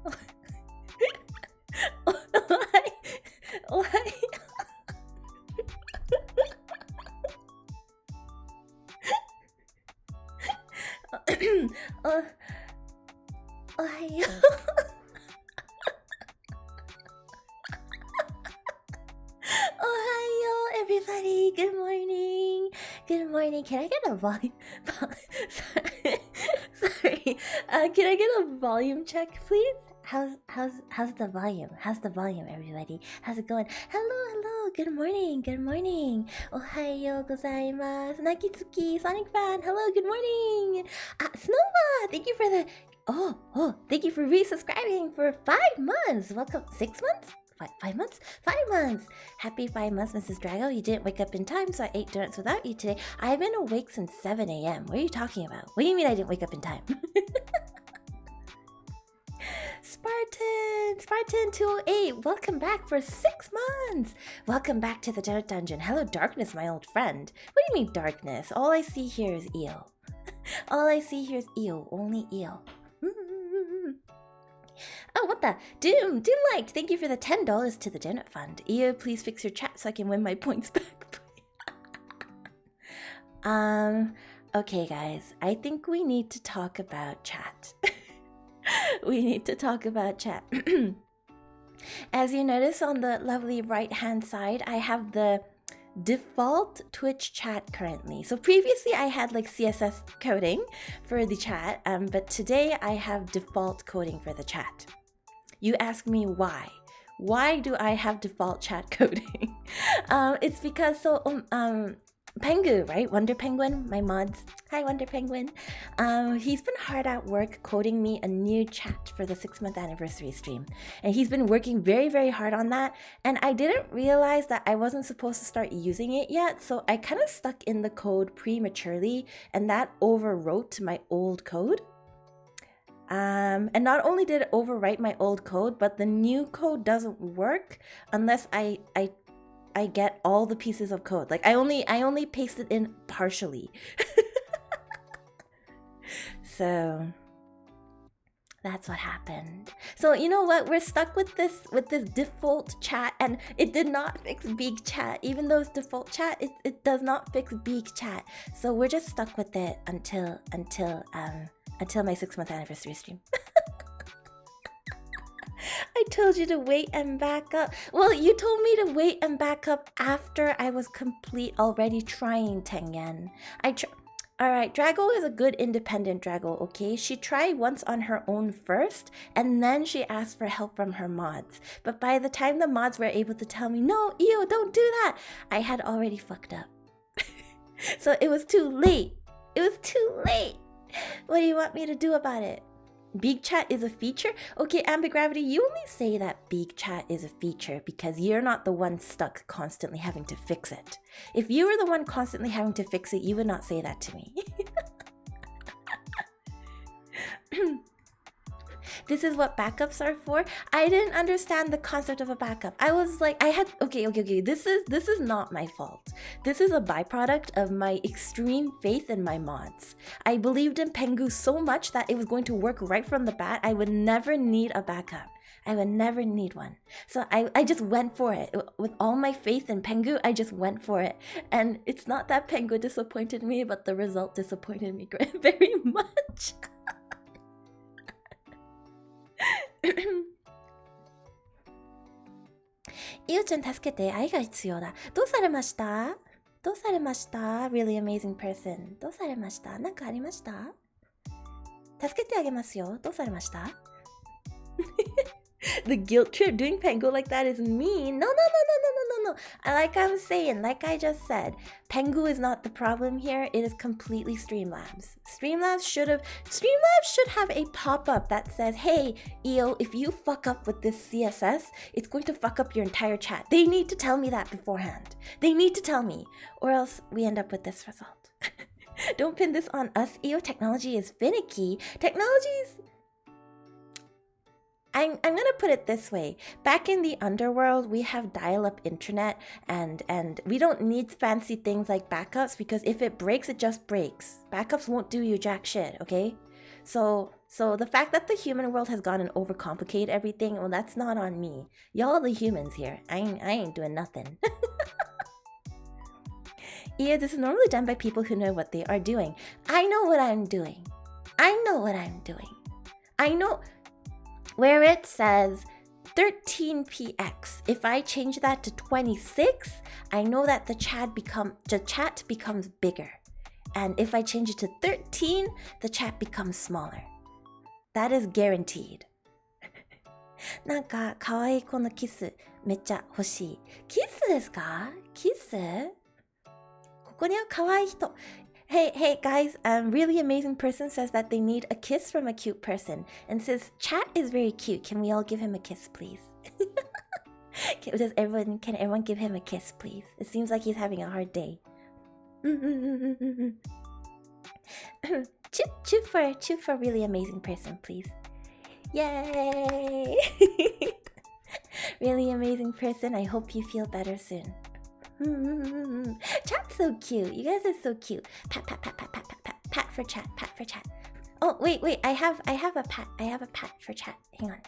Why? Ohio. Ohio, everybody. Good morning. Good morning. Can I get a volume? Sorry. Can I get a volume check, please? How's the volume? How's the volume, everybody? How's it going? Hello. Good morning. Good morning. Ohio gozaimasu. Nakitsuki, Sonic fan. Hello. Good morning. Snowma. Thank you for the. Oh. Thank you for resubscribing for 5 months. Welcome. 6 months? 5 months? 5 months! Happy 5 months, Mrs. Draggo. You didn't wake up in time, so I ate donuts without you today. I've been awake since 7 a.m. What are you talking about? What do you mean I didn't wake up in time? Spartan 208, welcome back for 6 months! Welcome back to the Donut Dungeon. Hello, Darkness, my old friend. What do you mean, Darkness? All I see here is Io. All I see here is Io. Only Io. Oh, what the? Doom Light, thank you for the $10 to the donut fund. Io, please fix your chat so I can win my points back. Okay, guys. I think we need to talk about chat. We need to talk about chat. As you notice on the lovely right-hand side, I have the default Twitch chat currently. So previously I had like CSS coding for the chat, but today I have default coding for the chat. You ask me why. Why do I have default chat coding? It's because Pengu, right? Wonder Penguin, my mods. Hi, Wonder Penguin. He's been hard at work coding me a new chat for the 6-month anniversary stream. And he's been working very, very hard on that. And I didn't realize that I wasn't supposed to start using it yet. So I kind of stuck in the code prematurely. And that overwrote my old code. And not only did it overwrite my old code, but the new code doesn't work unless I get all the pieces of code. Like I only paste it in partially. So that's what happened. So you know what? We're stuck with this default chat, and it did not fix Beak Chat. Even though it's default chat, it does not fix Beak Chat. So we're just stuck with it until my 6-month anniversary stream. I told you to wait and back up. Well, you told me to wait and back up after I was complete already trying Tengen. Alright, Draggo is a good independent Draggo, okay? She tried once on her own first, and then she asked for help from her mods. But by the time the mods were able to tell me, no, Io, don't do that, I had already fucked up. So it was too late. It was too late. What do you want me to do about it? Beak Chat is a feature? Okay, Ambigravity, you only say that Beak Chat is a feature because you're not the one stuck constantly having to fix it. If you were the one constantly having to fix it, you would not say that to me. This is what backups are for? I didn't understand the concept of a backup. I was like, okay. This is not my fault. This is a byproduct of my extreme faith in my mods. I believed in Pengu so much that it was going to work right from the bat. I would never need a backup. I would never need one. So I just went for it. With all my faith in Pengu, I just went for it. And it's not that Pengu disappointed me, but the result disappointed me very much. イオちゃん助けて、愛が必要だ。どうされました？ Really amazing person. どうされました？なんかありました？助けてあげますよ。どうされました？ The guilt trip doing Pengu like that is mean. No. Like I'm saying, like I just said, Pengu is not the problem here. It is completely Streamlabs. Streamlabs should have a pop-up that says, hey, Io, if you fuck up with this CSS, it's going to fuck up your entire chat. They need to tell me that beforehand. They need to tell me, or else we end up with this result. Don't pin this on us, Io. Technology is finicky. I'm gonna put it this way. Back in the underworld, we have dial-up internet, and we don't need fancy things like backups, because if it breaks, it just breaks. Backups won't do you jack shit, okay? So So the fact that the human world has gone and overcomplicated everything, well, that's not on me. Y'all the humans here. I ain't doing nothing. Yeah, this is normally done by people who know what they are doing. I know what I'm doing. I know what I'm doing. I know where it says 13px. If I change that to 26, I know that the chat becomes bigger. And if I change it to 13, the chat becomes smaller. That is guaranteed. なんか可愛い子のキスめっちゃ欲しい。キスですか？キス？ここには可愛い人。Hey guys, really amazing person says that they need a kiss from a cute person and says chat is very cute. Can we all give him a kiss, please? Can everyone give him a kiss, please? It seems like he's having a hard day. Choo for really amazing person, please. Yay! Really amazing person. I hope you feel better soon. Chat's so cute. You guys are so cute. Pat for chat. Pat for chat. Oh wait. I have a pat. I have a pat for chat. Hang on.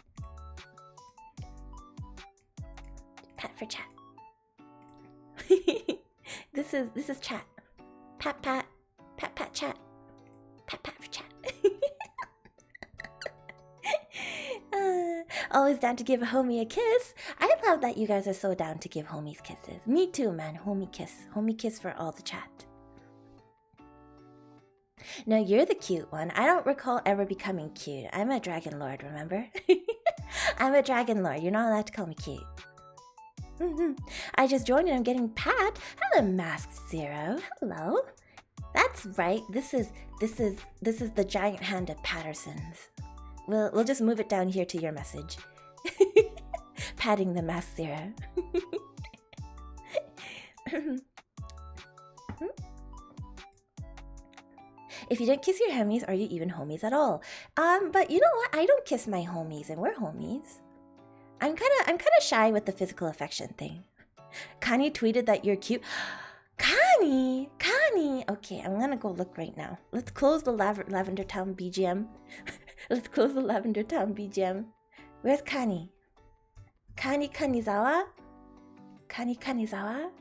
Pat for chat. This is chat. Pat chat. Pat for chat. Always down to give a homie a kiss. I love that you guys are so down to give homies kisses. Me too, man. Homie kiss for all the chat. No, you're the cute one. I don't recall ever becoming cute. I'm a dragon lord, remember? I'm a dragon lord. You're not allowed to call me cute. I just joined and I'm getting pat. Hello, Masked Zero. Hello. That's right. This is the giant hand of Patterson's. We'll just move it down here to your message. Patting the Masked Zero. If you don't kiss your homies, are you even homies at all? But you know what? I don't kiss my homies, and we're homies. I'm kind of shy with the physical affection thing. Kanye tweeted that you're cute. Kanye. Okay, I'm gonna go look right now. Let's close the Lavender Town BGM. Let's close the Lavender Town BGM. Where's Kanye? Kanye Kanizawa? Kanye Kanizawa?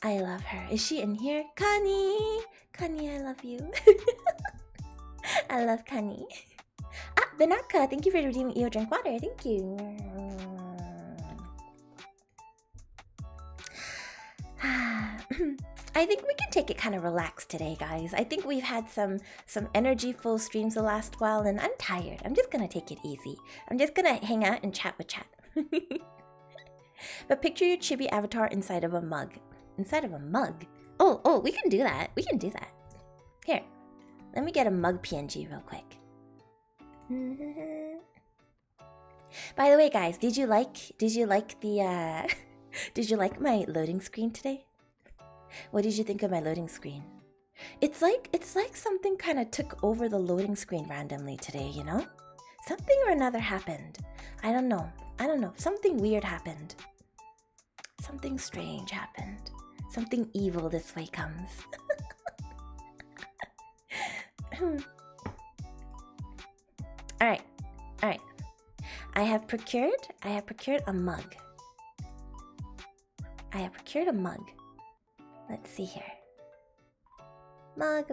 I love her. Is she in here? Kanye, I love you. I love Kanye. Ah, Benaka, thank you for redeeming Io Drink Water. Thank you. I think we can take it kind of relaxed today, guys. I think we've had some energy-full streams the last while, and I'm tired. I'm just gonna take it easy. I'm just gonna hang out and chat with chat. But picture your chibi avatar inside of a mug. Inside of a mug? Oh, we can do that. We can do that. Here, let me get a mug PNG real quick. By the way, guys, did you like the did you like my loading screen today? What did you think of my loading screen? It's like something kind of took over the loading screen randomly today, you know? Something or another happened. I don't know. Something weird happened. Something strange happened. Something evil this way comes. All right. I have procured a mug. Let's see here. Mug.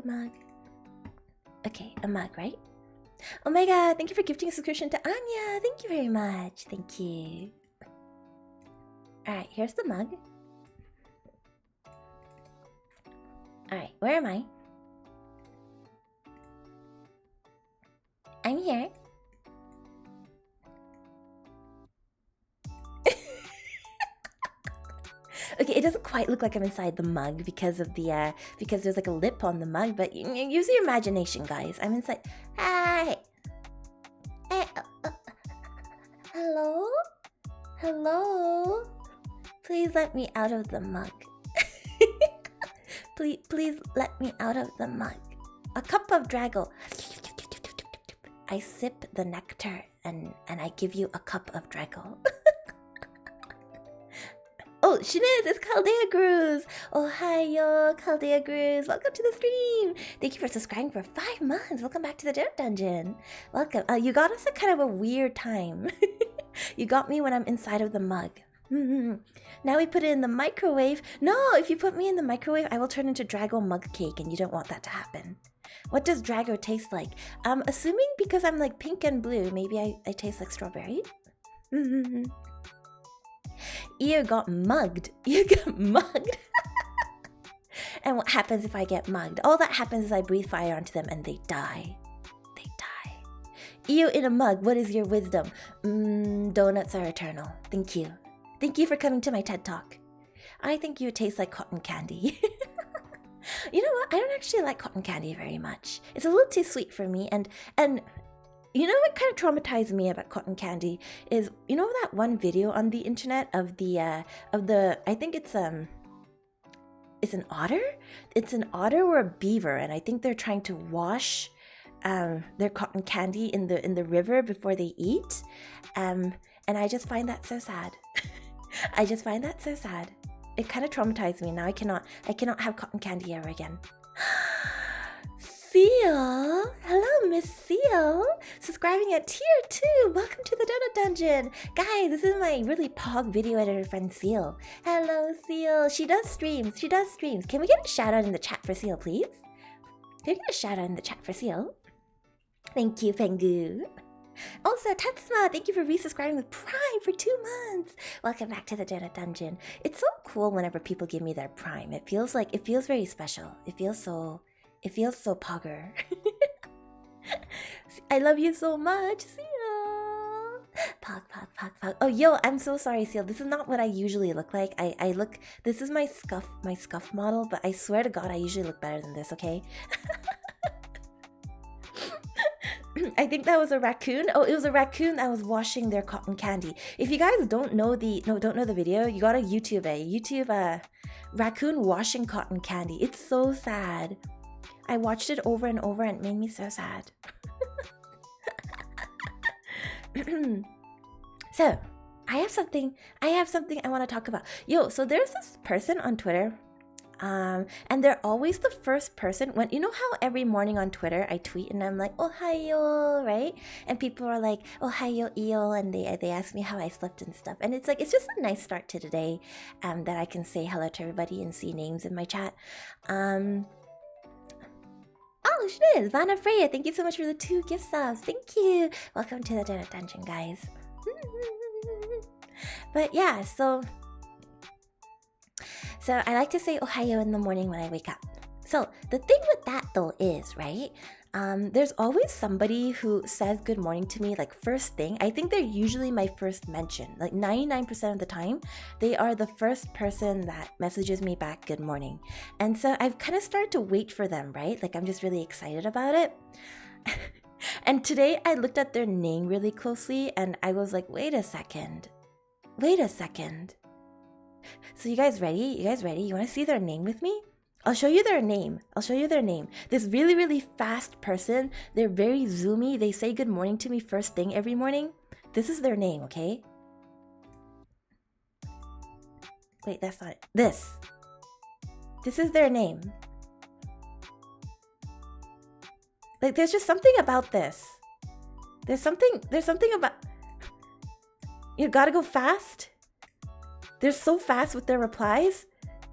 Okay, a mug, right? Oh my god, thank you for gifting a subscription to Anya. Thank you very much. Thank you. Alright, here's the mug. Alright, where am I? I'm here. Okay, it doesn't quite look like I'm inside the mug because of the because there's like a lip on the mug, but use your imagination, guys. I'm inside. Hi. Hey, hello. Please let me out of the mug. please let me out of the mug. A cup of Draggo. I sip the nectar and I give you a cup of Draggo. Oh, Shiniz, it's Caldea Grooves. Ohio, Caldea Grooves. Welcome to the stream. Thank you for subscribing for 5 months. Welcome back to the Donut Dungeon. Welcome. You got us at kind of a weird time. You got me when I'm inside of the mug. Now we put it in the microwave. No, if you put me in the microwave, I will turn into Draggo mug cake, and you don't want that to happen. What does Draggo taste like? I'm assuming because I'm like pink and blue, maybe I taste like strawberry. Io got mugged. You got mugged. And what happens if I get mugged? All that happens is I breathe fire onto them and they die. They die. Io in a mug, what is your wisdom? Donuts are eternal. Thank you. Thank you for coming to my TED Talk. I think you taste like cotton candy. You know what? I don't actually like cotton candy very much. It's a little too sweet for me. And you know what kind of traumatized me about cotton candy is, you know that one video on the internet of the I think it's an otter? It's an otter or a beaver, and I think they're trying to wash their cotton candy in the river before they eat. And I just find that so sad. I just find that so sad. It kind of traumatized me. Now I cannot have cotton candy ever again. Seal! Hello, Miss Seal! Subscribing at tier 2! Welcome to the Donut Dungeon! Guys, this is my really pog video editor friend Seal. Hello, Seal! She does streams. Can we get a shout out in the chat for Seal, please? Can we get a shout out in the chat for Seal? Thank you, Pengu. Also, Tatsuma, thank you for resubscribing with Prime for 2 months. Welcome back to the Donut Dungeon. It's so cool whenever people give me their Prime. It feels very special. It feels so pogger. I love you so much, Seal. Pog. Oh, yo, I'm so sorry, Seal. This is not what I usually look like. This is my scuff model, but I swear to God, I usually look better than this, okay? I think that was a raccoon. Oh, it was a raccoon that was washing their cotton candy. If you guys don't know the video, you gotta YouTube it. YouTube raccoon washing cotton candy. It's so sad. I watched it over and over and it made me so sad. So, I have something I want to talk about. Yo, so there's this person on Twitter. And they're always the first person when, you know how every morning on Twitter I tweet and I'm like, Ohio, right? And people are like, Ohio, Io, and they ask me how I slept and stuff. And it's like, it's just a nice start to today, that I can say hello to everybody and see names in my chat. Oh, shit, Vanna Freya, thank you so much for the 2 gift subs. Thank you. Welcome to the Donut Dungeon, guys. But yeah, so I like to say Ohio in the morning when I wake up. So the thing with that though is, right, there's always somebody who says good morning to me like first thing. I think they're usually my first mention. Like 99% of the time, they are the first person that messages me back good morning. And so I've kind of started to wait for them, right? Like I'm just really excited about it. And today I looked at their name really closely and I was like, wait a second. So you guys ready? You want to see their name with me? I'll show you their name. This really, really fast person. They're very zoomy. They say good morning to me first thing every morning. This is their name, okay? Wait, that's not it. This is their name. Like, there's just something about this. There's something about... You gotta go fast? They're so fast with their replies.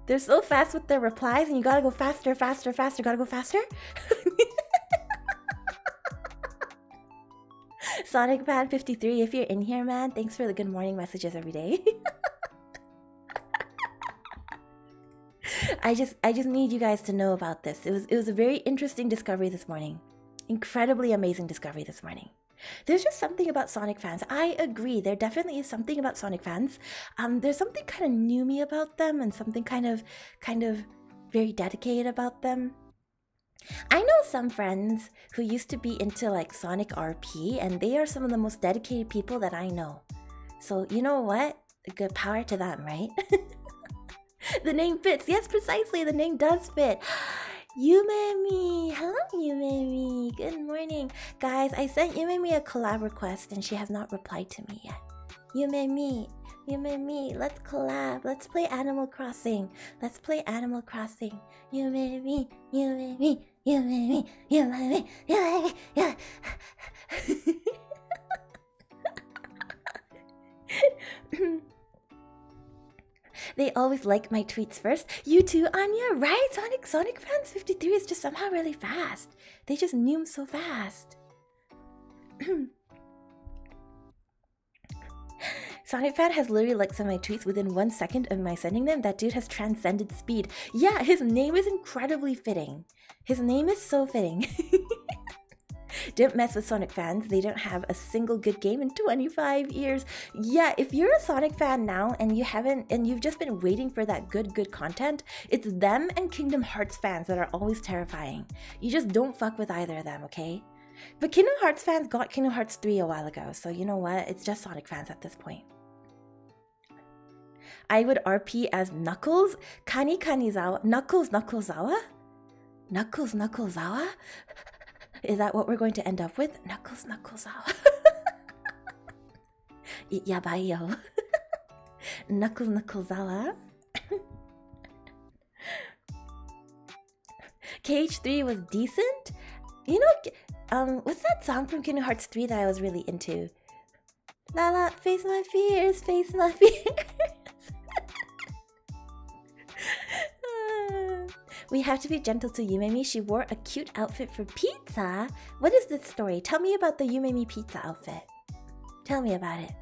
And you gotta go faster. Gotta go faster. Sonic Fan 53, if you're in here, man, thanks for the good morning messages every day. I just need you guys to know about this. It was a very interesting discovery this morning. Incredibly amazing discovery this morning. There's just something about Sonic fans. I agree. There definitely is something about Sonic fans. There's something kind of new-me about them and something kind of very dedicated about them. I know some friends who used to be into like Sonic RP and they are some of the most dedicated people that I know. So you know what? Good power to them, right? The name fits. Yes, precisely. The name does fit. Yumemi! Hello, Yumemi! Good morning. Guys, I sent Yumemi a collab request and she has not replied to me yet. Yumemi, You and me, let's collab. Let's play Animal Crossing. Let's play Animal Crossing. You and me, you and me, you and me, you and me, you and me, yeah. They always like my tweets first. You too, Anya, right? Sonic fans 53 is just somehow really fast. They just noom so fast. Sonic fan has literally liked some of my tweets within 1 second of my sending them. That dude has transcended speed. Yeah, his name is incredibly fitting. His name is so fitting. Don't mess with Sonic fans. They don't have a single good game in 25 years. Yeah, if you're a Sonic fan now and you've just been waiting for that good content, it's them and Kingdom Hearts fans that are always terrifying. You just don't fuck with either of them, okay? But Kingdom Hearts fans got Kingdom Hearts 3 a while ago, so you know what? It's just Sonic fans at this point. I would RP as Knuckles, Kanizawa, Knucklesawa? Knucklesawa? Is that what we're going to end up with? Knucklesawa. Yabayo. Knucklesawa. KH3 was decent. You know, what's that song from Kingdom Hearts 3 that I was really into? La la, face my fears, face my fears. We have to be gentle to Yumemi. She wore a cute outfit for pizza. What is this story? Tell me about the Yumemi pizza outfit. Tell me about it.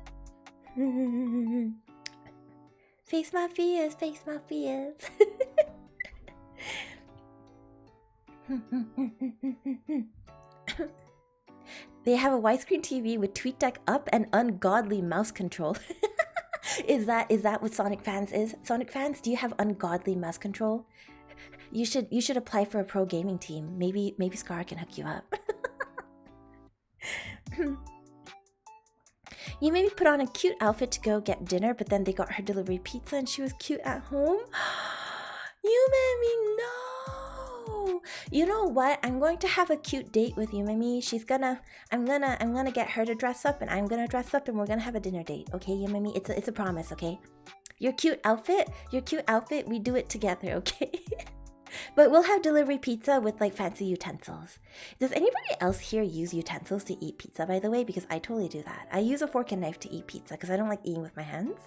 Face my fears, face my fears. They have a widescreen TV with TweetDeck up and ungodly mouse control. Is that what Sonic fans is? Sonic fans, do you have ungodly mouse control? You should apply for a pro gaming team. Maybe Scar can hook you up. You maybe put on a cute outfit to go get dinner, but then they got her delivery pizza and she was cute at home. You made me know. You know what? I'm going to have a cute date with Yumemi. I'm gonna get her to dress up and I'm gonna dress up and we're gonna have a dinner date. Okay, Yumemi? It's a promise, okay? Your cute outfit, we do it together, okay? But we'll have delivery pizza with like fancy utensils. Does anybody else here use utensils to eat pizza, by the way? Because I totally do that. I use a fork and knife to eat pizza because I don't like eating with my hands.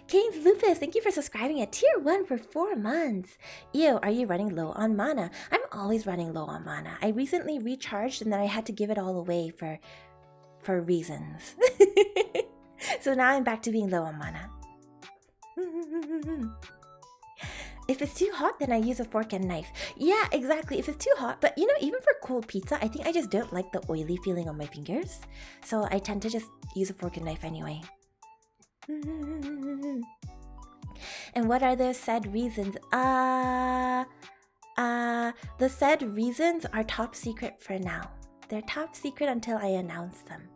Kane's Lupus, thank you for subscribing at tier 1 for 4 months. Io, are you running low on mana? I'm always running low on mana. I recently recharged and then I had to give it all away for reasons. So now I'm back to being low on mana. If it's too hot, then I use a fork and knife. Yeah, exactly. If it's too hot, but you know, even for cold pizza, I think I just don't like the oily feeling on my fingers. So I tend to just use a fork and knife anyway. And what are the said reasons? The said reasons are top secret for now. They're top secret until I announce them.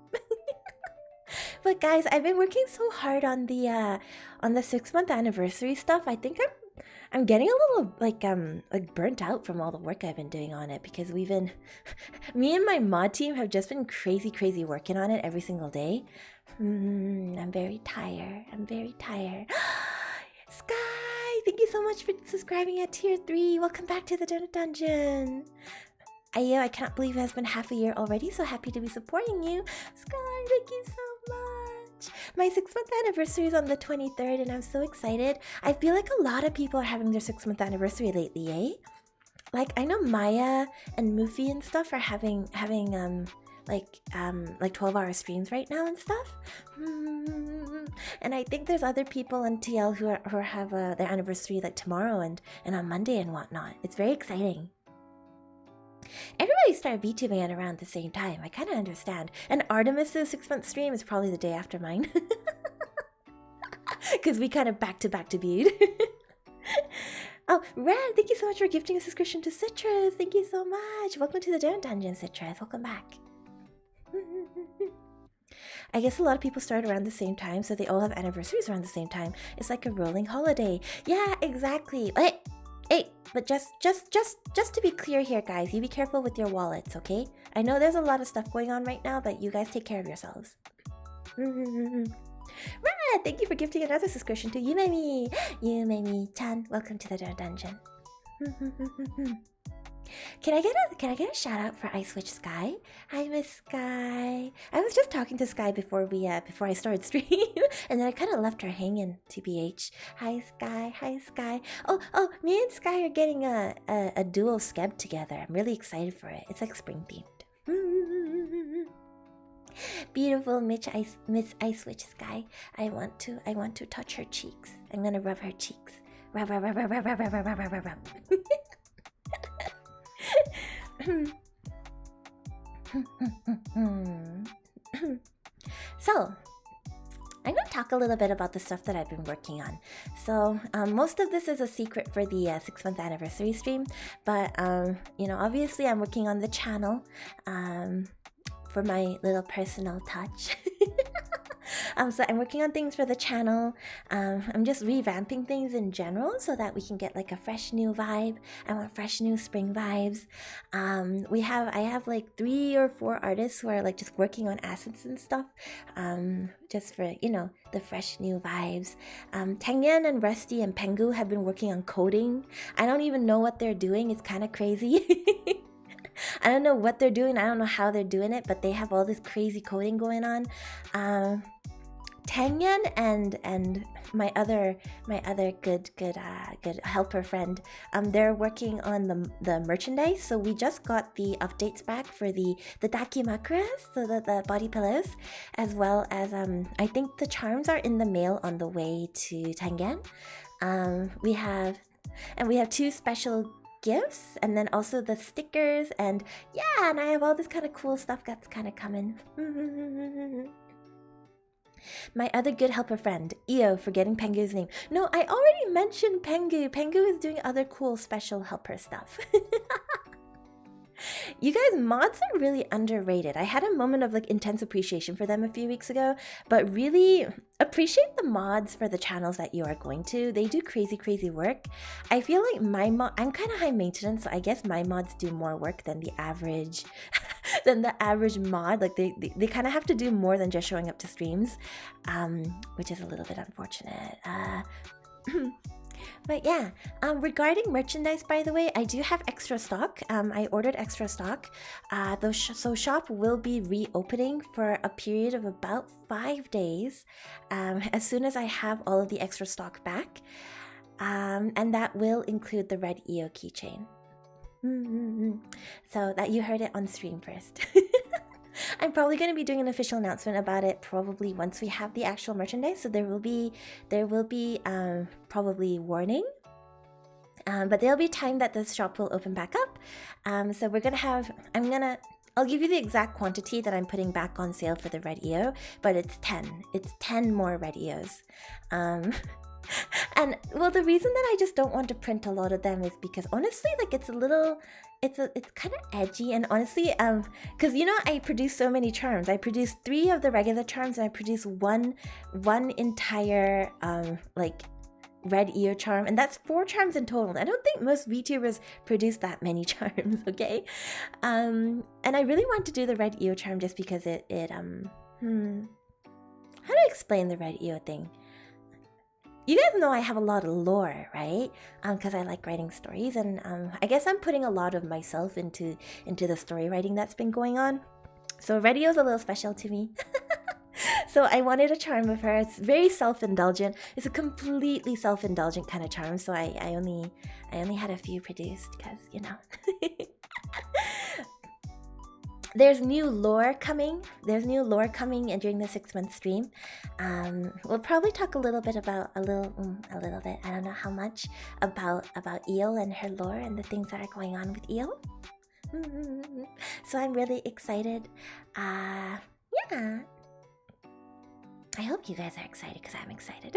But guys, I've been working so hard on the 6-month anniversary stuff. I think I'm getting a little like burnt out from all the work I've been doing on it because me and my mod team have just been crazy working on it every single day. I'm very tired. Sky, thank you so much for subscribing at tier 3. Welcome back to the Donut Dungeon. I can't believe it has been half a year already, so happy to be supporting you. Sky, thank you so much. My 6-month anniversary is on the 23rd and I'm so excited. I feel like a lot of people are having their 6-month anniversary lately, eh? Like, I know Maya and Mufi and stuff are having like 12-hour streams right now and stuff. And I think there's other people on TL who have their anniversary like tomorrow and on Monday and whatnot. It's very exciting. Everybody started VTubing at around the same time. I kind of understand. And Artemis's 6-month stream is probably the day after mine. Because we kind of back-to-back debuted. Oh, Red, thank you so much for gifting a subscription to Citrus. Thank you so much. Welcome to the Donut Dungeon, Citrus. Welcome back. I guess a lot of people start around the same time, so they all have anniversaries around the same time. It's like a rolling holiday. Yeah, exactly. Hey, but just to be clear here, guys, you be careful with your wallets, okay? I know there's a lot of stuff going on right now, but you guys take care of yourselves. Right, thank you for gifting another subscription to Yumemi. Yumemi-chan, welcome to the dungeon. Can I get a shout out for Ice Witch Sky? Hi, Miss Sky. I was just talking to Sky before I started stream, and then I kind of left her hanging. TBH. Hi, Sky. Hi, Sky. Oh, me and Sky are getting a duo skeb together. I'm really excited for it. It's like spring themed. Beautiful Miss Ice Witch Sky. I want to touch her cheeks. I'm gonna rub her cheeks. Rub. So, I'm going to talk a little bit about the stuff that I've been working on. So, most of this is a secret for the 6-month anniversary stream, but, obviously I'm working on the channel for my little personal touch. So I'm working on things for the channel. I'm just revamping things in general so that we can get like a fresh new vibe. I want fresh new spring vibes. I have like 3 or 4 artists who are like just working on assets and stuff, just for the fresh new vibes. Tangyan and Rusty and Pengu have been working on coding. I don't even know what they're doing. It's kind of crazy. I don't know what they're doing. I don't know how they're doing it, but they have all this crazy coding going on. Tangyan and my other good helper friend, they're working on the merchandise. So we just got the updates back for the dakimakuras, so the body pillows, as well as I think the charms are in the mail on the way to Tangyan. We have 2 special gifts, and then also the stickers, and I have all this kind of cool stuff that's kind of coming. My other good helper friend, Io, forgetting Pengu's name. No, I already mentioned Pengu. Pengu is doing other cool special helper stuff. You guys, mods are really underrated. I had a moment of like intense appreciation for them a few weeks ago, but really appreciate the mods for the channels that you are going to. They do crazy work. I feel like I'm kind of high maintenance, so I guess my mods do more work than the average mod. Like they kind of have to do more than just showing up to streams, which is a little bit unfortunate. But regarding merchandise, by the way, I do have extra stock. I ordered extra stock. So shop will be reopening for a period of about 5 days, as soon as I have all of the extra stock back. And that will include the red Io keychain. So that you heard it on stream first. I'm probably going to be doing an official announcement about it probably once we have the actual merchandise. So there will be probably warning. But there'll be time that the shop will open back up. So we're going to have, I'll give you the exact quantity that I'm putting back on sale for the red Io, but it's 10. It's 10 more red Ios. And well, the reason that I just don't want to print a lot of them is because honestly, like it's kind of edgy, and honestly, because I produce so many charms. I produce 3 of the regular charms, and I produce one entire like red Io charm, and that's 4 charms in total. I don't think most VTubers produce that many charms, okay? And I really want to do the red Io charm just because it how do I explain the red Io thing? You guys know I have a lot of lore, right? Because I like writing stories, and I guess I'm putting a lot of myself into the story writing that's been going on. So red Io's a little special to me. So I wanted a charm of her. It's very self-indulgent. It's a completely self-indulgent kind of charm. So I only had a few produced because There's new lore coming. There's new lore coming during the 6-month stream. We'll probably talk a little bit about a little bit. I don't know how much about Io and her lore and the things that are going on with Io. So I'm really excited. I hope you guys are excited because I'm excited.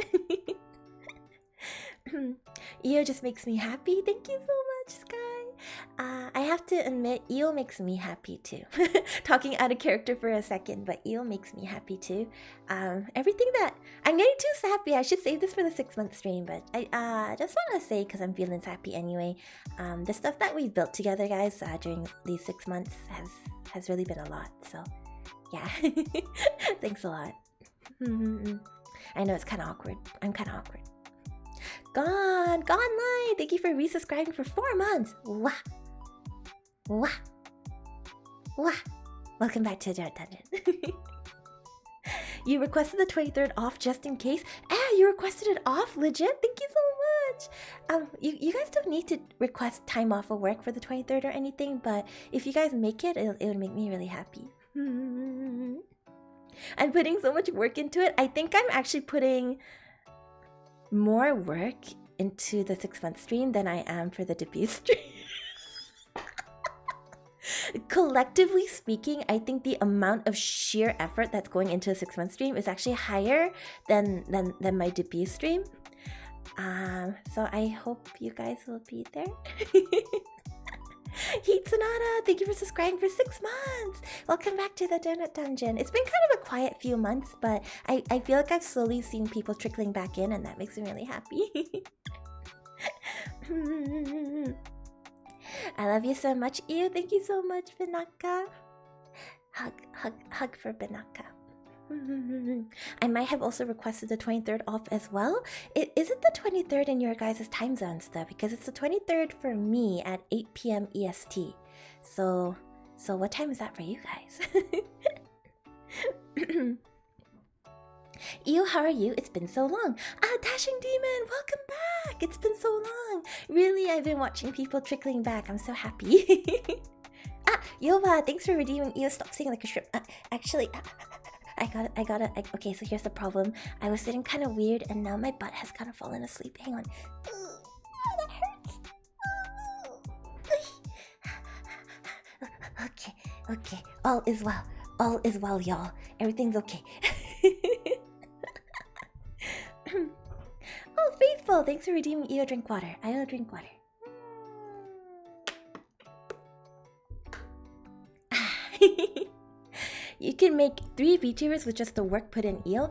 Io just makes me happy. Thank you so much, Sky. I have to admit, Io makes me happy too. Talking out of character for a second, but Io makes me happy too. Everything that... I'm getting too sappy. I should save this for the 6-month stream, but I just want to say, because I'm feeling sappy anyway, the stuff that we've built together, guys, during these 6 months has really been a lot. So, yeah. Thanks a lot. I know it's kind of awkward. I'm kind of awkward. Gone Light. Thank you for resubscribing for 4 months. Wah. Welcome back to the dungeon. You requested the 23rd off just in case. You requested it off? Legit? Thank you so much. You guys don't need to request time off of work for the 23rd or anything, but if you guys make it, it would make me really happy. I'm putting so much work into it. I think I'm actually putting more work into the 6-month stream than I am for the debut stream. Collectively speaking, I think the amount of sheer effort that's going into a 6-month stream is actually higher than my debut stream. So I hope you guys will be there. Heat Sonata, thank you for subscribing for 6 months. Welcome back to the Donut Dungeon. It's been kind of a quiet few months, but I feel like I've slowly seen people trickling back in, and that makes me really happy. I love you so much, Io. Thank you so much, Binaka. Hug for Binaka. I might have also requested the 23rd off as well. Is it the 23rd in your guys' time zones though? Because it's the 23rd for me at 8 p.m. EST. So what time is that for you guys? Io, how are you? It's been so long. Dashing Demon, welcome back. It's been so long. Really, I've been watching people trickling back. I'm so happy. Yoba, thanks for redeeming Io. Stop saying like a shrimp. Actually, I got it. Okay, so here's the problem. I was sitting kind of weird, and now my butt has kind of fallen asleep. Hang on. That hurts. Okay. All is well, y'all. Everything's okay. Oh, Faithful, thanks for redeeming Io drink water. I will drink water. You can make 3 VTubers with just the work put in Io.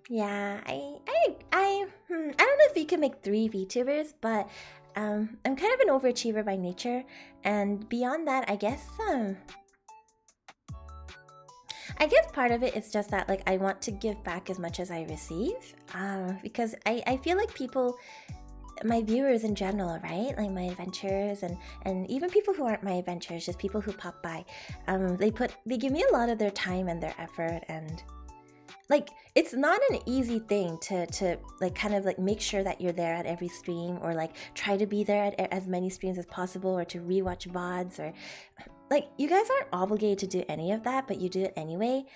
Yeah, I don't know if you can make 3 VTubers, but I'm kind of an overachiever by nature, and beyond that, I guess part of it is just that like I want to give back as much as I receive, because I feel like people, my viewers in general, right, like my adventurers and even people who aren't my adventurers, just people who pop by, they give me a lot of their time and their effort, and like it's not an easy thing to like kind of like make sure that you're there at every stream, or like try to be there at as many streams as possible, or to rewatch VODs, or like you guys aren't obligated to do any of that, but you do it anyway.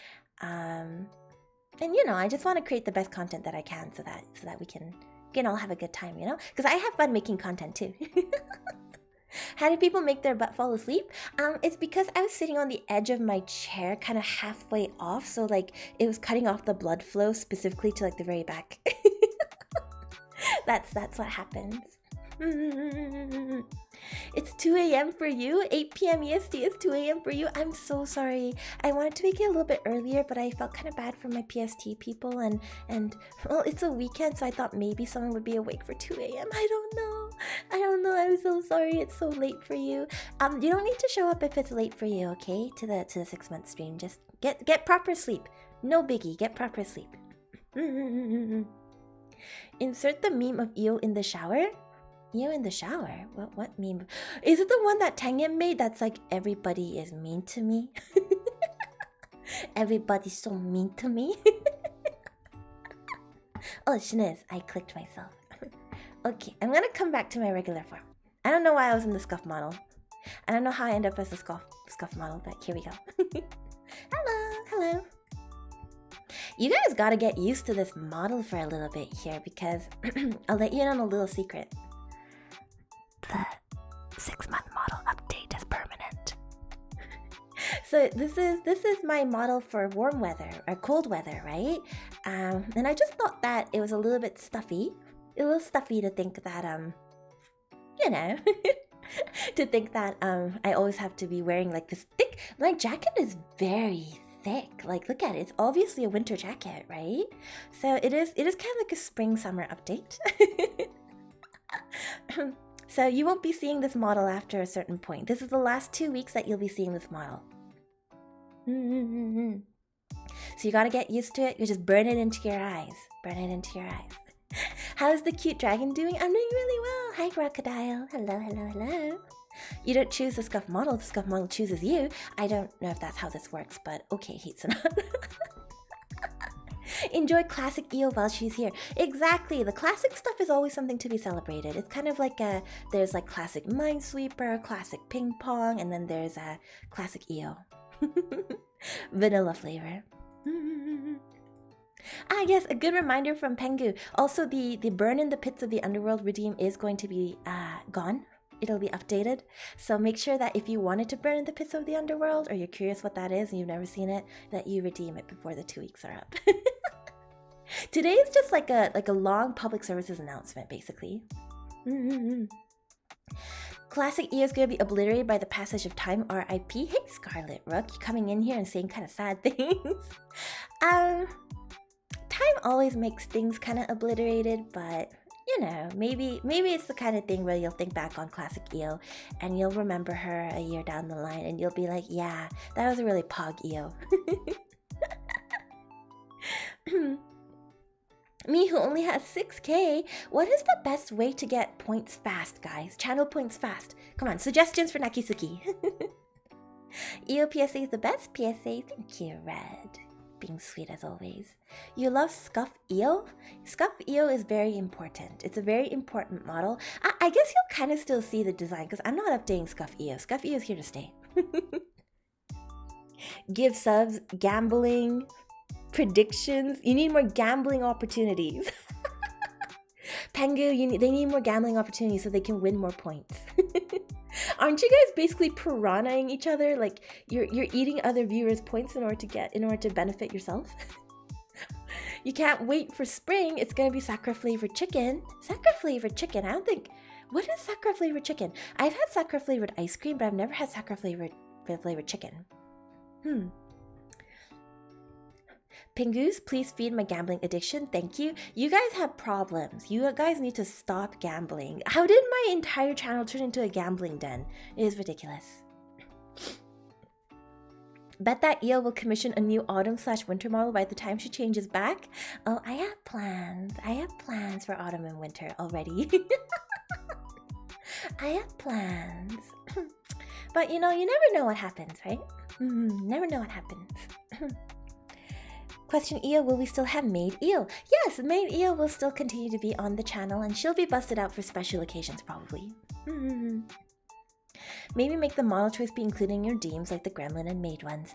And you know, I just want to create the best content that I can so that we can all have a good time, you know? Because I have fun making content too. How do people make their butt fall asleep? It's because I was sitting on the edge of my chair, kind of halfway off, so like it was cutting off the blood flow specifically to like the very back. That's what happens. It's 2 a.m. for you? 8 p.m. EST is 2 a.m. for you? I'm so sorry. I wanted to make it a little bit earlier, but I felt kind of bad for my PST people, and well, it's a weekend, so I thought maybe someone would be awake for 2 a.m. I don't know. I'm so sorry it's so late for you. You don't need to show up if it's late for you, okay? To the 6-month stream. Just get proper sleep. No biggie. Get proper sleep. Insert the meme of Io in the shower. Io in the shower? What meme? Is it the one that Tangyam made that's like, everybody is mean to me? Everybody's so mean to me? Oh, Shaniz, I clicked myself. Okay, I'm gonna come back to my regular form. I don't know why I was in the scuff model. I don't know how I end up as a scuff model, but here we go. Hello. You guys gotta get used to this model for a little bit here, because I'll let you in on a little secret. The 6-month model update is permanent. So this is my model for warm weather or cold weather, right? And I just thought that it was a little bit stuffy. A little stuffy to think that you know, to think that I always have to be wearing like this thick. My jacket is very thick. Like, look at it. It's obviously a winter jacket, right? So it is kind of like a spring summer update. So you won't be seeing this model after a certain point. This is the last 2 weeks that you'll be seeing this model. So you gotta get used to it. You just burn it into your eyes. Burn it into your eyes. How's the cute dragon doing? I'm doing really well. Hi, Crocodile. Hello, hello, hello. You don't choose the scuff model. The scuff model chooses you. I don't know if that's how this works, but okay, Hitsunan. Enjoy classic Io while she's here. Exactly. The classic stuff is always something to be celebrated. It's kind of like there's like classic Minesweeper, classic Ping Pong, and then there's a classic Io. Vanilla flavor. Ah, yes, a good reminder from Pengu. Also, the burn in the pits of the underworld redeem is going to be gone. It'll be updated. So make sure that if you wanted to burn in the pits of the underworld, or you're curious what that is and you've never seen it, that you redeem it before the 2 weeks are up. Today is just like a long public services announcement, basically. Classic Io is going to be obliterated by the passage of time, RIP. Hey, Scarlet Rook, you coming in here and saying kind of sad things. Time always makes things kind of obliterated, but you know, maybe it's the kind of thing where you'll think back on classic Io and you'll remember her a year down the line and you'll be like, yeah, that was a really pog Io. Me who only has 6k, what is the best way to get points fast, guys? Channel points fast. Come on, suggestions for Nakisuki. Io PSA is the best PSA. Thank you, Red. Being sweet as always. You love Scuff Io? Scuff Io is very important. It's a very important model. I guess you'll kind of still see the design because I'm not updating Scuff Io. Scuff Io is here to stay. Give subs, gambling, predictions. You need more gambling opportunities. Pengu, they need more gambling opportunities so they can win more points. Aren't you guys basically piranhaing each other? Like you're eating other viewers' points in order to benefit yourself? You can't wait for spring. It's gonna be sakura flavored chicken. Sakura flavored chicken. I don't think. What is sakura flavored chicken? I've had sakura flavored ice cream, but I've never had sakura flavored chicken. Pingus, please feed my gambling addiction. Thank you. You guys have problems. You guys need to stop gambling. How did my entire channel turn into a gambling den? It is ridiculous. Bet that Io will commission a new autumn/winter model by the time she changes back. Oh, I have plans. I have plans for autumn and winter already. I have plans. But you know, you never know what happens, right? Never know what happens. Question Io, will we still have Maid Io? Yes, Maid Io will still continue to be on the channel and she'll be busted out for special occasions probably. Maybe make the model choice be included in your redeems like the Gremlin and Maid ones.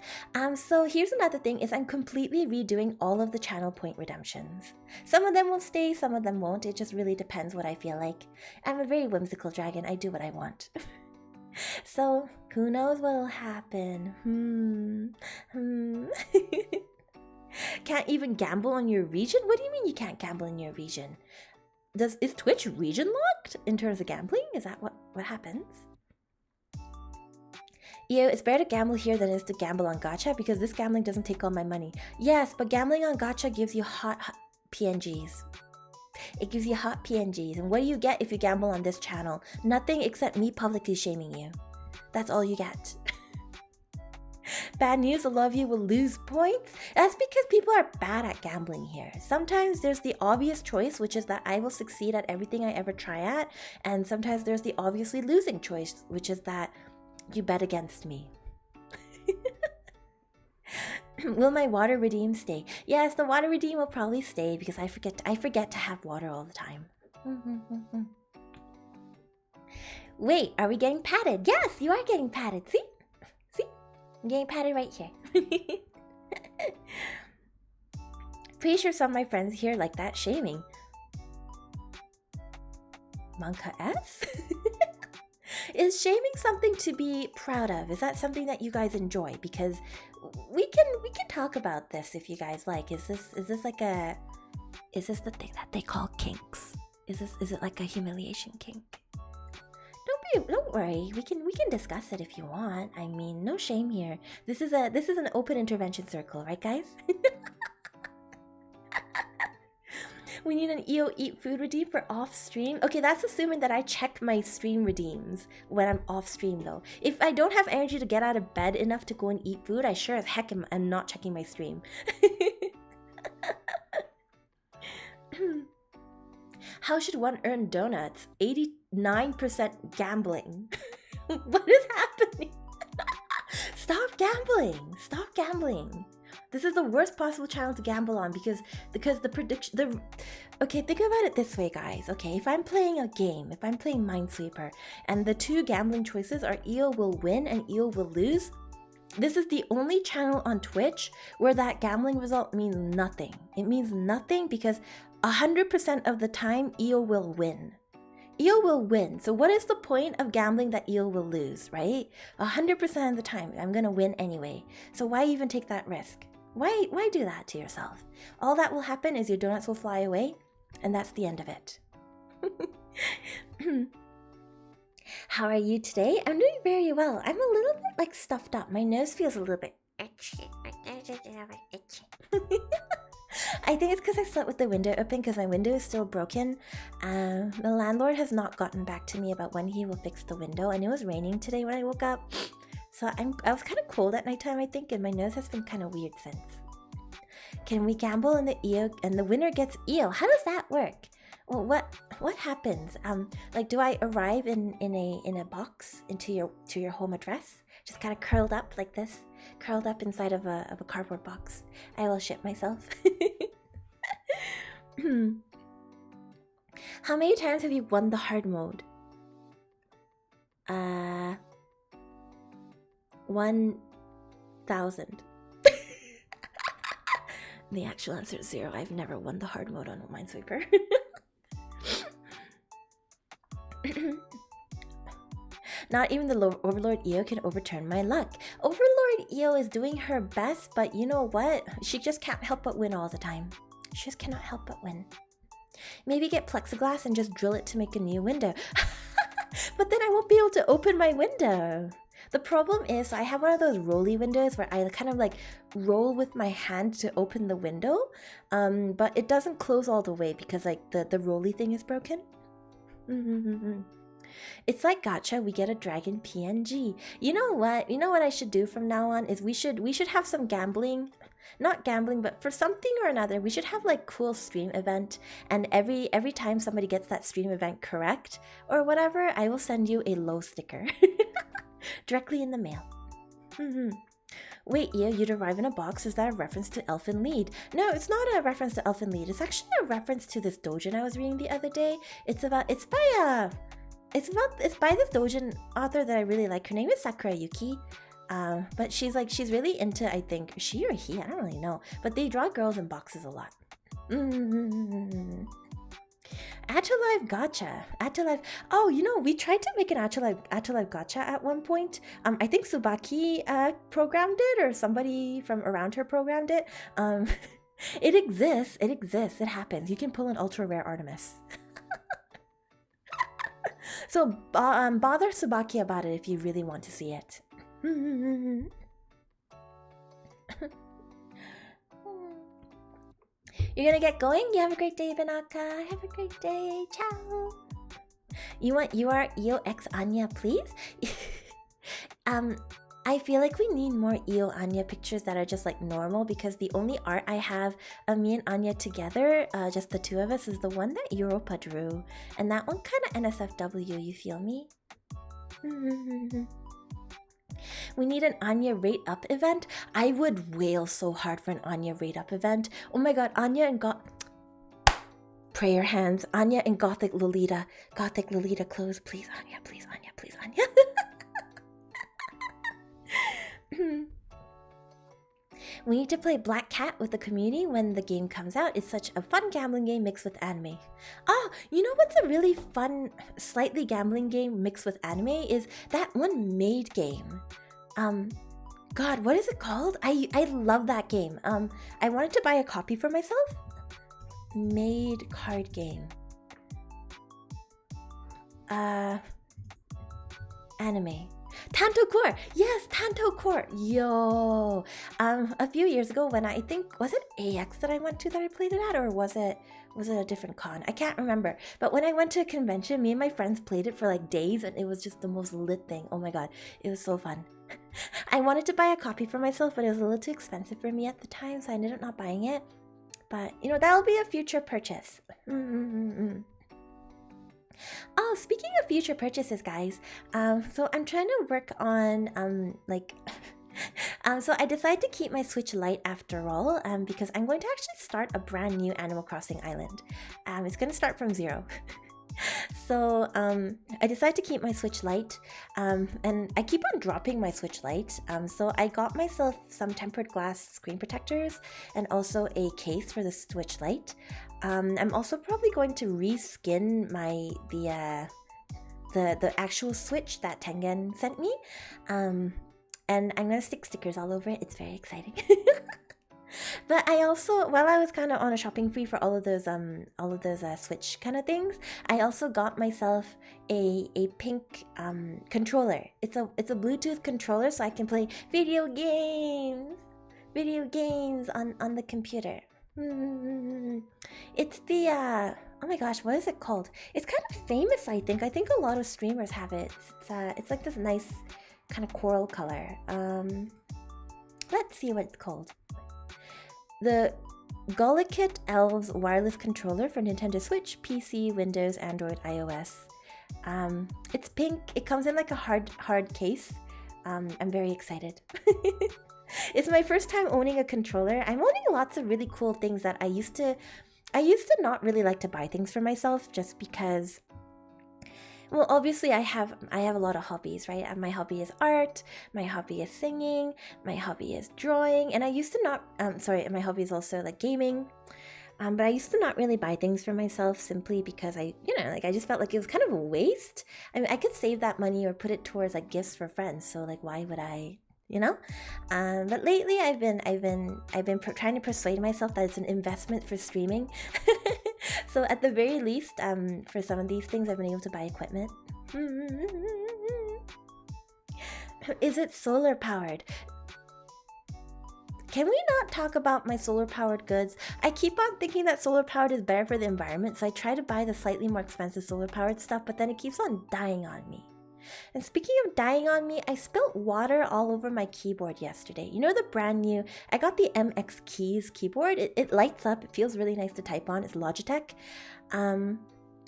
So here's another thing is I'm completely redoing all of the channel point redemptions. Some of them will stay, some of them won't. It just really depends what I feel like. I'm a very whimsical dragon. I do what I want. So who knows what'll happen? Can't even gamble on your region? What do you mean you can't gamble in your region? Is Twitch region locked in terms of gambling? Is that what happens? Io, it's better to gamble here than it is to gamble on gacha because this gambling doesn't take all my money. Yes, but gambling on gacha gives you hot PNGs. It gives you hot PNGs. And what do you get if you gamble on this channel? Nothing except me publicly shaming you. That's all you get. Bad news, a lot of you will lose points. That's because people are bad at gambling here. Sometimes there's the obvious choice, which is that I will succeed at everything I ever try at. And sometimes there's the obviously losing choice, which is that you bet against me. Will my water redeem stay? Yes, the water redeem will probably stay because I forget to have water all the time. Wait, are we getting patted? Yes, you are getting patted. See? I'm getting patted right here. Pretty sure some of my friends here like that shaming. Manka S? Is shaming something to be proud of? Is that something that you guys enjoy? Because we can talk about this if you guys like. Is this the thing that they call kinks? Is it like a humiliation kink? Don't worry. We can discuss it if you want. I mean, no shame here. This is an open intervention circle, right, guys? We need an Io eat food redeem for off stream. Okay, that's assuming that I check my stream redeems when I'm off stream though. If I don't have energy to get out of bed enough to go and eat food, I sure as heck am not checking my stream. How should one earn donuts? 89% gambling. What is happening? Stop gambling. Stop gambling. This is the worst possible channel to gamble on because the prediction okay, think about it this way, guys. Okay, if I'm playing a game, if I'm playing Minesweeper, and the two gambling choices are Io will win and Io will lose, this is the only channel on Twitch where that gambling result means nothing. It means nothing because 100% of the time Io will win. Io will win. So what is the point of gambling that Io will lose, right? 100% of the time, I'm gonna win anyway. So why even take that risk? Why do that to yourself? All that will happen is your donuts will fly away, and that's the end of it. How are you today? I'm doing very well. I'm a little bit like stuffed up. My nose feels a little bit itchy. I think it's because I slept with the window open because my window is still broken. The landlord has not gotten back to me about when he will fix the window, and it was raining today when I woke up. So I was kind of cold at nighttime, I think, and my nose has been kind of weird since. Can we gamble in the Io and the winner gets Io? How does that work? Well, what happens? Like, do I arrive in a box into your home address, just kind of curled up like this, curled up inside of a cardboard box? I will shit myself. How many times have you won the hard mode? 1,000. The actual answer is 0. I've never won the hard mode on Minesweeper. Not even the Overlord Io can overturn my luck. Overlord Io is doing her best, but you know what? She just can't help but win all the time. She just cannot help but win. Maybe get plexiglass and just drill it to make a new window. But then I won't be able to open my window. The problem is I have one of those rolly windows where I kind of like roll with my hand to open the window, but it doesn't close all the way because like the rolly thing is broken. It's like gacha, we get a dragon PNG. You know what? You know what I should do from now on is we should have some gambling. Not gambling, but for something or another, we should have like cool stream event, and every time somebody gets that stream event correct or whatever, I will send you a low sticker. Directly in the mail. Wait, Io, you'd arrive in a box. Is that a reference to Elfen Lied? No, it's not a reference to Elfen Lied. It's actually a reference to this doujin I was reading the other day. It's by this doujin author that I really like. Her name is Sakura Yuki. But she's really into, I think, she or he, I don't really know. But they draw girls in boxes a lot. Atalive Gacha. Atalive. Oh, you know, we tried to make an Atalive Gacha at one point. I think Tsubaki programmed it, or somebody from around her programmed it. It exists. It exists. It happens. You can pull an ultra rare Artemis. So bother Tsubaki about it if you really want to see it. You're gonna get going? You have a great day, Banaka. Have a great day. Ciao. You want UR Io X Anya, please? I feel like we need more Io Anya pictures that are just like normal, because the only art I have of me and Anya together, just the two of us, is the one that Europa drew. And that one kind of NSFW, you feel me? We need an Anya rate up event. I would wail so hard for an Anya rate up event. Oh my god, Anya and prayer hands. Anya and Gothic Lolita. Gothic Lolita close. Please, Anya. Please, Anya. Please, Anya. We need to play Black Cat with the community when the game comes out. It's such a fun gambling game mixed with anime. Oh, you know what's a really fun, slightly gambling game mixed with anime is that one Maid game. God, what is it called? I love that game. I wanted to buy a copy for myself. Maid card game. Anime. Tanto Core. Yes, Tanto Core. Yo. A few years ago when I think, was it AX that I went to that I played it at, or was it a different con? I can't remember. But when I went to a convention, me and my friends played it for like days, and it was just the most lit thing. Oh my god, it was so fun. I wanted to buy a copy for myself, but it was a little too expensive for me at the time, so I ended up not buying it. But, you know, that'll be a future purchase. Oh, speaking of future purchases, guys, so I'm trying to work on, so I decided to keep my Switch Lite after all, because I'm going to actually start a brand new Animal Crossing island. It's going to start from 0. So, I decided to keep my Switch Lite, and I keep on dropping my Switch Lite, so I got myself some tempered glass screen protectors and also a case for the Switch Lite. I'm also probably going to reskin the actual Switch that Tengen sent me, and I'm gonna stick stickers all over it. It's very exciting. But I also, while I was kind of on a shopping spree for all of those Switch kind of things, I also got myself a pink controller. It's a Bluetooth controller, so I can play video games on the computer. It's the oh my gosh, what is it called? It's kind of famous, I think. I think a lot of streamers have it. It's like this nice kind of coral color. Let's see what it's called. The Golokit Elves wireless controller for Nintendo Switch, PC, Windows, Android, iOS. It's pink. It comes in like a hard case. I'm very excited. It's my first time owning a controller. I'm owning lots of really cool things that I used to not really like to buy things for myself, just because, well, obviously I have a lot of hobbies, right? My hobby is art, my hobby is singing, my hobby is drawing, and I used to not, my hobby is also like gaming, but I used to not really buy things for myself simply because I just felt like it was kind of a waste. I mean, I could save that money or put it towards like gifts for friends, so like why would I, you know? But lately I've been trying to persuade myself that it's an investment for streaming. So at the very least, for some of these things, I've been able to buy equipment. Is it solar powered? Can we not talk about my solar powered goods? I keep on thinking that solar powered is better for the environment, so I try to buy the slightly more expensive solar powered stuff, but then it keeps on dying on me. And speaking of dying on me, I spilt water all over my keyboard yesterday. You know the brand new, I got the MX Keys keyboard. It lights up. It feels really nice to type on. It's Logitech.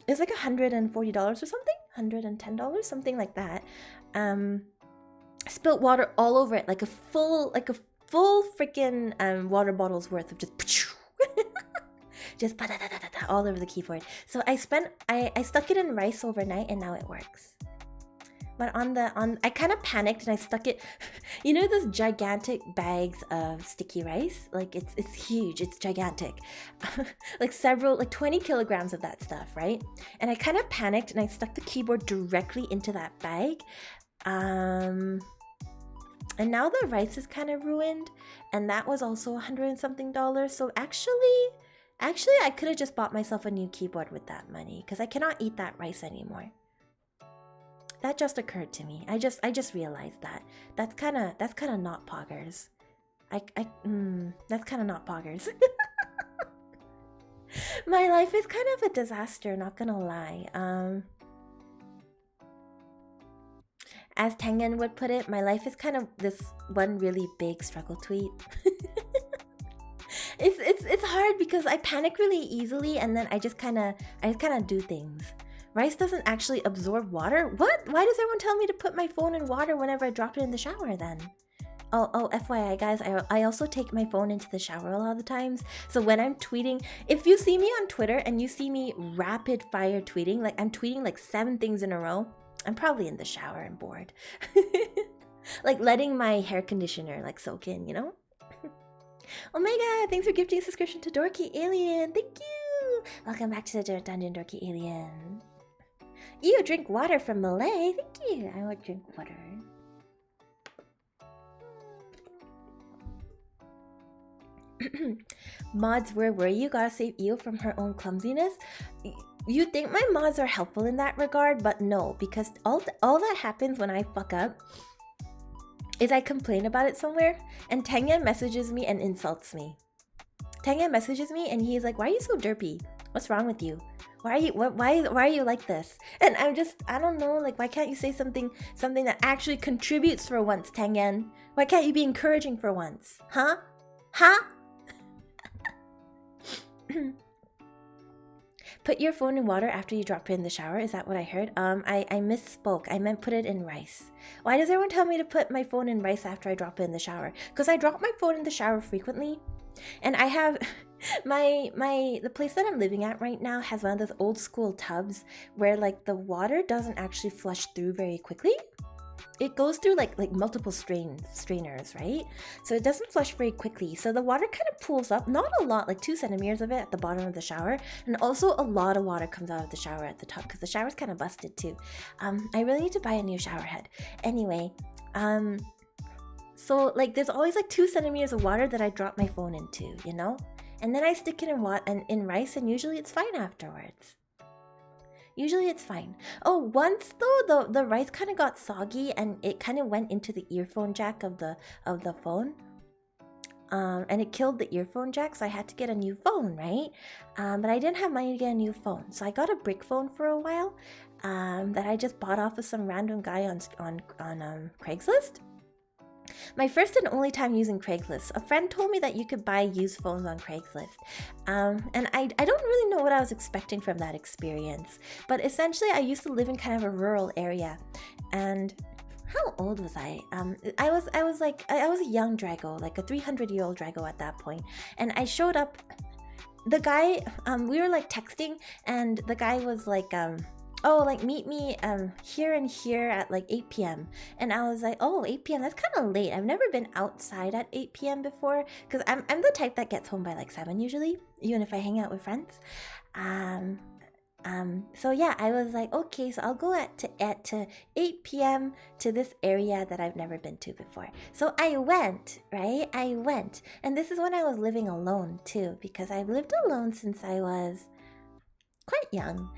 It's like $140 or something, $110, something like that. I spilt water all over it, like a full freaking water bottle's worth of just all over the keyboard. So I stuck it in rice overnight, and now it works. But I kind of panicked and I stuck it, you know those gigantic bags of sticky rice? Like it's huge, it's gigantic. like 20 kilograms of that stuff, right? And I kind of panicked and I stuck the keyboard directly into that bag. And now the rice is kind of ruined, and that was also $100 and something. So actually I could have just bought myself a new keyboard with that money, because I cannot eat that rice anymore. That just occurred to me. I just realized that. That's kind of not poggers. That's kind of not poggers. My life is kind of a disaster, not gonna lie. As Tengen would put it, my life is kind of this one really big struggle tweet. It's hard because I panic really easily, and then I kind of do things. Rice doesn't actually absorb water? What? Why does everyone tell me to put my phone in water whenever I drop it in the shower then? Oh, FYI guys, I also take my phone into the shower a lot of the times. So when I'm tweeting, if you see me on Twitter and you see me rapid fire tweeting, like I'm tweeting like 7 things in a row, I'm probably in the shower and bored. Like letting my hair conditioner like soak in, you know? Omega, thanks for gifting a subscription to Dorky Alien. Thank you. Welcome back to the dungeon, Dorky Alien. You drink water from Malay. Thank you. I would drink water. Mods, where were you? Gotta save Io from her own clumsiness. You think my mods are helpful in that regard, but no, because all that happens when I fuck up is I complain about it somewhere, and Tengen messages me and insults me. Tengen messages me and he's like, "Why are you so derpy? What's wrong with you? Why are you like this?" And I don't know, like, why can't you say something that actually contributes for once, Tengen? Why can't you be encouraging for once? Huh? Put your phone in water after you drop it in the shower. Is that what I heard? I misspoke. I meant put it in rice. Why does everyone tell me to put my phone in rice after I drop it in the shower? Because I drop my phone in the shower frequently. And I have the place that I'm living at right now has one of those old school tubs where like the water doesn't actually flush through very quickly. It goes through like multiple strainers, right? So it doesn't flush very quickly. So the water kind of pools up, not a lot, like 2 centimeters of it at the bottom of the shower. And also a lot of water comes out of the shower at the top because the shower's kind of busted too. I really need to buy a new shower head. Anyway, so like there's always like 2 centimeters of water that I drop my phone into, you know? And then I stick it in rice, and usually it's fine afterwards. Usually it's fine. Oh, once though the rice kind of got soggy and it kind of went into the earphone jack of the phone. And it killed the earphone jack, so I had to get a new phone, right? But I didn't have money to get a new phone, so I got a brick phone for a while that I just bought off of some random guy on Craigslist. My first and only time using Craigslist. A friend told me that you could buy used phones on Craigslist. And I don't really know what I was expecting from that experience. But essentially, I used to live in kind of a rural area. And how old was I? I was a young Draggo, like a 300-year-old Draggo at that point. And I showed up. The guy, we were like texting, and the guy was like, "Oh, like meet me here and here at like 8 p.m. And I was like, "Oh, 8 p.m. That's kind of late. I've never been outside at 8 p.m. before, because I'm the type that gets home by like 7 usually, even if I hang out with friends." So yeah, I was like, okay, so I'll go to 8 p.m. to this area that I've never been to before. So I went, right? And this is when I was living alone too, because I've lived alone since I was quite young,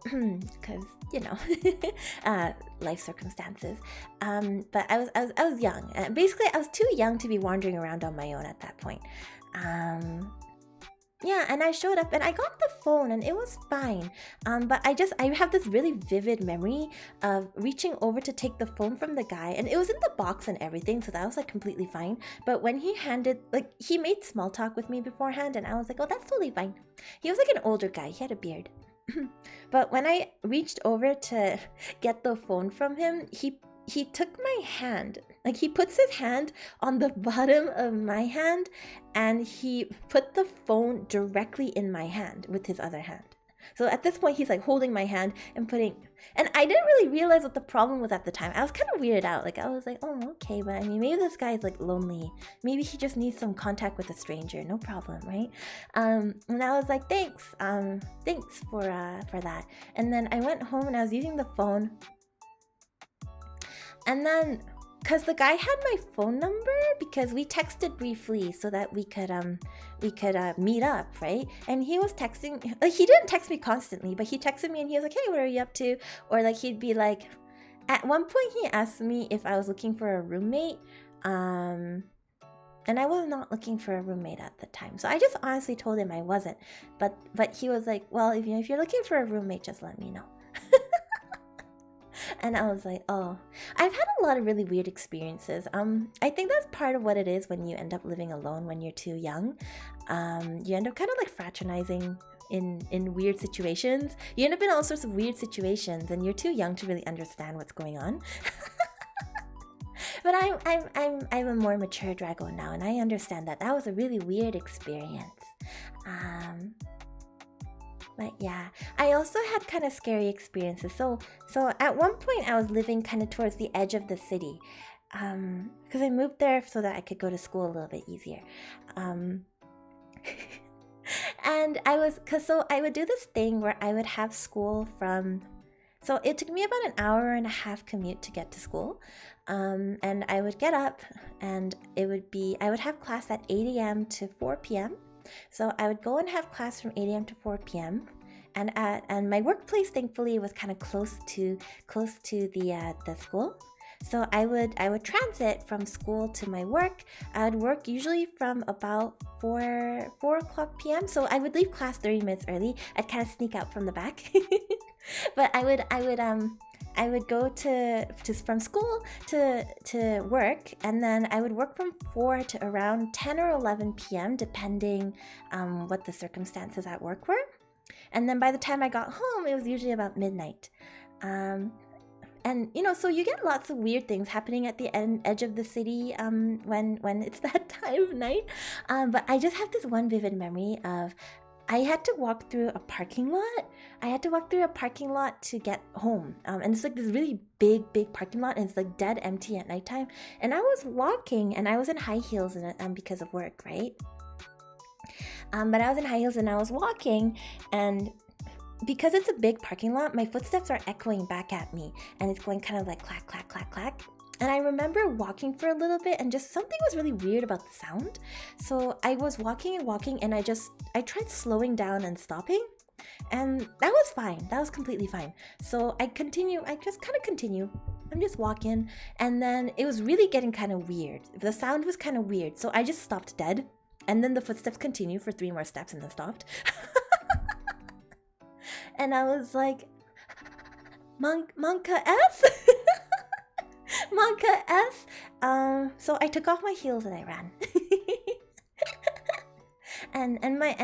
because you know, life circumstances. But I was young. Basically, I was too young to be wandering around on my own at that point. Yeah, and I showed up and I got the phone and it was fine. But I have this really vivid memory of reaching over to take the phone from the guy, and it was in the box and everything, so that was like completely fine. But when he he made small talk with me beforehand, and I was like, oh, that's totally fine. He was like an older guy, he had a beard. But when I reached over to get the phone from him, he took my hand. Like, he puts his hand on the bottom of my hand, and he put the phone directly in my hand with his other hand. So at this point, he's like holding my hand and and I didn't really realize what the problem was at the time. I was kind of weirded out. Like, I was like, oh, okay, but I mean, maybe this guy's like lonely. Maybe he just needs some contact with a stranger. No problem, right? And I was like, thanks for that. And then I went home and I was using the phone. And then, because the guy had my phone number, because we texted briefly so that we could meet up, right? And he was texting, like, he didn't text me constantly, but he texted me and he was like, hey, what are you up to? Or like, he'd be like, at one point he asked me if I was looking for a roommate, and I was not looking for a roommate at the time, so I just honestly told him I wasn't. But he was like, well, if you're looking for a roommate, just let me know. And I was like, oh, I've had a lot of really weird experiences. I think that's part of what it is when you end up living alone when you're too young. You end up kind of like fraternizing in weird situations. You end up in all sorts of weird situations, and you're too young to really understand what's going on. But I'm a more mature Draggo now, and I understand that was a really weird experience. But yeah, I also had kind of scary experiences. So at one point I was living kind of towards the edge of the city, because I moved there so that I could go to school a little bit easier. And I would do this thing where I would have school so it took me about an hour and a half commute to get to school. And I would get up, and I would have class at 8 a.m. to 4 p.m. So I would go and have class from 8 a.m. to 4 p.m. And my workplace, thankfully, was kind of close to the school. So I would transit from school to my work. I would work usually from about 4 o'clock p.m. So I would leave class 30 minutes early. I'd kind of sneak out from the back. But I would go from school to work, and then I would work from 4 to around 10 or 11 p.m. depending what the circumstances at work were. And then by the time I got home, it was usually about midnight. And so you get lots of weird things happening at the edge of the city when it's that time of night. But I just have this one vivid memory of I had to walk through a parking lot. To get home. And it's like this really big parking lot, and it's like dead empty at nighttime. And I was walking, and I was in high heels because of work, right? But I was in high heels and I was walking, and because it's a big parking lot, my footsteps are echoing back at me, and it's going kind of like clack, clack, clack, clack. And I remember walking for a little bit, and just something was really weird about the sound. So I was walking, and I tried slowing down and stopping, and that was fine. That was completely fine. So I just kind of continue. I'm just walking, and then it was really getting kind of weird. The sound was kind of weird, so I just stopped dead, and then the footsteps continued for 3 more steps and then stopped. And I was like, Monka S? Monka S? So I took off my heels and I ran. and my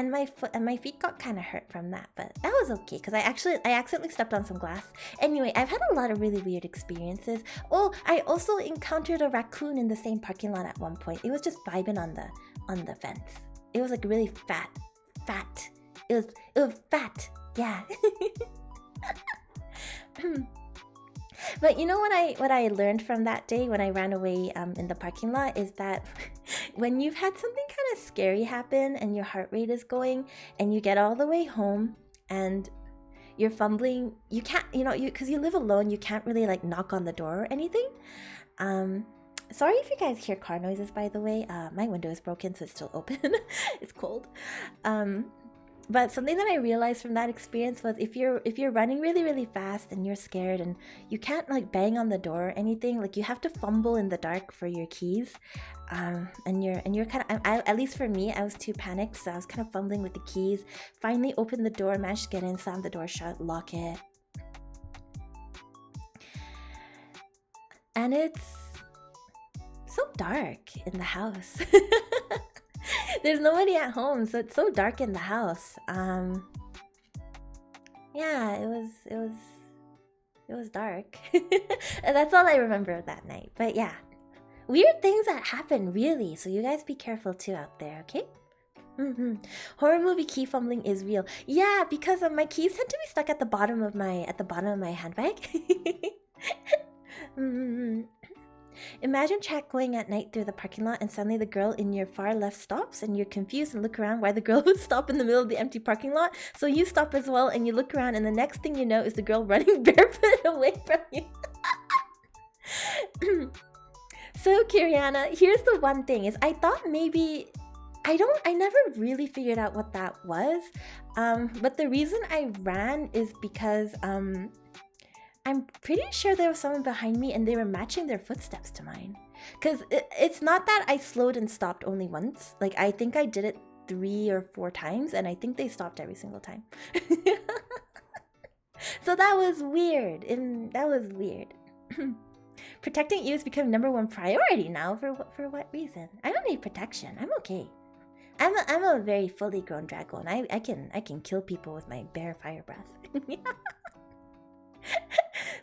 feet got kind of hurt from that, but that was okay because I accidentally stepped on some glass. Anyway, I've had a lot of really weird experiences. Oh, I also encountered a raccoon in the same parking lot at one point. It was just vibing on the fence. It was like really fat. It was fat. Yeah. But you know what I learned from that day when I ran away in the parking lot is that when you've had something kind of scary happen and your heart rate is going and you get all the way home and you're fumbling, you can't, because you live alone, you can't really like knock on the door or anything. Sorry if you guys hear car noises, by the way. My window is broken, so it's still open. It's cold. But something that I realized from that experience was if you're running really, really fast and you're scared and you can't like bang on the door or anything, like you have to fumble in the dark for your keys. And you're kind of, at least for me, I was too panicked, so I was kind of fumbling with the keys. Finally opened the door, managed to get in, slam the door shut, lock it. And it's so dark in the house. There's nobody at home, so it's so dark in the house. Yeah, it was dark. And that's all I remember of that night. But yeah, weird things that happen, really. So you guys be careful too out there, okay? Horror movie key fumbling is real. Yeah, because my keys tend to be stuck at the bottom of my handbag. Imagine chat going at night through the parking lot and suddenly the girl in your far left stops and you're confused and look around why the girl would stop in the middle of the empty parking lot. So you stop as well and you look around and the next thing you know is the girl running barefoot away from you. So Kiriana, here's the one thing is I thought maybe I never really figured out what that was. But the reason I ran is because I'm pretty sure there was someone behind me and they were matching their footsteps to mine. Because it's not that I slowed and stopped only once. Like, I think I did it 3 or 4 times and I think they stopped every single time. So that was weird. Protecting you has become #1 priority now. For what reason? I don't need protection. I'm okay. I'm a very fully grown Draggo and I can kill people with my bare fire breath.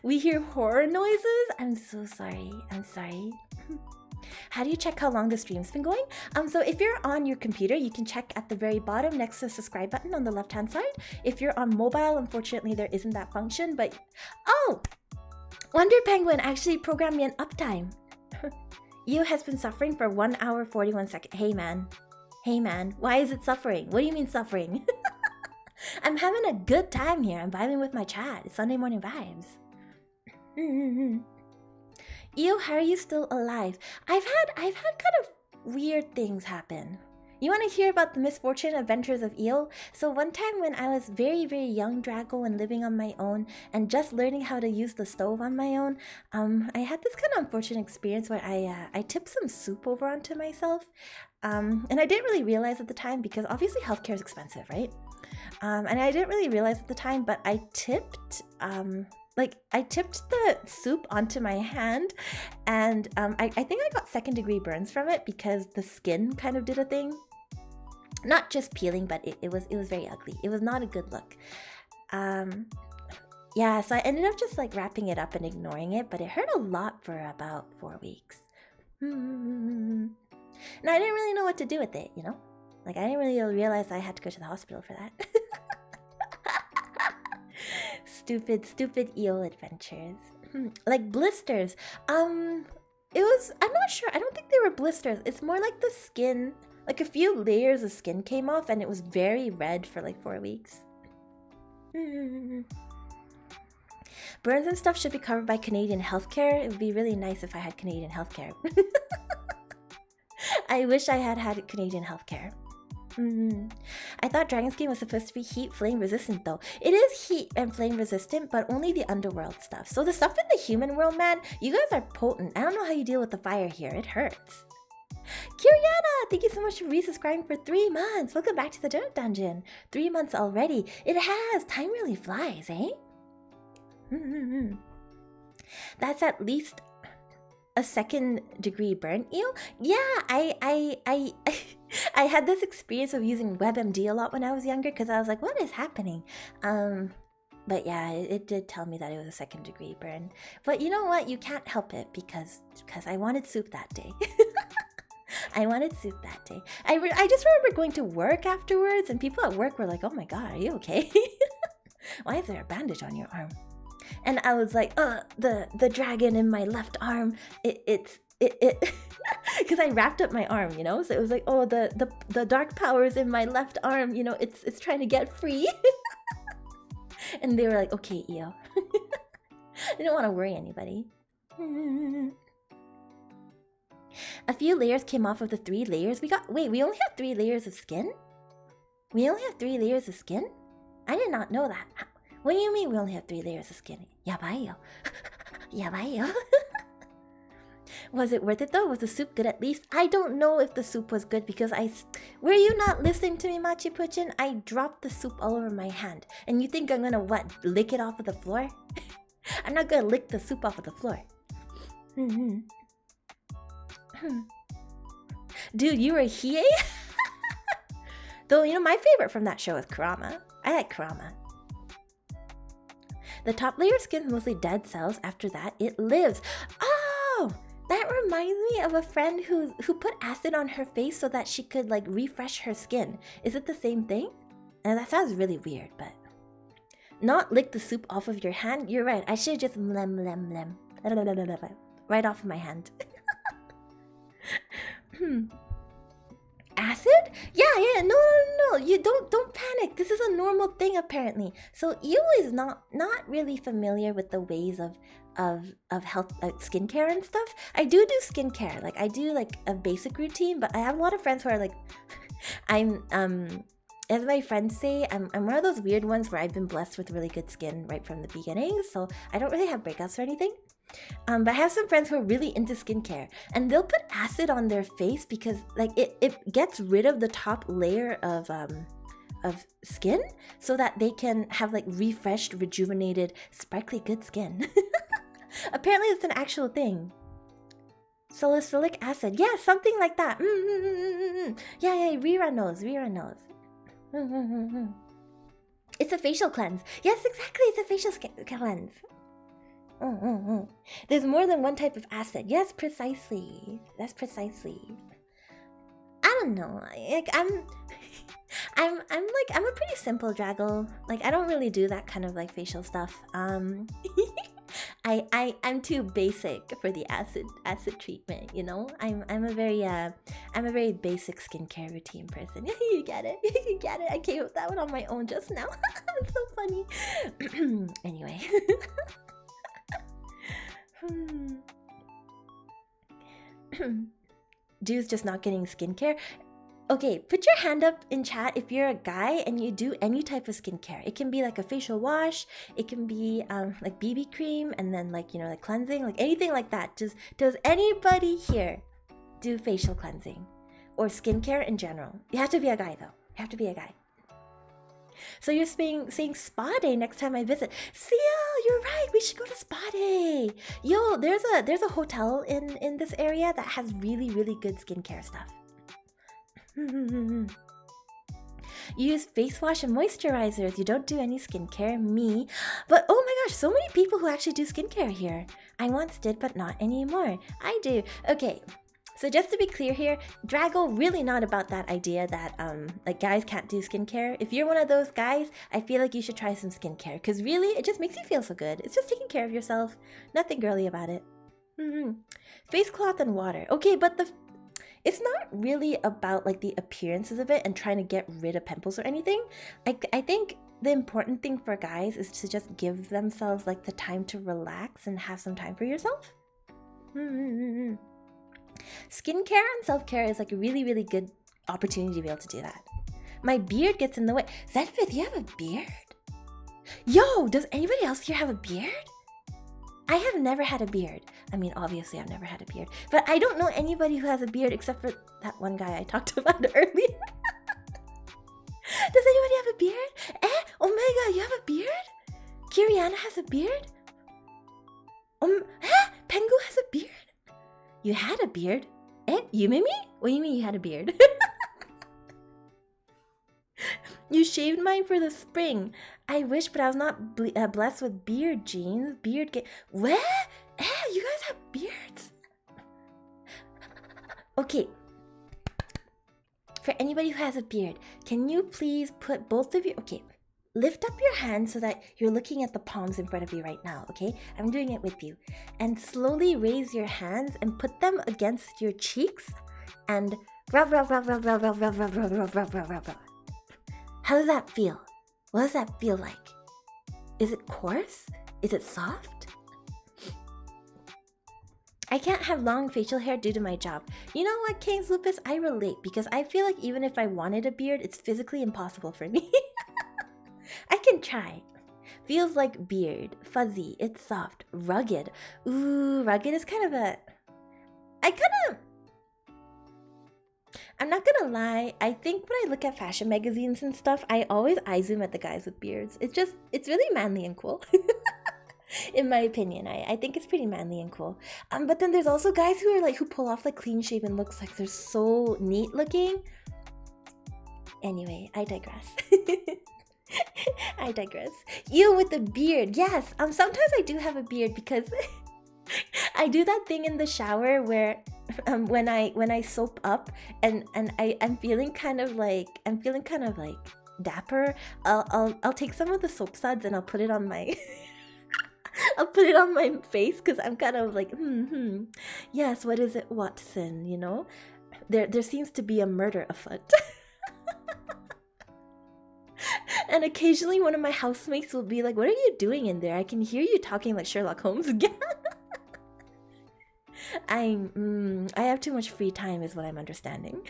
We hear horror noises? I'm so sorry. How do you check how long the stream's been going? So if you're on your computer, you can check at the very bottom next to the subscribe button on the left-hand side. If you're on mobile, unfortunately, there isn't that function, but... Oh! Wonder Penguin actually programmed me an uptime. Io has been suffering for 1 hour, 41 seconds. Hey, man. Why is it suffering? What do you mean suffering? I'm having a good time here. I'm vibing with my chat. It's Sunday morning vibes. Io, how are you still alive? I've had kind of weird things happen. You want to hear about the misfortune adventures of Io? So one time when I was very, very young Draggo and living on my own and just learning how to use the stove on my own, I had this kind of unfortunate experience where I tipped some soup over onto myself. And I didn't really realize at the time because obviously healthcare is expensive, right? And I didn't really realize at the time, but I tipped the soup onto my hand, and I think I got second-degree burns from it because the skin kind of did a thing. Not just peeling, but it was very ugly. It was not a good look. Yeah, so I ended up just like wrapping it up and ignoring it, but it hurt a lot for about 4 weeks. And I didn't really know what to do with it, you know? Like I didn't really realize I had to go to the hospital for that. Stupid Io adventures. Like blisters. I'm not sure. I don't think they were blisters. It's more like the skin, like a few layers of skin came off and it was very red for like 4 weeks. Burns and stuff should be covered by Canadian healthcare. It would be really nice if I had Canadian healthcare. I wish I had Canadian healthcare. I thought Dragon Skin was supposed to be heat flame resistant though. It is heat and flame resistant, but only the underworld stuff. So the stuff in the human world, man, you guys are potent. I don't know how you deal with the fire here. It hurts. Kiriana, thank you so much for resubscribing for 3 months. Welcome back to the Dirt Dungeon. 3 months already. It has. Time really flies, eh? That's at least a second-degree burn. Ew. Yeah, I had this experience of using WebMD a lot when I was younger because I was like, what is happening? But yeah, it did tell me that it was a second-degree burn. But you know what? You can't help it because I wanted soup that day. I wanted soup that day. I just remember going to work afterwards and people at work were like, oh my god, are you okay? Why is there a bandage on your arm? And I was like, the dragon in my left arm, it's because I wrapped up my arm, you know? So it was like, oh, the dark powers in my left arm, you know, it's trying to get free. And they were like, okay, Io. I didn't want to worry anybody. A few layers came off of the 3 layers. Wait, we only have 3 layers of skin? We only have 3 layers of skin? I did not know that. What do you mean we only have 3 layers of skin? Yabayo. Yabayo. Was it worth it though? Was the soup good at least? I don't know if the soup was good because were you not listening to me, Machi Puchin? I dropped the soup all over my hand. And you think I'm gonna, what, lick it off of the floor? I'm not gonna lick the soup off of the floor. Dude, you were Hiei? Though, you know, my favorite from that show is Kurama. I like Kurama. The top layer of skin is mostly dead cells. After that, it lives. Oh! That reminds me of a friend who put acid on her face so that she could, like, refresh her skin. Is it the same thing? And that sounds really weird, but... Not lick the soup off of your hand? You're right. I should just lem. Right off of my hand. Acid? Yeah, no. You don't panic. This is a normal thing apparently. So Io is not really familiar with the ways of health, skincare and stuff. I do skincare. Like I do like a basic routine, but I have a lot of friends who are like I'm as my friends say, I'm one of those weird ones where I've been blessed with really good skin right from the beginning, so I don't really have breakouts or anything. But I have some friends who are really into skincare, and they'll put acid on their face because like it gets rid of the top layer of skin so that they can have like refreshed, rejuvenated, sparkly good skin. Apparently it's an actual thing. Salicylic acid, yeah, something like that. Yeah, Rira knows. It's a facial cleanse. Yes, exactly, it's a facial cleanse. There's more than one type of acid. Yes, precisely. That's precisely. I don't know. Like I'm a pretty simple Draggo. Like I don't really do that kind of like facial stuff. I'm too basic for the acid treatment, you know? I'm a very basic skincare routine person. You get it. You get it. I came up with that one on my own just now. It's so funny. Anyway. Dude's just not getting skincare. Okay, put your hand up in chat if you're a guy and you do any type of skincare. It can be like a facial wash, it can be like BB cream, and then like, you know, like cleansing, like anything like that. Just does anybody here do facial cleansing or skincare in general? You have to be a guy though. You have to be a guy. So you're saying spa day next time I visit. Seal, you're right. We should go to spa day. Yo, there's a hotel in this area that has really, really good skincare stuff. You use face wash and moisturizers. You don't do any skincare. Me. But oh my gosh, so many people who actually do skincare here. I once did, but not anymore. I do. Okay. So just to be clear here, Draggo really not about that idea that like guys can't do skincare. If you're one of those guys, I feel like you should try some skincare because really it just makes you feel so good. It's just taking care of yourself. Nothing girly about it. Face cloth and water. Okay, but it's not really about like the appearances of it and trying to get rid of pimples or anything. I think the important thing for guys is to just give themselves like the time to relax and have some time for yourself. Skincare and self-care is like a really, really good opportunity to be able to do that. My beard gets in the way. Zedfith, you have a beard? Yo, does anybody else here have a beard? I have never had a beard. I mean, obviously I've never had a beard, but I don't know anybody who has a beard except for that one guy I talked about earlier. Does anybody have a beard? Oh my god, you have a beard? Kiriana has a beard? Pengu has a beard? You had a beard? You Mimi? What do you mean you had a beard? You shaved mine for the spring. I wish, but I was not blessed with beard genes. What? You guys have beards? Okay. For anybody who has a beard, can you please put both of you... Okay. Lift up your hands so that you're looking at the palms in front of you right now, okay? I'm doing it with you. And slowly raise your hands and put them against your cheeks and rub, rub, rub, rub, rub, rub, rub, rub, rub, rub, rub, rub, rub, rub. How does that feel? What does that feel like? Is it coarse? Is it soft? I can't have long facial hair due to my job. You know what, King's Lupus? I relate because I feel like even if I wanted a beard, it's physically impossible for me. I can try. Feels like beard. Fuzzy. It's soft. Rugged. Ooh, rugged is kind of a... I'm not gonna lie. I think when I look at fashion magazines and stuff, I always eye zoom at the guys with beards. It's really manly and cool. In my opinion, I think it's pretty manly and cool. But then there's also guys who pull off like clean shaven looks, like they're so neat looking. Anyway, I digress. I digress. You with the beard, yes. Sometimes I do have a beard because I do that thing in the shower where when I soap up and I'm feeling kind of like dapper. I'll take some of the soap suds and I'll put it on my I'll put it on my face because I'm kind of like yes. What is it, Watson? You know, there seems to be a murder afoot. And occasionally one of my housemates will be like, what are you doing in there? I can hear you talking like Sherlock Holmes again. I have too much free time is what I'm understanding.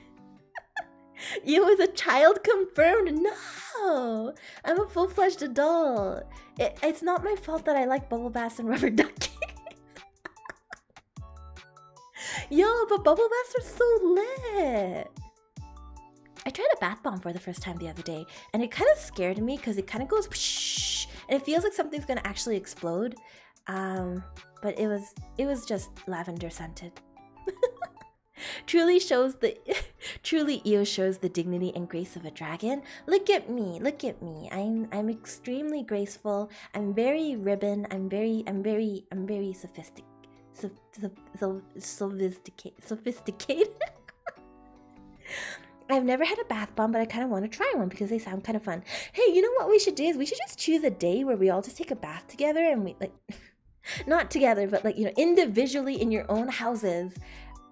You as a child confirmed? No! I'm a full-fledged adult. It's not my fault that I like bubble baths and rubber duckies. Yo, but bubble baths are so lit. I tried a bath bomb for the first time the other day, and it kind of scared me because it kind of goes whoosh, and it feels like something's gonna actually explode. But it was just lavender scented. Truly Io shows the dignity and grace of a dragon. Look at me. I'm extremely graceful. I'm very ribbon. I'm very sophisticated. I've never had a bath bomb, but I kind of want to try one because they sound kind of fun. Hey, you know what we should do is we should just choose a day where we all just take a bath together and we like, not together, but like, you know, individually in your own houses.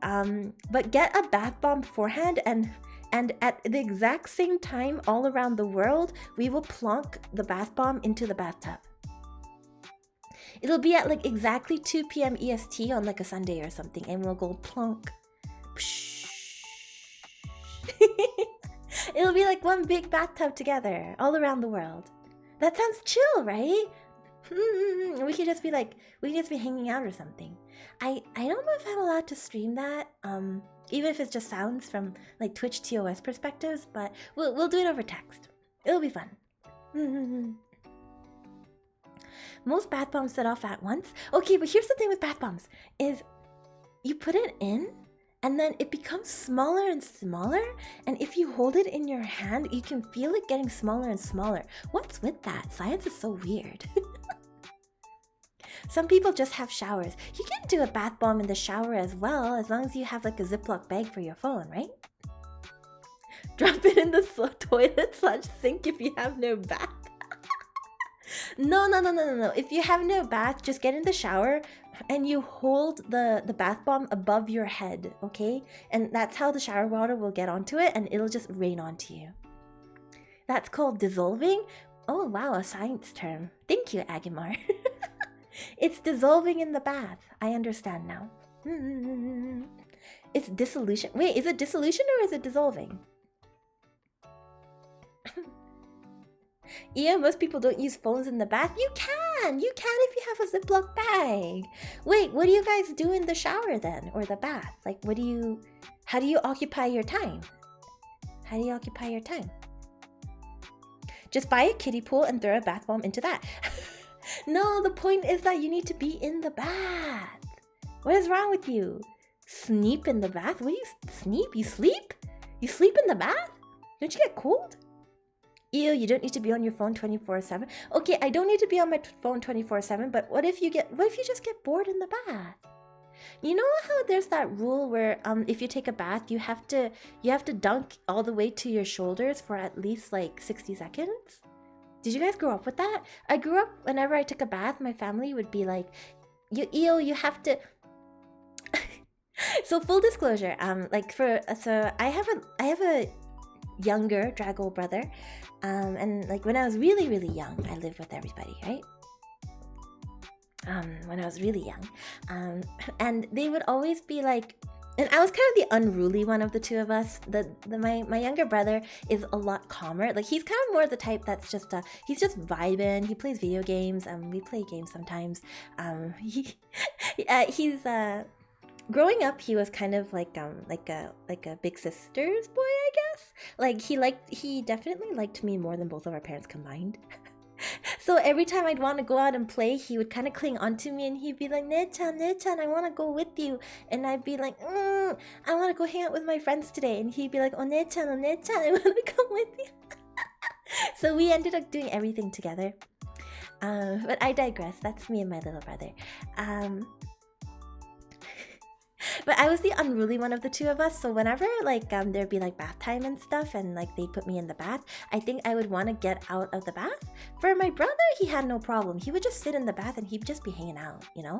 But get a bath bomb beforehand and at the exact same time all around the world, we will plonk the bath bomb into the bathtub. It'll be at like exactly 2 p.m. EST on like a Sunday or something, and we'll go plonk. Psh. It'll be like one big bathtub together, all around the world. That sounds chill, right? We could just be hanging out or something. I don't know if I'm allowed to stream that, even if it's just sounds from like Twitch TOS perspectives, but we'll do it over text. It'll be fun. Most bath bombs set off at once. Okay, but here's the thing with bath bombs is you put it in and then it becomes smaller and smaller, and if you hold it in your hand, you can feel it getting smaller and smaller. What's with that? Science is so weird. Some people just have showers. You can do a bath bomb in the shower as well, as long as you have like a Ziploc bag for your phone, right? Drop it in the toilet/sink if you have no bath. No. If you have no bath, just get in the shower and you hold the bath bomb above your head, okay? And that's how the shower water will get onto it and it'll just rain onto you. That's called dissolving. Oh wow, a science term. Thank you, Agimar. It's dissolving in the bath. I understand now. It's dissolution. Wait, is it dissolution or is it dissolving? Yeah, most people don't use phones in the bath. You can if you have a Ziploc bag. Wait, what do you guys do in the shower then, or the bath? Like, how do you occupy your time? How do you occupy your time? Just buy a kiddie pool and throw a bath bomb into that. No, the point is that you need to be in the bath. What is wrong with you? Sneep in the bath? What do you sneep? You sleep? You sleep in the bath? Don't you get cold? Ew, you don't need to be on your phone 24/7. Okay, I don't need to be on my phone 24/7, but what if you just get bored in the bath? You know how there's that rule where if you take a bath, you have to dunk all the way to your shoulders for at least like 60 seconds? Did you guys grow up with that? I grew up whenever I took a bath, my family would be like, you have to So full disclosure, I have a younger Draggo brother, and like when I was really young, I lived with everybody, right? When I was really young, and they would always be like, and I was kind of the unruly one of the two of us. My younger brother is a lot calmer. Like he's kind of more the type that's just he's just vibing. He plays video games, we play games sometimes. He's growing up, he was kind of like a big sister's boy, I guess. Like he definitely liked me more than both of our parents combined. So every time I'd want to go out and play, he would kind of cling onto me and he'd be like, Ne-chan, I want to go with you. And I'd be like, I want to go hang out with my friends today. And he'd be like, Ne-chan, I want to come with you. So we ended up doing everything together. But I digress. That's me and my little brother. But I was the unruly one of the two of us, so whenever like there'd be like bath time and stuff and like they'd put me in the bath, I think I would want to get out of the bath. For my brother, he had no problem. He would just sit in the bath and he'd just be hanging out, you know?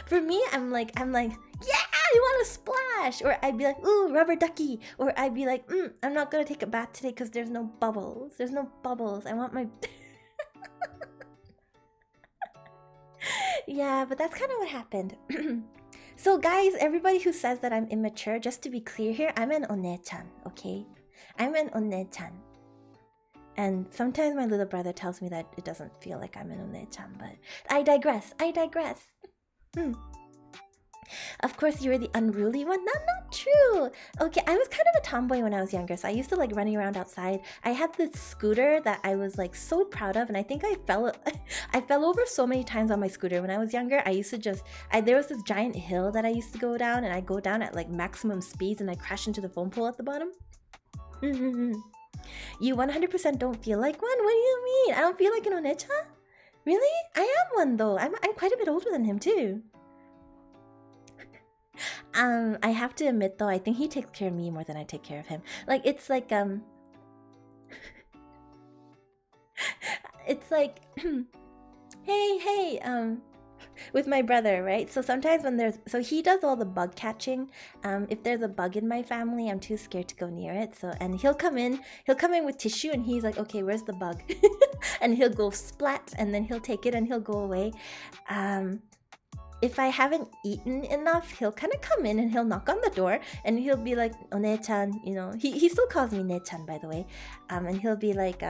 For me, I'm like, yeah, I want to splash! Or I'd be like, ooh, rubber ducky! Or I'd be like, I'm not gonna take a bath today because there's no bubbles. There's no bubbles. I want my... Yeah, but that's kind of what happened. So guys, everybody who says that I'm immature, just to be clear here, I'm an one-chan, okay? I'm an one-chan. And sometimes my little brother tells me that it doesn't feel like I'm an one-chan, but I digress. Of course, you were the unruly one. That's not true. Okay, I was kind of a tomboy when I was younger, so I used to like running around outside. I had this scooter that I was like so proud of, and I think I fell over so many times on my scooter when I was younger. I used to there was this giant hill that I used to go down, and I go down at like maximum speeds, and I crash into the foam pool at the bottom. You 100% don't feel like one? What do you mean? I don't feel like an one-chan? Really? I am one though. I'm quite a bit older than him too. I have to admit though, I think he takes care of me more than I take care of him. Like it's like it's like hey with my brother, right? So sometimes when he does all the bug catching. If there's a bug in my family, I'm too scared to go near it. So and he'll come in with tissue and he's like, okay, where's the bug? And he'll go splat and then he'll take it and he'll go away. if I haven't eaten enough, he'll kind of come in and he'll knock on the door and he'll be like, "One-chan," you know. He still calls me Ne-chan, by the way. And he'll be like,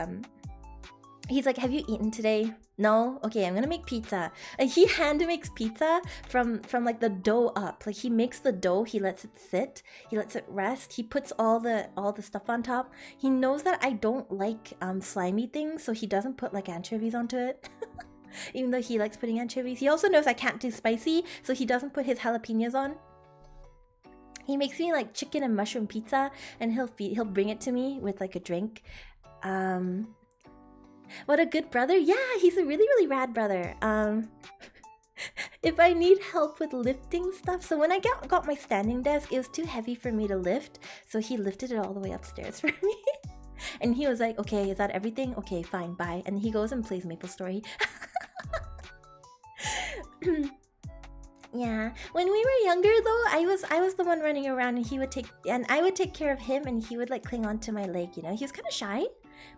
he's like, "Have you eaten today?" "No." "Okay, I'm gonna make pizza." And he hand makes pizza from like the dough up. Like he makes the dough, he lets it sit, he lets it rest, he puts all the stuff on top. He knows that I don't like slimy things, so he doesn't put like anchovies onto it. Even though he likes putting anchovies. He also knows I can't do spicy, so he doesn't put his jalapenos on. He makes me like chicken and mushroom pizza, and he'll bring it to me with like a drink. What a good brother. Yeah, he's a really, really rad brother. If I need help with lifting stuff, so when I got my standing desk, it was too heavy for me to lift, so he lifted it all the way upstairs for me. And he was like, "Okay, is that everything? Okay, fine, bye." And he goes and plays MapleStory. Yeah, when we were younger though, I was the one running around, and I would take care of him, and he would like cling onto my leg, you know. He was kind of shy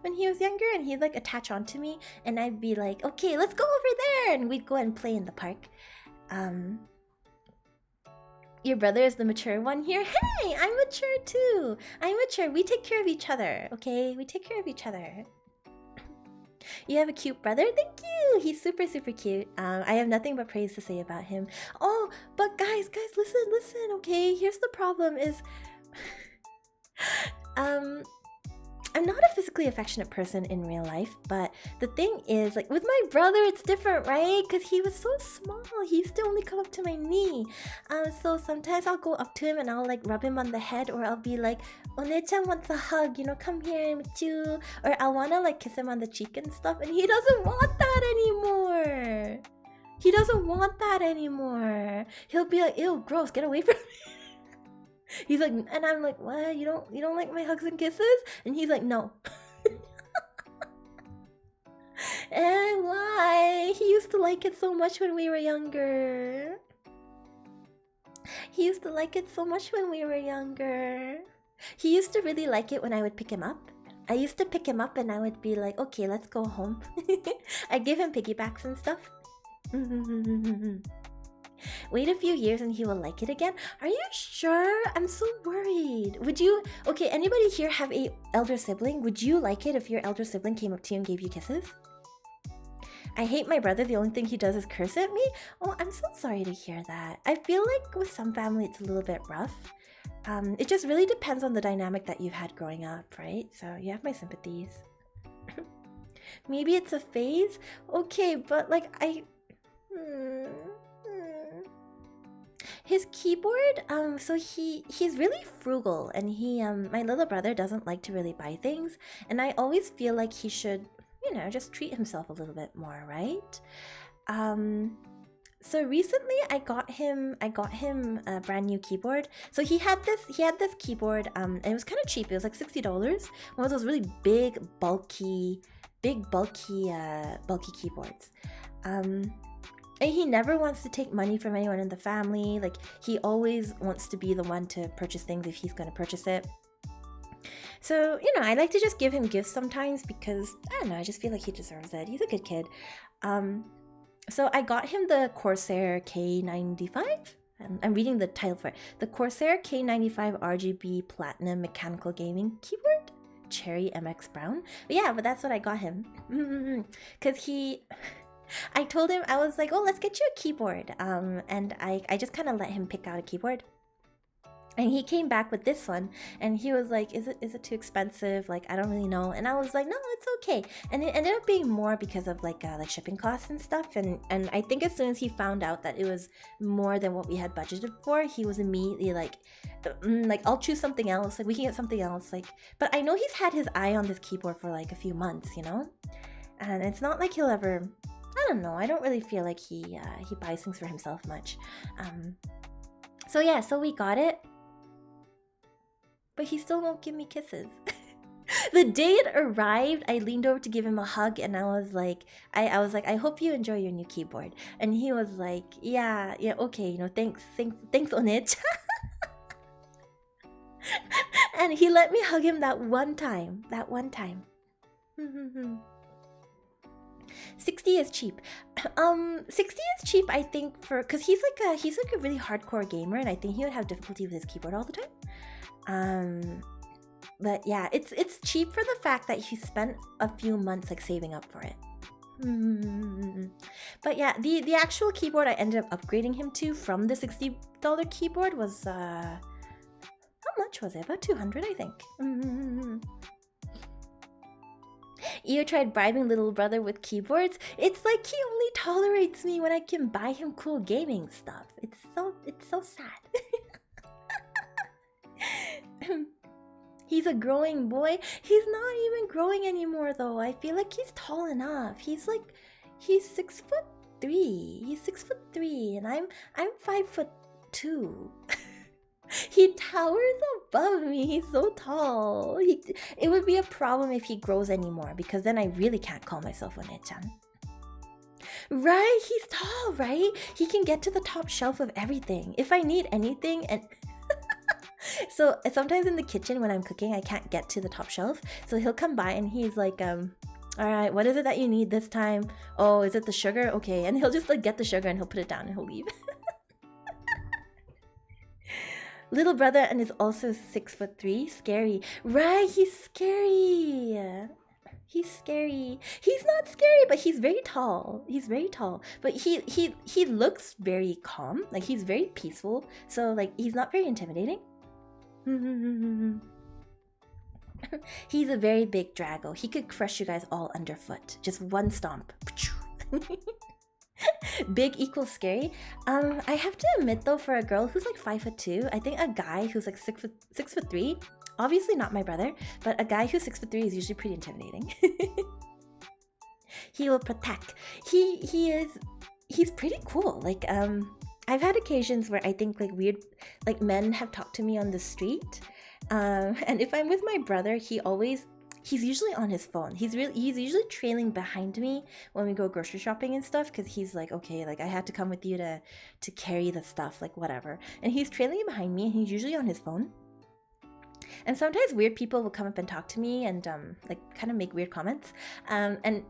when he was younger, and he'd like attach onto me, and I'd be like, "Okay, let's go over there," and we'd go and play in the park. Your brother is the mature one here. Hey, I'm mature too. I'm mature. We take care of each other, okay? We take care of each other. You have a cute brother? Thank you! He's super, super cute. I have nothing but praise to say about him. Oh, but guys, listen, okay? Here's the problem is... I'm not a physically affectionate person in real life, but the thing is, like, with my brother, it's different, right? Because he was so small. He used to only come up to my knee. So sometimes I'll go up to him and I'll, like, rub him on the head, or I'll be like, "One-chan wants a hug, you know, come here with you." Or I'll want to, like, kiss him on the cheek and stuff, and he doesn't want that anymore. He doesn't want that anymore. He'll be like, "Ew, gross, get away from me." He's like, and I'm like, "What? You don't like my hugs and kisses?" And he's like, "No." And why? He used to like it so much when we were younger. He used to like it so much when we were younger. He used to really like it when I would pick him up. I used to pick him up and I would be like, "Okay, let's go home." I give him piggybacks and stuff. Wait a few years and he will like it again? Are you sure? I'm so worried. Would you... Okay, anybody here have a elder sibling? Would you like it if your elder sibling came up to you and gave you kisses? I hate my brother. The only thing he does is curse at me. Oh, I'm so sorry to hear that. I feel like with some family it's a little bit rough. It just really depends on the dynamic that you've had growing up, right? So you have my sympathies. Maybe it's a phase? Okay, but like his keyboard, so he's really frugal, and my little brother doesn't like to really buy things, and I always feel like he should, you know, just treat himself a little bit more, right? So recently I got him a brand new keyboard. So he had this keyboard, and it was kind of cheap. It was like $60. One of those really big bulky keyboards. And he never wants to take money from anyone in the family. Like, he always wants to be the one to purchase things if he's going to purchase it. So, you know, I like to just give him gifts sometimes because, I don't know, I just feel like he deserves it. He's a good kid. So I got him the Corsair K95. I'm reading the title for it. The Corsair K95 RGB Platinum Mechanical Gaming Keyboard. Cherry MX Brown. But that's what I got him. Because I told him, I was like, "Oh, let's get you a keyboard." And I just kind of let him pick out a keyboard. And he came back with this one, and he was like, is it too expensive? Like, I don't really know. And I was like, "No, it's okay." And it ended up being more because of like shipping costs and stuff. And I think as soon as he found out that it was more than what we had budgeted for, he was immediately like, "I'll choose something else. Like, we can get something else." Like, but I know he's had his eye on this keyboard for like a few months, you know. And it's not like he'll ever... I don't know. I don't really feel like he buys things for himself much. So we got it. But he still won't give me kisses. The day it arrived, I leaned over to give him a hug, and I was like, "I hope you enjoy your new keyboard." And he was like, yeah, okay, you know, thanks on it. And he let me hug him that one time. 60 is cheap. 60 is cheap, I think, because he's like a really hardcore gamer, and I think he would have difficulty with his keyboard all the time. But yeah, it's cheap for the fact that he spent a few months like saving up for it. But yeah, the actual keyboard I ended up upgrading him to from the $60 keyboard was how much was it? About 200, I think. Io tried bribing little brother with keyboards. It's like he only tolerates me when I can buy him cool gaming stuff. It's so sad. He's a growing boy. He's not even growing anymore though. I feel like he's tall enough. He's 6'3". He's 6'3", and I'm 5'2". He towers above me. He's so tall. It would be a problem if he grows anymore, because then I really can't call myself One-chan. Right? He's tall, right? He can get to the top shelf of everything. If I need anything, and so sometimes in the kitchen when I'm cooking, I can't get to the top shelf. So he'll come by and he's like, all right, what is it that you need this time? Oh, is it the sugar? Okay. And he'll just like get the sugar and he'll put it down and he'll leave. Little brother and is also 6'3". Scary. Right, he's scary. He's scary. He's not scary, but he's very tall. He's very tall. But he looks very calm. Like he's very peaceful. So like he's not very intimidating. He's a very big Draggo. He could crush you guys all underfoot. Just one stomp. Big equals scary. I have to admit though, for a girl who's like 5'2", I think a guy who's like 6'3", obviously not my brother, but a guy who's 6'3" is usually pretty intimidating. He will protect. He's pretty cool. Like I've had occasions where I think like weird like men have talked to me on the street. And if I'm with my brother, he's usually on his phone. He's usually trailing behind me when we go grocery shopping and stuff, because he's like, okay, like I had to come with you to carry the stuff, like whatever. And he's trailing behind me and he's usually on his phone. And sometimes weird people will come up and talk to me and like kind of make weird comments. And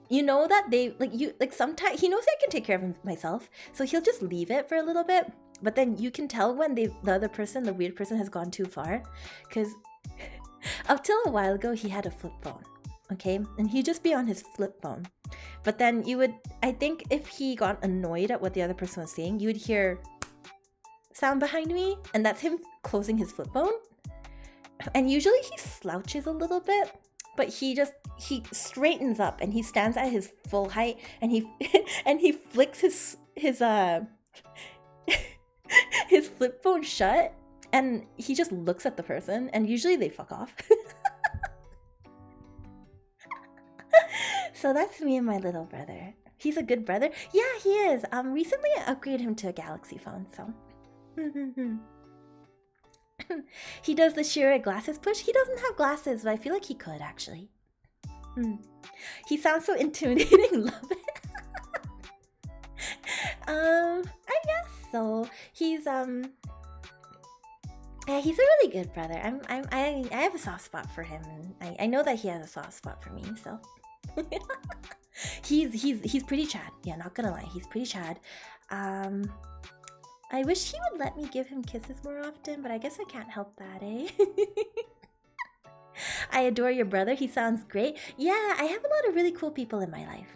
you know that sometimes he knows I can take care of myself, so he'll just leave it for a little bit. But then you can tell when the other person, the weird person, has gone too far, because up till a while ago, he had a flip phone, okay? And he'd just be on his flip phone. But then I think if he got annoyed at what the other person was saying, you would hear sound behind me, and that's him closing his flip phone. And usually he slouches a little bit, but he straightens up and he stands at his full height and he flicks his his flip phone shut. And he just looks at the person, and usually they fuck off. So that's me and my little brother. He's a good brother. Yeah, he is. Recently I upgraded him to a Galaxy phone, so. He does the Shira glasses push. He doesn't have glasses, but I feel like he could actually. He sounds so intimidating. Love it. I guess so. Yeah, he's a really good brother. I have a soft spot for him, and I know that he has a soft spot for me. So he's pretty Chad. Yeah, not gonna lie, he's pretty Chad. I wish he would let me give him kisses more often, but I guess I can't help that, eh? I adore your brother. He sounds great. Yeah, I have a lot of really cool people in my life.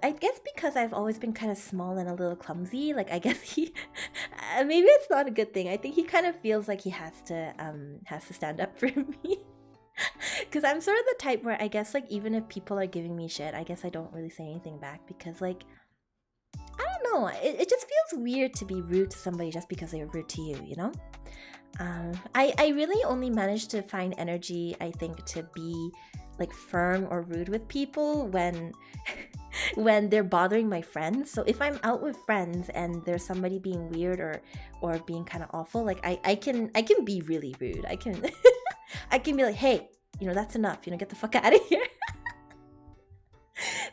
I guess because I've always been kind of small and a little clumsy, like I guess he maybe it's not a good thing. I think he kind of feels like he has to stand up for me. Because I'm sort of the type where I guess like even if people are giving me shit, I guess I don't really say anything back, because like I don't know, it just feels weird to be rude to somebody just because they're rude to you, you know? I really only managed to find energy, I think, to be like firm or rude with people when they're bothering my friends. So if I'm out with friends and there's somebody being weird or being kind of awful, like I can be really rude. I can I can be like, hey, you know, that's enough, you know, get the fuck out of here.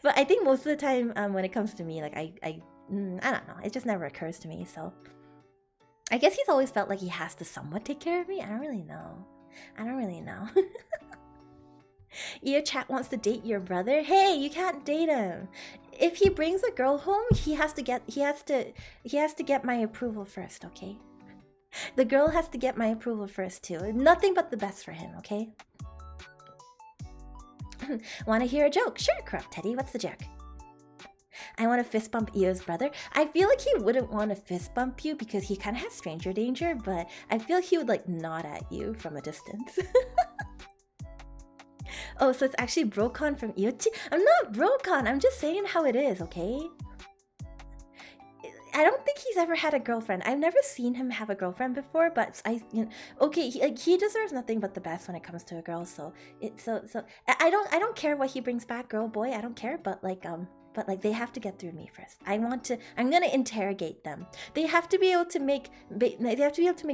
But I think most of the time when it comes to me, like I don't know, it just never occurs to me. So I guess he's always felt like he has to somewhat take care of me. I don't really know. Io chat wants to date your brother. Hey, you can't date him. If he brings a girl home, he has to get my approval first, okay? The girl has to get my approval first too. Nothing but the best for him, okay? Want to hear a joke? Sure, Corrupt Teddy. What's the joke? I want to fist bump Io's brother. I feel like he wouldn't want to fist bump you because he kind of has stranger danger, but I feel he would like nod at you from a distance. Oh, so it's actually Brocon from Io. I'm not Brocon. I'm just saying how it is, okay? I don't think he's ever had a girlfriend. I've never seen him have a girlfriend before, but okay, he deserves nothing but the best when it comes to a girl. So I don't care what he brings back, girl, boy. I don't care, but like they have to get through me first. I'm gonna interrogate them. They have to be able to make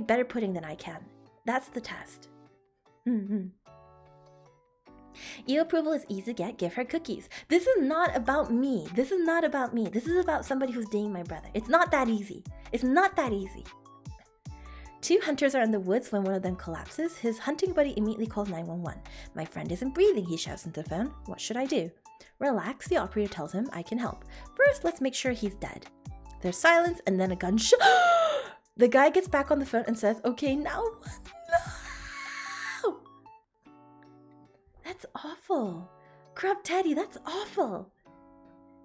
better pudding than I can. That's the test. Io approval is easy to get. Give her cookies. This is not about me. This is not about me. This is about somebody who's dating my brother. It's not that easy. It's not that easy. Two hunters are in the woods when one of them collapses. His hunting buddy immediately calls 911. My friend isn't breathing, he shouts into the phone. What should I do? Relax, the operator tells him. I can help. First, let's make sure he's dead. There's silence and then a gunshot. The guy gets back on the phone and says, okay, now what? No! That's awful. Corrupt Teddy, that's awful.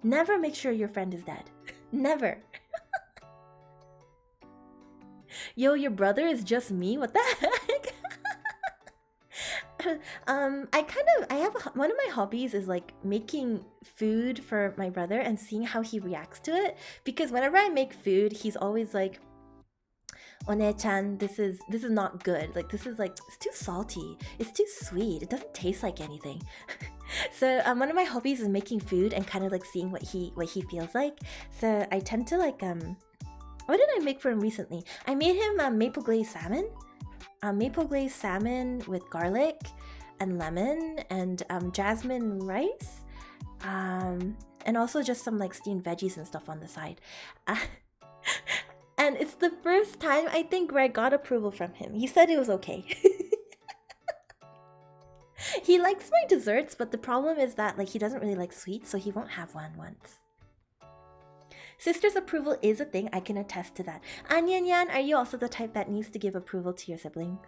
Never make sure your friend is dead. Never. Yo, your brother is just me? What the heck? One of my hobbies is like making food for my brother and seeing how he reacts to it. Because whenever I make food, he's always like, One-chan, this is not good. Like, this is like, it's too salty. It's too sweet. It doesn't taste like anything. So one of my hobbies is making food and kind of like seeing what he feels like. So I tend to like what did I make for him recently? I made him maple glazed salmon. Maple glazed salmon with garlic and lemon and jasmine rice. And also just some like steamed veggies and stuff on the side. And it's the first time, I think, where I got approval from him. He said it was okay. He likes my desserts, but the problem is that like he doesn't really like sweets, so he won't have one once. Sister's approval is a thing. I can attest to that. Anyan, are you also the type that needs to give approval to your siblings?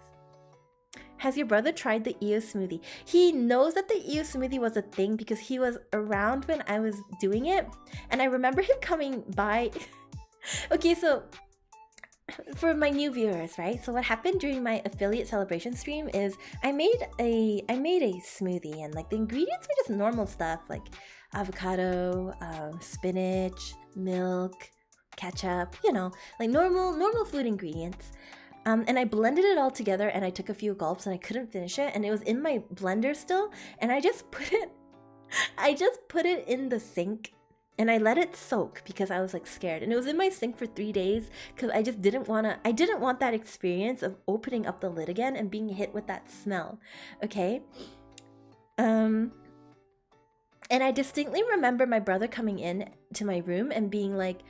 Has your brother tried the Io smoothie? He knows that the Io smoothie was a thing because he was around when I was doing it. And I remember him coming by. Okay, so for my new viewers, right? So what happened during my affiliate celebration stream is I made a smoothie, and like the ingredients were just normal stuff like avocado, spinach, milk, ketchup, you know, like normal food ingredients. And I blended it all together and I took a few gulps and I couldn't finish it and it was in my blender still, and I just put it in the sink. And I let it soak because I was like scared. And it was in my sink for 3 days because I just didn't want that experience of opening up the lid again and being hit with that smell. Okay? And I distinctly remember my brother coming in to my room and being like,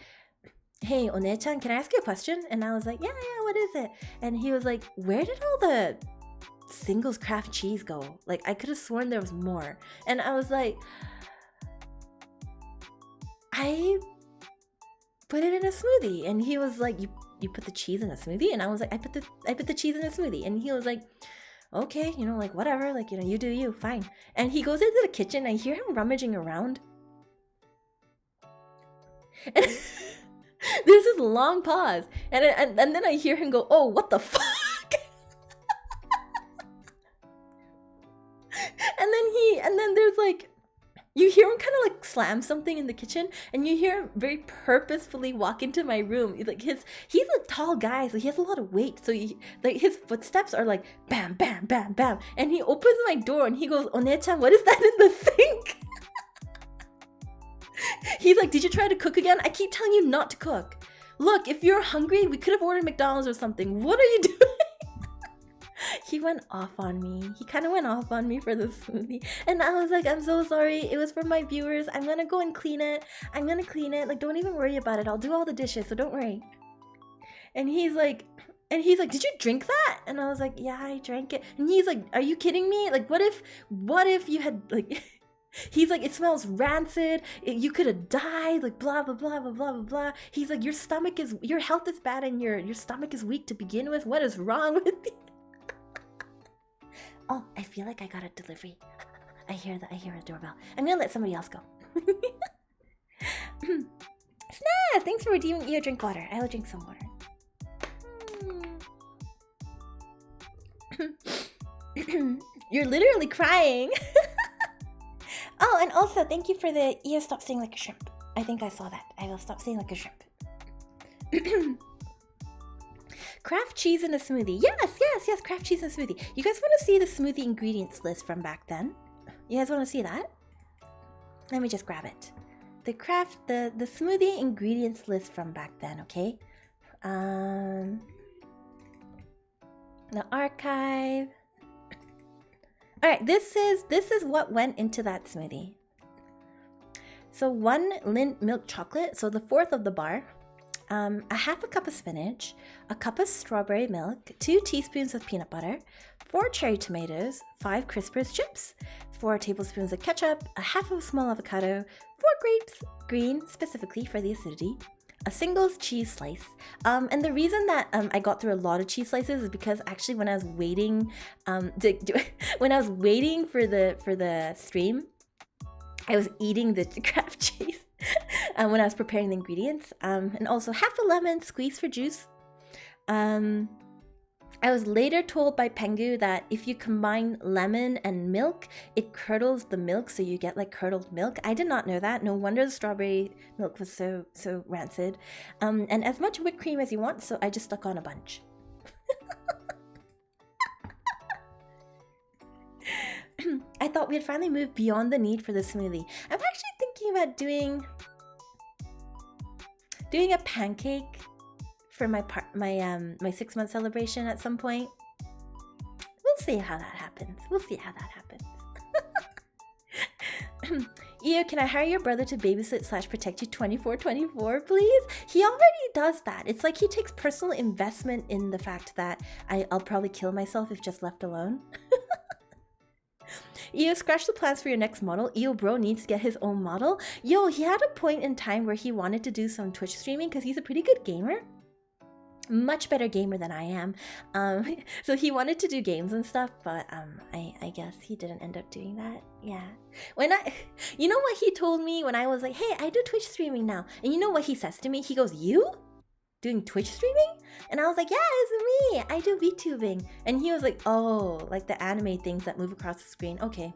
hey, One-chan, can I ask you a question? And I was like, yeah, what is it? And he was like, where did all the singles craft cheese go? Like, I could have sworn there was more. And I was like, I put it in a smoothie. And he was like, you put the cheese in a smoothie? And I was like, I put the cheese in a smoothie. And he was like, okay, you know, like whatever, like, you know, you do you, fine. And he goes into the kitchen, I hear him rummaging around. And there's this long pause. And then I hear him go, oh, what the fuck? And then there's like, you hear him kind of like slam something in the kitchen, and you hear him very purposefully walk into my room. Like he's a tall guy, so he has a lot of weight. So like his footsteps are like bam, bam, bam, bam. And he opens my door and he goes, One-chan, what is that in the sink? He's like, did you try to cook again? I keep telling you not to cook. Look, if you're hungry, we could have ordered McDonald's or something. What are you doing? He went off on me. He kind of went off on me for the smoothie. And I was like, I'm so sorry. It was for my viewers. I'm going to go and clean it. Like, don't even worry about it. I'll do all the dishes, so don't worry. And he's like, And he's like, did you drink that? And I was like, yeah, I drank it. And he's like, are you kidding me? Like, what if you had like, he's like, it smells rancid. You could have died. Like, blah, blah, blah, blah, blah, blah, blah. He's like, your health is bad and your stomach is weak to begin with. What is wrong with you? Oh, I feel like I got a delivery. I hear a doorbell. I'm gonna let somebody else go. Snap! Thanks for redeeming Io drink water. I will drink some water. You're literally crying. Oh, and also thank you for the Io stop saying like a shrimp. I think I saw that. I will stop saying like a shrimp. Craft cheese in a smoothie. Yes, craft cheese in a smoothie. You guys want to see the smoothie ingredients list from back then? You guys want to see that? Let me just grab it. The smoothie ingredients list from back then, okay? The archive. All right, this is what went into that smoothie. So 1 Lindt milk chocolate, so the fourth of the bar, a half a cup of spinach, a cup of strawberry milk, 2 teaspoons of peanut butter, 4 cherry tomatoes, 5 Crispers chips, 4 tablespoons of ketchup, a half of a small avocado, 4 grapes, green specifically for the acidity, a single cheese slice. And the reason that I got through a lot of cheese slices is because actually when I was waiting when I was waiting for the stream, I was eating the craft cheese when I was preparing the ingredients. And also half a lemon squeezed for juice. I was later told by Pengu that if you combine lemon and milk, it curdles the milk, so you get like curdled milk. I did not know that. No wonder the strawberry milk was so rancid. And as much whipped cream as you want, so I just stuck on a bunch. I thought we had finally moved beyond the need for the smoothie. I'm actually thinking about doing a pancake for my 6-month celebration at some point. We'll see how that happens. Io, can I hire your brother to babysit / protect you 24/24, please? He already does that. It's like he takes personal investment in the fact that I'll probably kill myself if just left alone. Io, scratch the plans for your next model. Io bro needs to get his own model. Yo, he had a point in time where he wanted to do some Twitch streaming because he's a pretty good gamer. Much better gamer than I am. So he wanted to do games and stuff, but I guess he didn't end up doing that. Yeah. You know what he told me when I was like, hey, I do Twitch streaming now. And you know what he says to me? He goes, you? Doing Twitch streaming? And I was like, yeah, it's me. I do VTubing. And he was like, oh, like the anime things that move across the screen. Okay.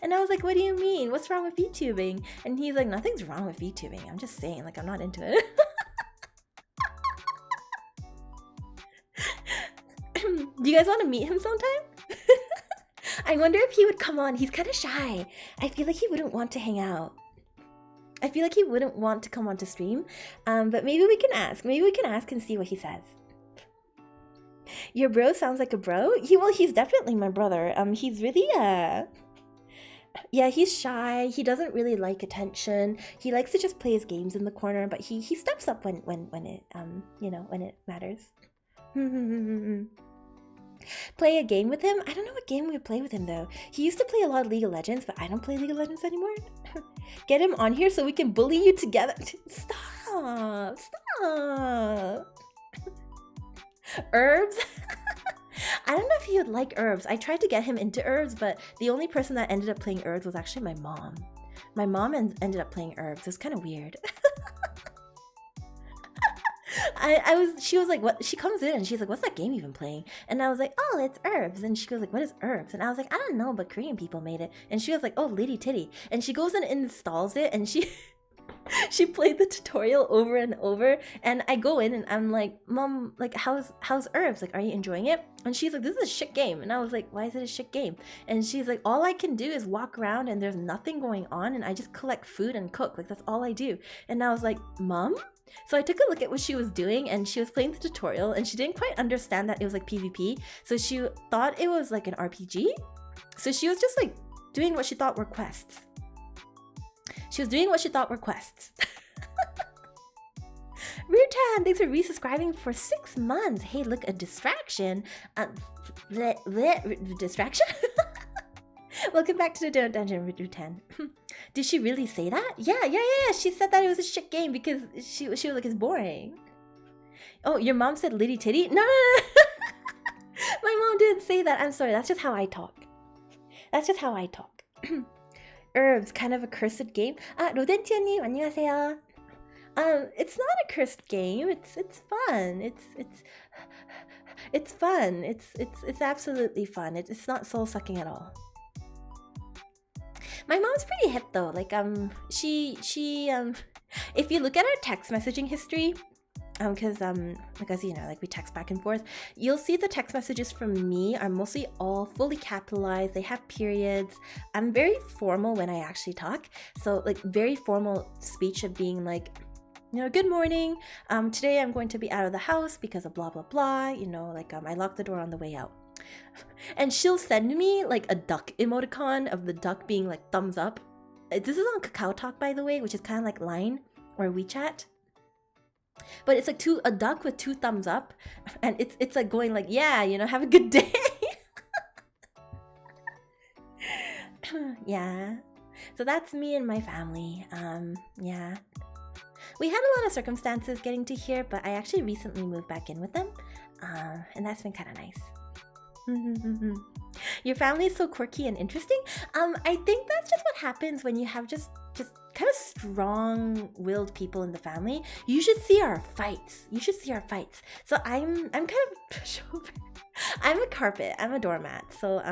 And I was like, what do you mean? What's wrong with VTubing? And he's like, nothing's wrong with VTubing. I'm just saying, like, I'm not into it. Do you guys want to meet him sometime? I wonder if he would come on. He's kind of shy. I feel like he wouldn't want to hang out. I feel like he wouldn't want to come on to stream. But maybe we can ask. Maybe we can ask and see what he says. Your bro sounds like a bro? He's definitely my brother. He's really yeah, he's shy. He doesn't really like attention. He likes to just play his games in the corner, but he steps up when it when it matters. Play a game with him? I don't know what game we would play with him though. He used to play a lot of League of Legends, but I don't play League of Legends anymore. Get him on here so we can bully you together. Stop. Herbs? I don't know if he would like herbs. I tried to get him into herbs, but the only person that ended up playing herbs was actually my mom. My mom ended up playing herbs. It's kind of weird. She was like, what? She comes in and she's like, what's that game you've been playing? And I was like, oh, it's herbs. And she goes like, what is herbs? And I was like, I don't know, but Korean people made it. And she was like, oh, Lady Titty. And she goes and installs it and she played the tutorial over and over. And I go in and I'm like, Mom, like, how's herbs? Like, are you enjoying it? And she's like, this is a shit game. And I was like, why is it a shit game? And she's like, all I can do is walk around and there's nothing going on and I just collect food and cook. Like, that's all I do. And I was like, Mom? So I took a look at what she was doing and she was playing the tutorial and she didn't quite understand that it was like PvP. So she thought it was like an RPG. So she was just like doing what she thought were quests. Rutan, thanks for resubscribing for 6 months. Hey, look, a distraction. Distraction? Welcome back to the Donut Dungeon, Rutan. Did she really say that? Yeah. She said that it was a shit game because she was like, it's boring. Oh, your mom said litty titty? No. My mom didn't say that. I'm sorry. That's just how I talk. Herbs, kind of a cursed game. 로덴티아님, 안녕하세요. It's not a cursed game. It's fun. It's fun. It's absolutely fun. It's not soul sucking at all. My mom's pretty hip though. Like she if you look at our text messaging history, because you know, like we text back and forth, you'll see the text messages from me are mostly all fully capitalized. They have periods. I'm very formal when I actually talk. So like very formal speech of being like, you know, good morning. Today I'm going to be out of the house because of blah blah blah. You know, like I locked the door on the way out. And she'll send me like a duck emoticon of the duck being like thumbs up. This is on Kakao Talk, by the way, which is kind of like Line or WeChat. But it's like a duck with 2 thumbs up, and it's like going like, yeah, you know, have a good day. Yeah. So that's me and my family. Yeah. We had a lot of circumstances getting to here, but I actually recently moved back in with them. And that's been kind of nice. Your family is so quirky and interesting. I think that's just what happens when you have just kind of strong-willed people in the family. You should see our fights. So I'm kind of I'm a carpet. I'm a doormat. So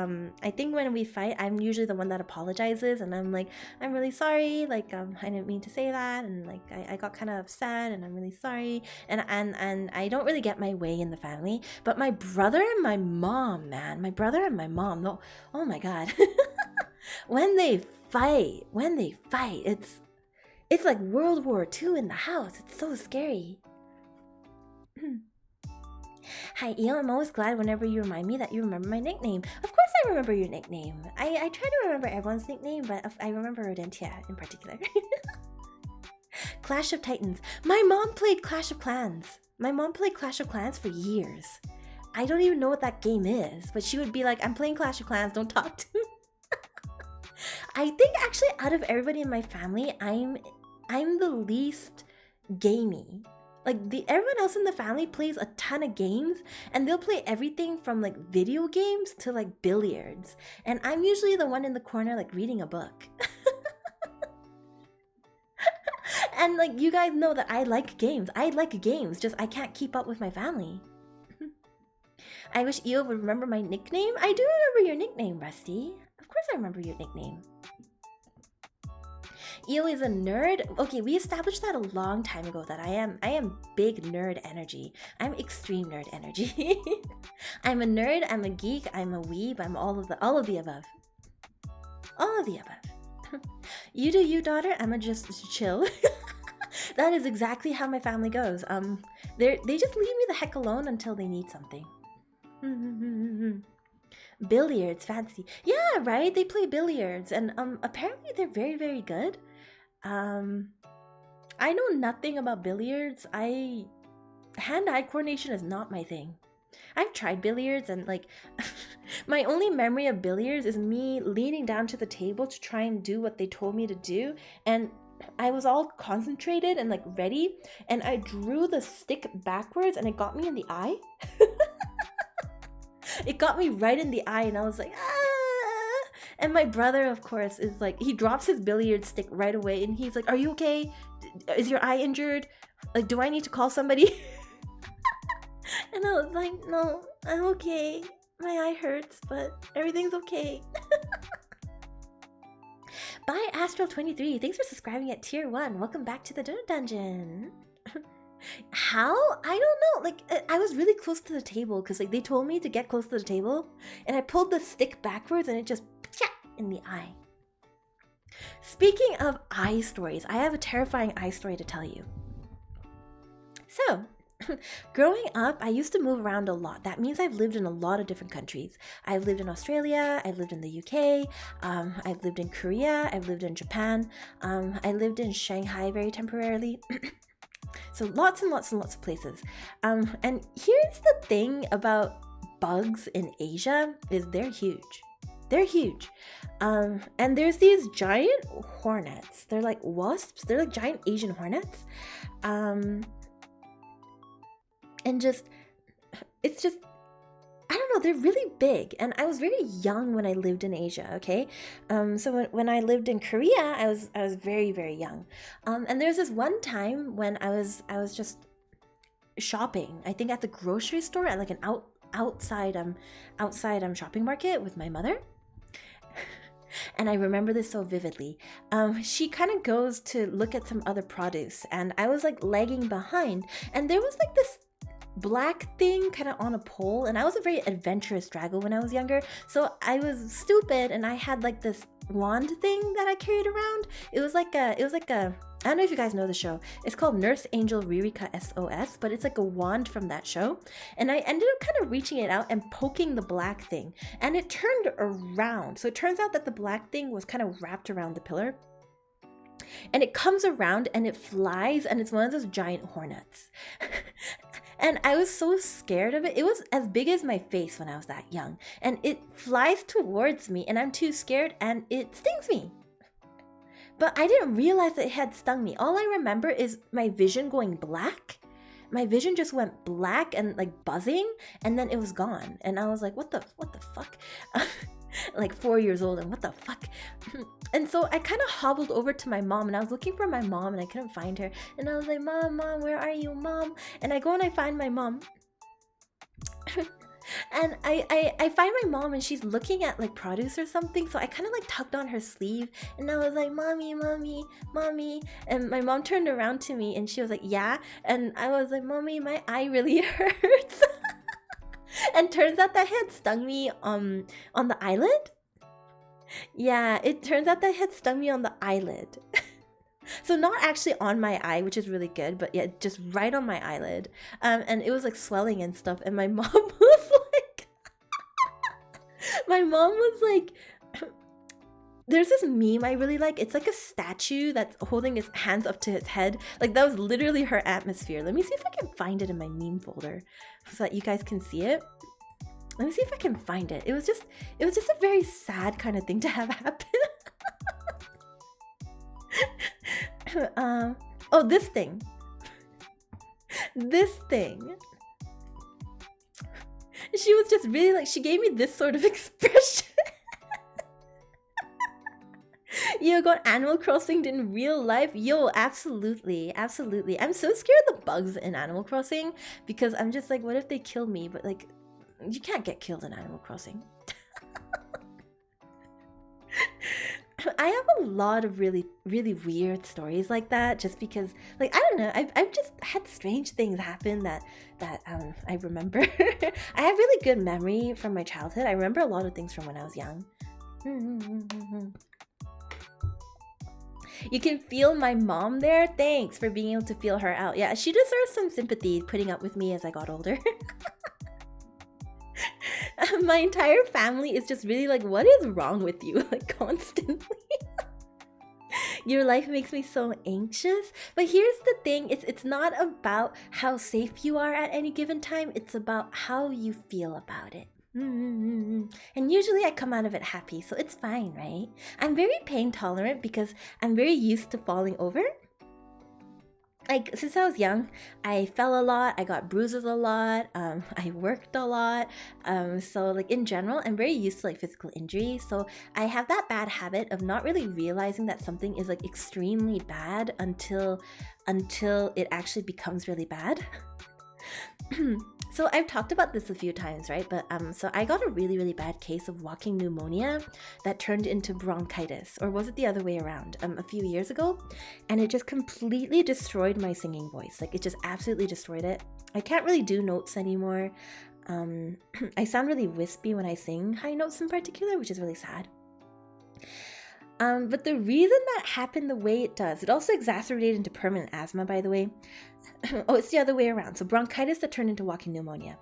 I think when we fight, I'm usually the one that apologizes, and I'm like, I'm really sorry. Like I didn't mean to say that, and like I got kind of upset, and I'm really sorry. And I don't really get my way in the family. But my brother and my mom, man, no, oh my god, when they fight, it's like World War II in the house. It's so scary. Hi, Io. I'm always glad whenever you remind me that you remember my nickname. Of course I remember your nickname. I try to remember everyone's nickname, but I remember Rodentia in particular. Clash of Titans. My mom played Clash of Clans. For years. I don't even know what that game is, but she would be like, I'm playing Clash of Clans, don't talk to me. I think actually out of everybody in my family, I'm the least gamey. Like everyone else in the family plays a ton of games, and they'll play everything from like video games to like billiards. And I'm usually the one in the corner like reading a book. And like you guys know that I like games, just I can't keep up with my family. I wish Io would remember my nickname. I do remember your nickname, Rusty. Of course I remember your nickname. Io is a nerd. Okay, we established that a long time ago that I am big nerd energy. I'm extreme nerd energy. I'm a nerd, I'm a geek, I'm a weeb, I'm all of the above. All of the above. You do you, daughter, I'ma just chill. That is exactly how my family goes. They just leave me the heck alone until they need something. Billiards, fancy. Yeah, right? They play billiards, and apparently they're very, very good. I know nothing about billiards. Hand-eye coordination is not my thing. I've tried billiards, and like my only memory of billiards is me leaning down to the table to try and do what they told me to do, and I was all concentrated and like ready, and I drew the stick backwards and it got me in the eye. It got me right in the eye, and I was like, ah! And my brother, of course, is like, he drops his billiard stick right away, and he's like, are you okay? Is your eye injured? Like, do I need to call somebody? And I was like, no, I'm okay. My eye hurts, but everything's okay. Bye, Astral23. Thanks for subscribing at tier 1. Welcome back to the Donut Dungeon. How? I don't know. Like, I was really close to the table because like they told me to get close to the table, and I pulled the stick backwards and it just in the eye. Speaking of eye stories, I have a terrifying eye story to tell you. So, growing up, I used to move around a lot. That means I've lived in a lot of different countries. I've lived in Australia, I've lived in the UK, I've lived in Korea, I've lived in Japan, I lived in Shanghai very temporarily. So lots and lots and lots of places. And here's the thing about bugs in Asia is they're huge. They're huge. And there's these giant hornets. They're like wasps. They're like giant Asian hornets. And it's just, I don't know, they're really big. And I was very young when I lived in Asia, okay? So when I lived in Korea, I was very, very young. And there's this one time when I was just shopping, I think at the grocery store, at like an outside shopping market with my mother. And I remember this so vividly. She kind of goes to look at some other produce, and I was like lagging behind, and there was like this black thing kind of on a pole, and I was a very adventurous Draggo when I was younger, so I was stupid, and I had like this wand thing that I carried around. It was like a I don't know if you guys know the show. It's called Nurse Angel Ririka SOS, but it's like a wand from that show. And I ended up kind of reaching it out and poking the black thing, and it turned around. So it turns out that the black thing was kind of wrapped around the pillar, and it comes around and it flies, and it's one of those giant hornets. And I was so scared of it. It was as big as my face when I was that young, and it flies towards me, and I'm too scared, and it stings me. But I didn't realize that it had stung me. All I remember is my vision going black. My vision just went black and like buzzing, and then it was gone. And I was like, what the fuck? Like 4 years old, and what the fuck? And so I kind of hobbled over to my mom, and I was looking for my mom, and I couldn't find her. And I was like, Mom, where are you, Mom? And I go and I find my mom. And I find my mom, and she's looking at like produce or something. So I kind of like tugged on her sleeve, and I was like, Mommy. And my mom turned around to me, and she was like, yeah. And I was like, Mommy, my eye really hurts. And turns out that had stung me on the eyelid. Yeah, it turns out that had stung me on the eyelid. So not actually on my eye, which is really good, but yeah, just right on my eyelid. And it was like swelling and stuff. And my mom was like, there's this meme I really like. It's like a statue that's holding its hands up to its head. Like that was literally her atmosphere. Let me see if I can find it in my meme folder so that you guys can see it. Let me see if I can find it. It was just a very sad kind of thing to have happen. Oh, this thing. She was just really like, she gave me this sort of expression. You got Animal Crossing in real life? Yo, absolutely. I'm so scared of the bugs in Animal Crossing, because I'm just like, what if they kill me? But like, you can't get killed in Animal Crossing. I have a lot of really, really weird stories like that, just because, like, I don't know, I've just had strange things happen that I remember. I have really good memory from my childhood. I remember a lot of things from when I was young. You can feel my mom there. Thanks for being able to feel her out. Yeah, she deserves some sympathy putting up with me as I got older. My entire family is just really like, what is wrong with you? Like, constantly. Your life makes me so anxious. But here's the thing, it's not about how safe you are at any given time. It's about how you feel about it. And usually I come out of it happy, so it's fine, right? I'm very pain tolerant because I'm very used to falling over. Like, since I was young, I fell a lot, I got bruises a lot, I worked a lot, so like in general, I'm very used to like physical injury, so I have that bad habit of not really realizing that something is like extremely bad until it actually becomes really bad. So I've talked about this a few times, right? But so I got a really, really bad case of walking pneumonia that turned into bronchitis, or was it the other way around, a few years ago? And it just completely destroyed my singing voice. Like, it just absolutely destroyed it. I can't really do notes anymore. I sound really wispy when I sing high notes in particular, which is really sad. But the reason that happened the way it does, it also exacerbated into permanent asthma, by the way. Oh, it's the other way around. So bronchitis that turned into walking pneumonia.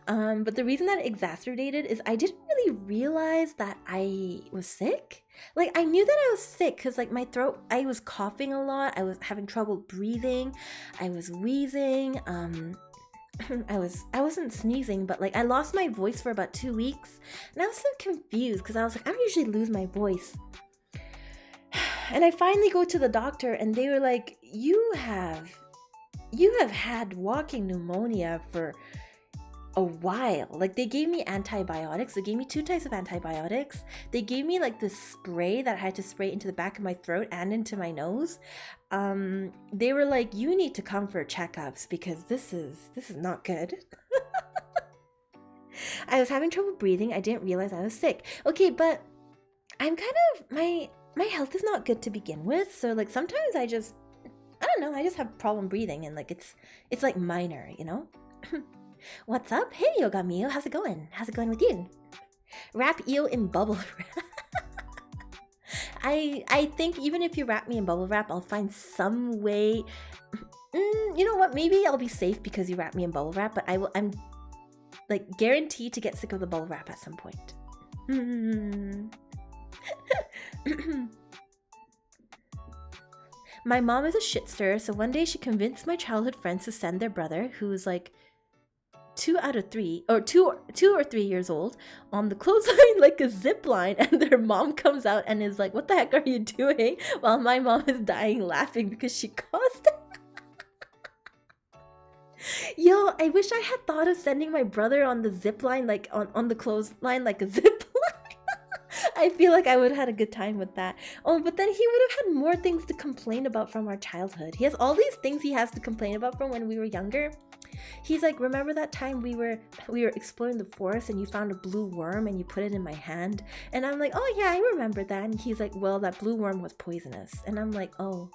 But the reason that it exacerbated is I didn't really realize that I was sick. Like, I knew that I was sick because, like, my throat, I was coughing a lot. I was having trouble breathing. I was wheezing. I wasn't sneezing, but, like, I lost my voice for about 2 weeks. And I was so confused because I was like, I don't usually lose my voice. And I finally go to the doctor and they were like, you have had walking pneumonia for a while. Like, they gave me antibiotics. They gave me 2 types of antibiotics. They gave me like this spray that I had to spray into the back of my throat and into my nose. They were like, you need to come for checkups because this is not good. I was having trouble breathing. I didn't realize I was sick. Okay, but I'm kind of, my health is not good to begin with. So, like, sometimes I just have problem breathing, and like it's like minor, you know. What's up? Hey, Yoga Mio, how's it going? How's it going with you? Wrap Io in bubble wrap. I think even if you wrap me in bubble wrap, I'll find some way. You know what? Maybe I'll be safe because you wrap me in bubble wrap, but I'm like guaranteed to get sick of the bubble wrap at some point. My mom is a shit stirrer, so one day she convinced my childhood friends to send their brother, who's like 2 or 3 years old, on the clothesline like a zip line, and their mom comes out and is like, what the heck are you doing? While my mom is dying laughing because she caused it. Yo, I wish I had thought of sending my brother on the zip line, like on the clothesline like a zip line. I feel like I would have had a good time with that. Oh, but then he would have had more things to complain about from our childhood. He has all these things he has to complain about from when we were younger. He's like, remember that time we were exploring the forest and you found a blue worm and you put it in my hand? And I'm like, oh yeah, I remember that. And he's like, well, that blue worm was poisonous. And I'm like, oh.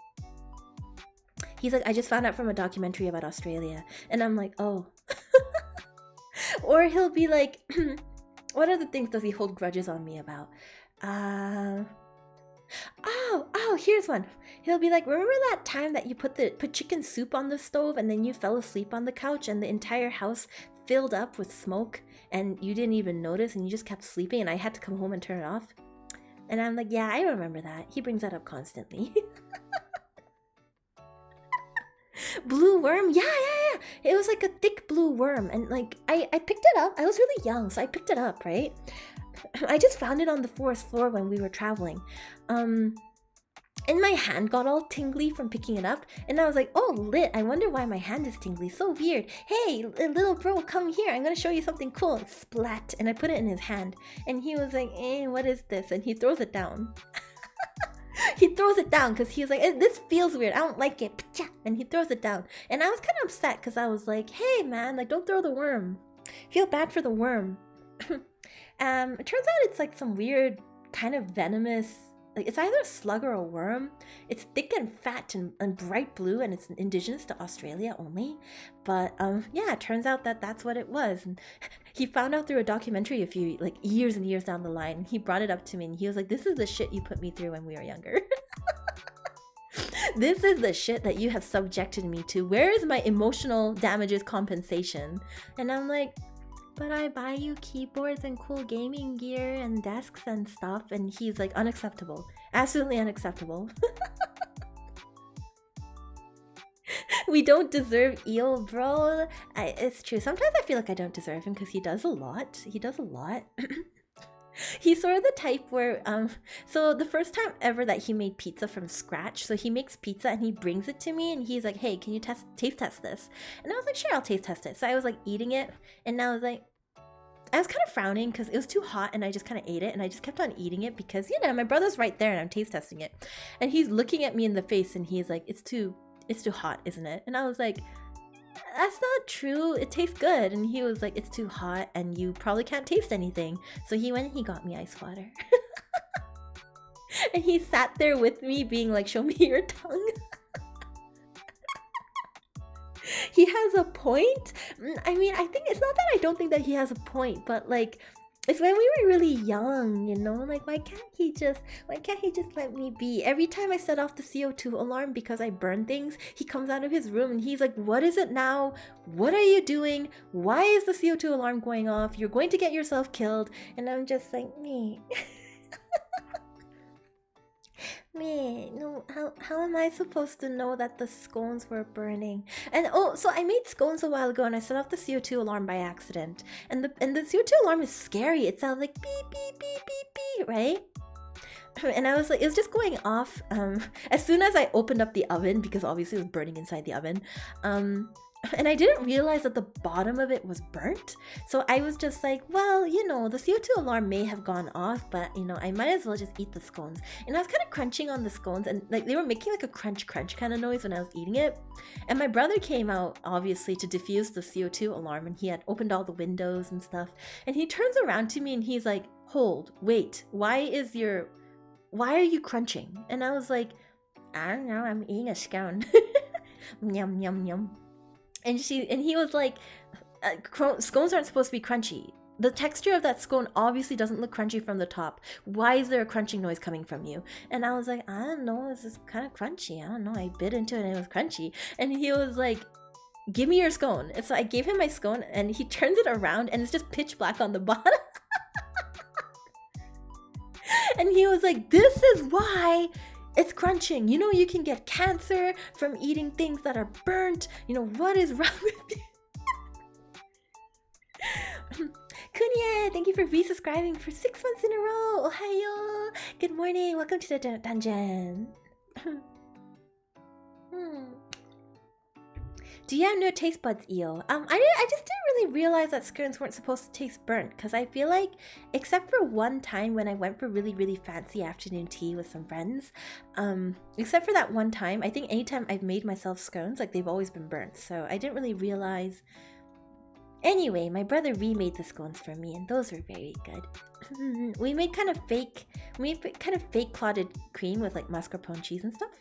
He's like, I just found out from a documentary about Australia. And I'm like, oh. Or he'll be like, what other things does he hold grudges on me about? Oh, here's one. He'll be like, remember that time that you put chicken soup on the stove and then you fell asleep on the couch and the entire house filled up with smoke and you didn't even notice and you just kept sleeping and I had to come home and turn it off? And I'm like, yeah, I remember that. He brings that up constantly. Blue worm? Yeah. It was like a thick blue worm. And like, I picked it up. I was really young, so I picked it up, right? I just found it on the forest floor when we were traveling. And my hand got all tingly from picking it up. And I was like, oh, lit. I wonder why my hand is tingly. So weird. Hey, little bro, come here. I'm going to show you something cool. And splat. And I put it in his hand. And he was like, what is this? And he throws it down. He throws it down because he was like, this feels weird. I don't like it. And he throws it down. And I was kind of upset because I was like, hey, man, like, don't throw the worm. Feel bad for the worm. It turns out it's like some weird kind of venomous, like it's either a slug or a worm. It's thick and fat and bright blue, and it's indigenous to Australia only. But yeah, it turns out that that's what it was. And he found out through a documentary a few like years and years down the line. He brought it up to me and he was like, this is the shit you put me through when we were younger. This is the shit that you have subjected me to. Where is my emotional damages compensation? And I'm like, but I buy you keyboards and cool gaming gear and desks and stuff. And he's like, unacceptable. Absolutely unacceptable. We don't deserve Io, bro. It's true. Sometimes I feel like I don't deserve him because he does a lot. He's sort of the type where, so the first time ever that he made pizza from scratch, so he makes pizza and he brings it to me and he's like, hey, can you taste test this? And I was like, sure, I'll taste test it. So I was like eating it and I was like, I was kind of frowning because it was too hot and I just kind of ate it and I just kept on eating it because, you know, my brother's right there and I'm taste testing it. And he's looking at me in the face and he's like, it's too hot, isn't it? And I was like, that's not true. It tastes good. And he was like, it's too hot and you probably can't taste anything. So he went and he got me ice water. And he sat there with me being like, show me your tongue. He has a point. I mean, I think it's not that I don't think that he has a point, but like It's when we were really young, you know? Like, why can't he just let me be? Every time I set off the CO2 alarm because I burn things, he comes out of his room and he's like, what is it now? What are you doing? Why is the CO2 alarm going off? You're going to get yourself killed. And I'm just like, me. Me, no, how am I supposed to know that the scones were burning? And oh, so I made scones a while ago and I set off the CO2 alarm by accident. And the CO2 alarm is scary. It sounds like beep, beep, beep, beep, beep, right? And I was like, it was just going off as soon as I opened up the oven, because obviously it was burning inside the oven. And I didn't realize that the bottom of it was burnt. So I was just like, well, you know, the CO2 alarm may have gone off, but, you know, I might as well just eat the scones. And I was kind of crunching on the scones and like they were making like a crunch kind of noise when I was eating it. And my brother came out, obviously, to defuse the CO2 alarm, and he had opened all the windows and stuff. And he turns around to me and he's like, hold, wait, why are you crunching? And I was like, I don't know, I'm eating a scone. Yum, yum, yum. And he was like, scones aren't supposed to be crunchy. The texture of that scone obviously doesn't look crunchy from the top. Why is there a crunching noise coming from you? And I was like, I don't know, it's just kind of crunchy. I don't know, I bit into it and it was crunchy. And he was like, give me your scone. And so I gave him my scone and he turns it around and it's just pitch black on the bottom. And he was like, this is why it's crunching. You know, you can get cancer from eating things that are burnt. You know, what is wrong with you? Kunya, thank you for resubscribing for 6 months in a row. Ohayo. Good morning. Welcome to the dungeon. Do you have no taste buds, Io? I just didn't really realize that scones weren't supposed to taste burnt, because I feel like, except for one time when I went for really, really fancy afternoon tea with some friends, except for that one time, I think anytime I've made myself scones, like, they've always been burnt, so I didn't really realize. Anyway, my brother remade the scones for me, and those were very good. We made kind of fake clotted cream with, like, mascarpone cheese and stuff.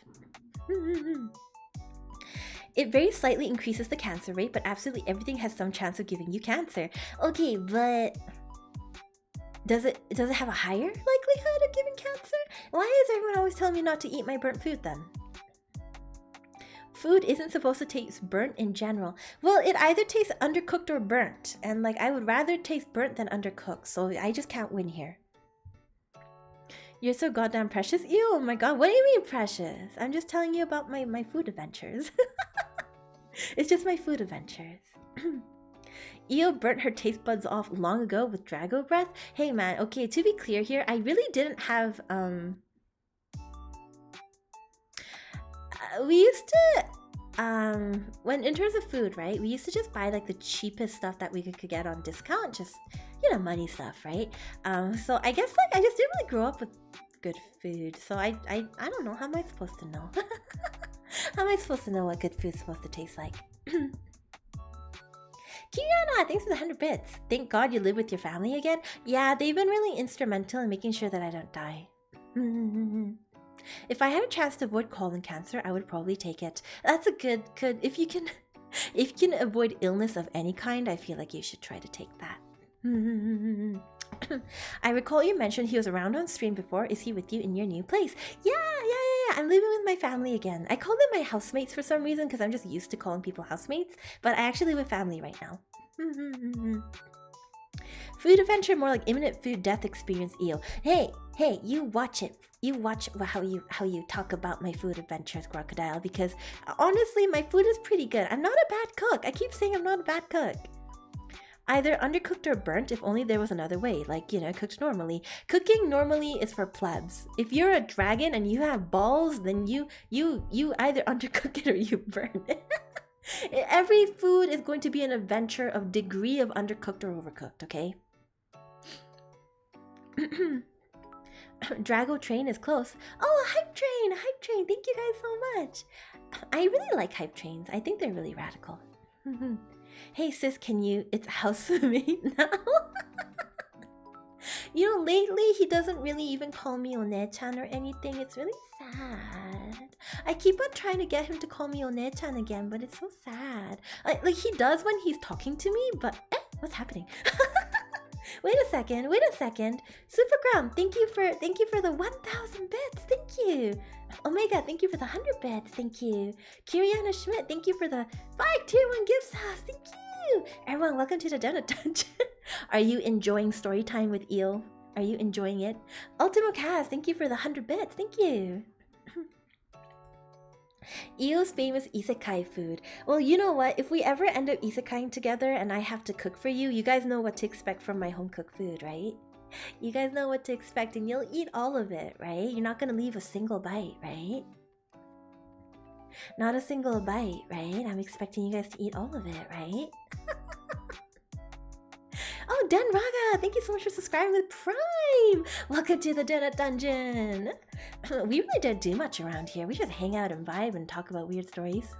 It very slightly increases the cancer rate, but absolutely everything has some chance of giving you cancer. Okay, but does it have a higher likelihood of giving cancer? Why is everyone always telling me not to eat my burnt food then? Food isn't supposed to taste burnt in general. Well, it either tastes undercooked or burnt, and like I would rather taste burnt than undercooked, so I just can't win here. You're so goddamn precious. Ew, oh my god, what do you mean precious? I'm just telling you about my food adventures. It's just my food adventures. Io burnt her taste buds off long ago with Draggo breath. Hey man, okay, to be clear here, I really didn't have we used to when in terms of food, right, we used to just buy like the cheapest stuff that we could get on discount, just, you know, money stuff, right? So I guess like I just didn't really grow up with good food, so I don't know. How am I supposed to know? How am I supposed to know what good food's supposed to taste like? Kiriana, thanks for the 100 bits. Thank God you live with your family again. Yeah, they've been really instrumental in making sure that I don't die. If I had a chance to avoid colon cancer, I would probably take it. That's a good if you can avoid illness of any kind, I feel like you should try to take that. I recall you mentioned he was around on stream before. Is he with you in your new place? Yeah. I'm living with my family again. I call them my housemates for some reason because I'm just used to calling people housemates, but I actually live with family right now. Food adventure, more like imminent food death experience, Io. Hey, you watch it. You watch how you talk about my food adventures, Crocodile, because honestly, my food is pretty good. I'm not a bad cook. I keep saying I'm not a bad cook. Either undercooked or burnt, if only there was another way, like, you know, cooked normally. Cooking normally is for plebs. If you're a dragon and you have balls, then you either undercook it or you burn it. Every food is going to be an adventure of degree of undercooked or overcooked, okay? Draggo train is close. Oh, hype train! Thank you guys so much. I really like hype trains. I think they're really radical. Hey sis, it's housemate now? You know, lately he doesn't really even call me One-chan or anything. It's really sad. I keep on trying to get him to call me One-chan again, but it's so sad. Like he does when he's talking to me, but what's happening? Wait a second. Supergram, thank you for the 1,000 bits. Thank you. Omega, thank you for the 100 bits. Thank you. Kiriana Schmidt, thank you for the 5 tier 1 gifts. Thank you. Everyone, welcome to the Donut Dungeon. Are you enjoying story time with Io? Are you enjoying it? Ultimo Cast, thank you for the 100 bits. Thank you. Io's famous isekai food. Well, you know what? If we ever end up isekaiing together and I have to cook for you, you guys know what to expect from my home cooked food, right? You guys know what to expect and you'll eat all of it, right? You're not gonna leave a single bite, right? Not a single bite, right? I'm expecting you guys to eat all of it, right? Oh, Den Raga, thank you so much for subscribing with Prime. Welcome to the Donut Dungeon. We really don't do much around here. We just hang out and vibe and talk about weird stories.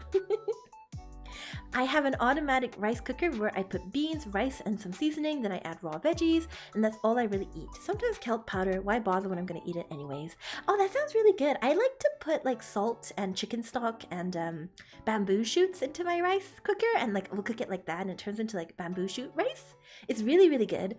I have an automatic rice cooker where I put beans, rice, and some seasoning, then I add raw veggies, and that's all I really eat. Sometimes kelp powder, why bother when I'm gonna eat it anyways? Oh, that sounds really good. I like to put like salt and chicken stock and bamboo shoots into my rice cooker, and like we'll cook it like that and it turns into like bamboo shoot rice. It's really, really good.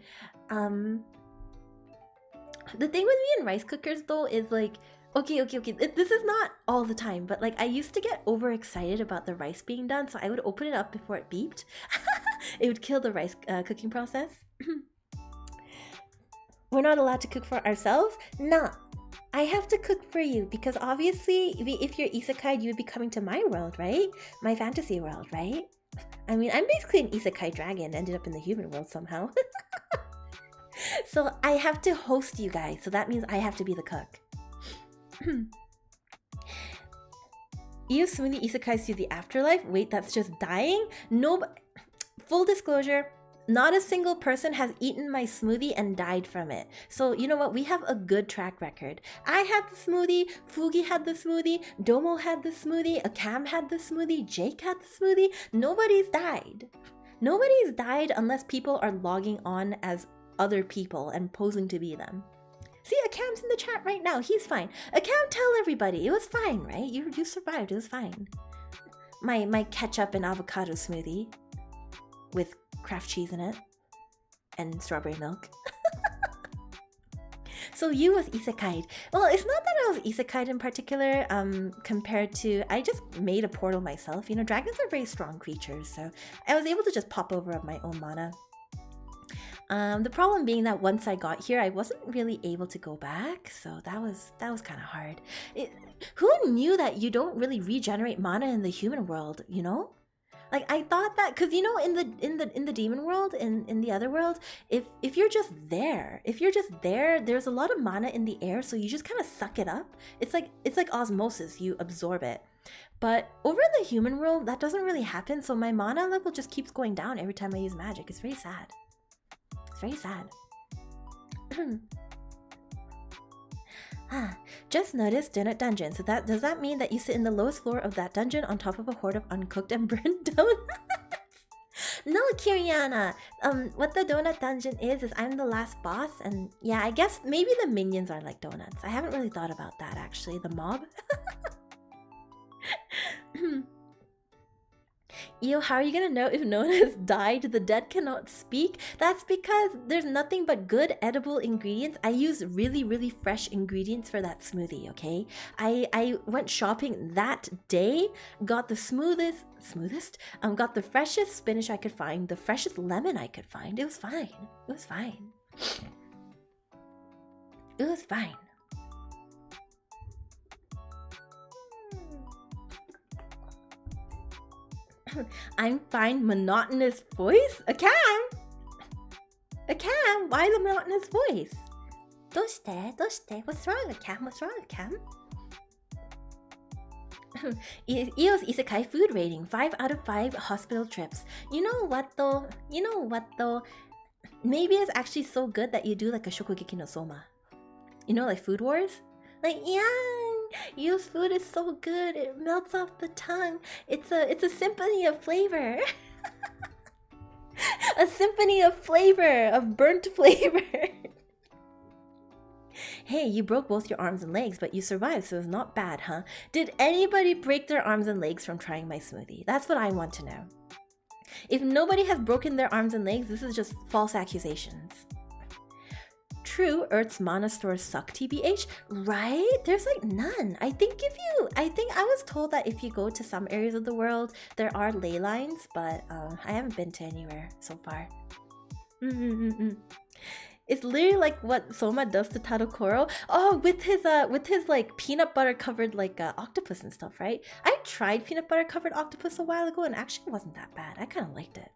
The thing with me and rice cookers though is like, okay. This is not all the time, but like I used to get overexcited about the rice being done, so I would open it up before it beeped. It would kill the rice cooking process. We're not allowed to cook for ourselves? Nah, I have to cook for you because obviously if you're isekai, you would be coming to my world, right? My fantasy world, right? I mean, I'm basically an isekai dragon, ended up in the human world somehow. So I have to host you guys, so that means I have to be the cook. Io smoothie isekais to the afterlife? Wait, that's just dying? No, but full disclosure, not a single person has eaten my smoothie and died from it. So you know what? We have a good track record. I had the smoothie, Fugi had the smoothie, Domo had the smoothie, Akam had the smoothie, Jake had the smoothie. Nobody's died. Nobody's died unless people are logging on as other people and posing to be them. See, Akam's in the chat right now. He's fine. Akam, tell everybody. It was fine, right? You survived. It was fine. My ketchup and avocado smoothie with Kraft cheese in it and strawberry milk. So you was isekai'd. Well, it's not that I was isekai'd in particular, compared to, I just made a portal myself. You know, dragons are very strong creatures, so I was able to just pop over of my own mana. The problem being that once I got here, I wasn't really able to go back, so that was kind of hard. Who knew that you don't really regenerate mana in the human world? You know, like I thought that because you know in the demon world, in the other world, if you're just there, there's a lot of mana in the air, so you just kind of suck it up. It's like osmosis, you absorb it. But over in the human world, that doesn't really happen. So my mana level just keeps going down every time I use magic. It's very sad. Very sad. Just noticed donut dungeon. So does that mean that you sit in the lowest floor of that dungeon on top of a horde of uncooked and burned donuts? No, Kiriana. What the donut dungeon is I'm the last boss, and yeah, I guess maybe the minions are like donuts. I haven't really thought about that actually. The mob. Io, how are you gonna know if no one has died? The dead cannot speak? That's because there's nothing but good edible ingredients. I use really, really fresh ingredients for that smoothie, okay? I went shopping that day, got the got the freshest spinach I could find, the freshest lemon I could find. It was fine. It was fine. It was fine. I'm fine. Monotonous voice? Akam, why the monotonous voice? Doshite? What's wrong, Akam? What's wrong, Akam? Io's isekai food rating, 5 out of 5 hospital trips. You know what though? Maybe it's actually so good that you do like a shokugeki no soma. You know, like Food Wars? Like, yeah, Io's food is so good, it melts off the tongue. It's a symphony of flavor. A symphony of flavor, of burnt flavor. Hey, you broke both your arms and legs, but you survived, so it's not bad, huh? Did anybody break their arms and legs from trying my smoothie? That's what I want to know. If nobody has broken their arms and legs, this is just false accusations. True, Earth's mana stores suck, TBH. Right? There's like none. I think I was told that if you go to some areas of the world, there are ley lines, but I haven't been to anywhere so far. It's literally like what Soma does to Tadokoro. Oh, with his like peanut butter covered like octopus and stuff, right? I tried peanut butter covered octopus a while ago and actually wasn't that bad. I kind of liked it.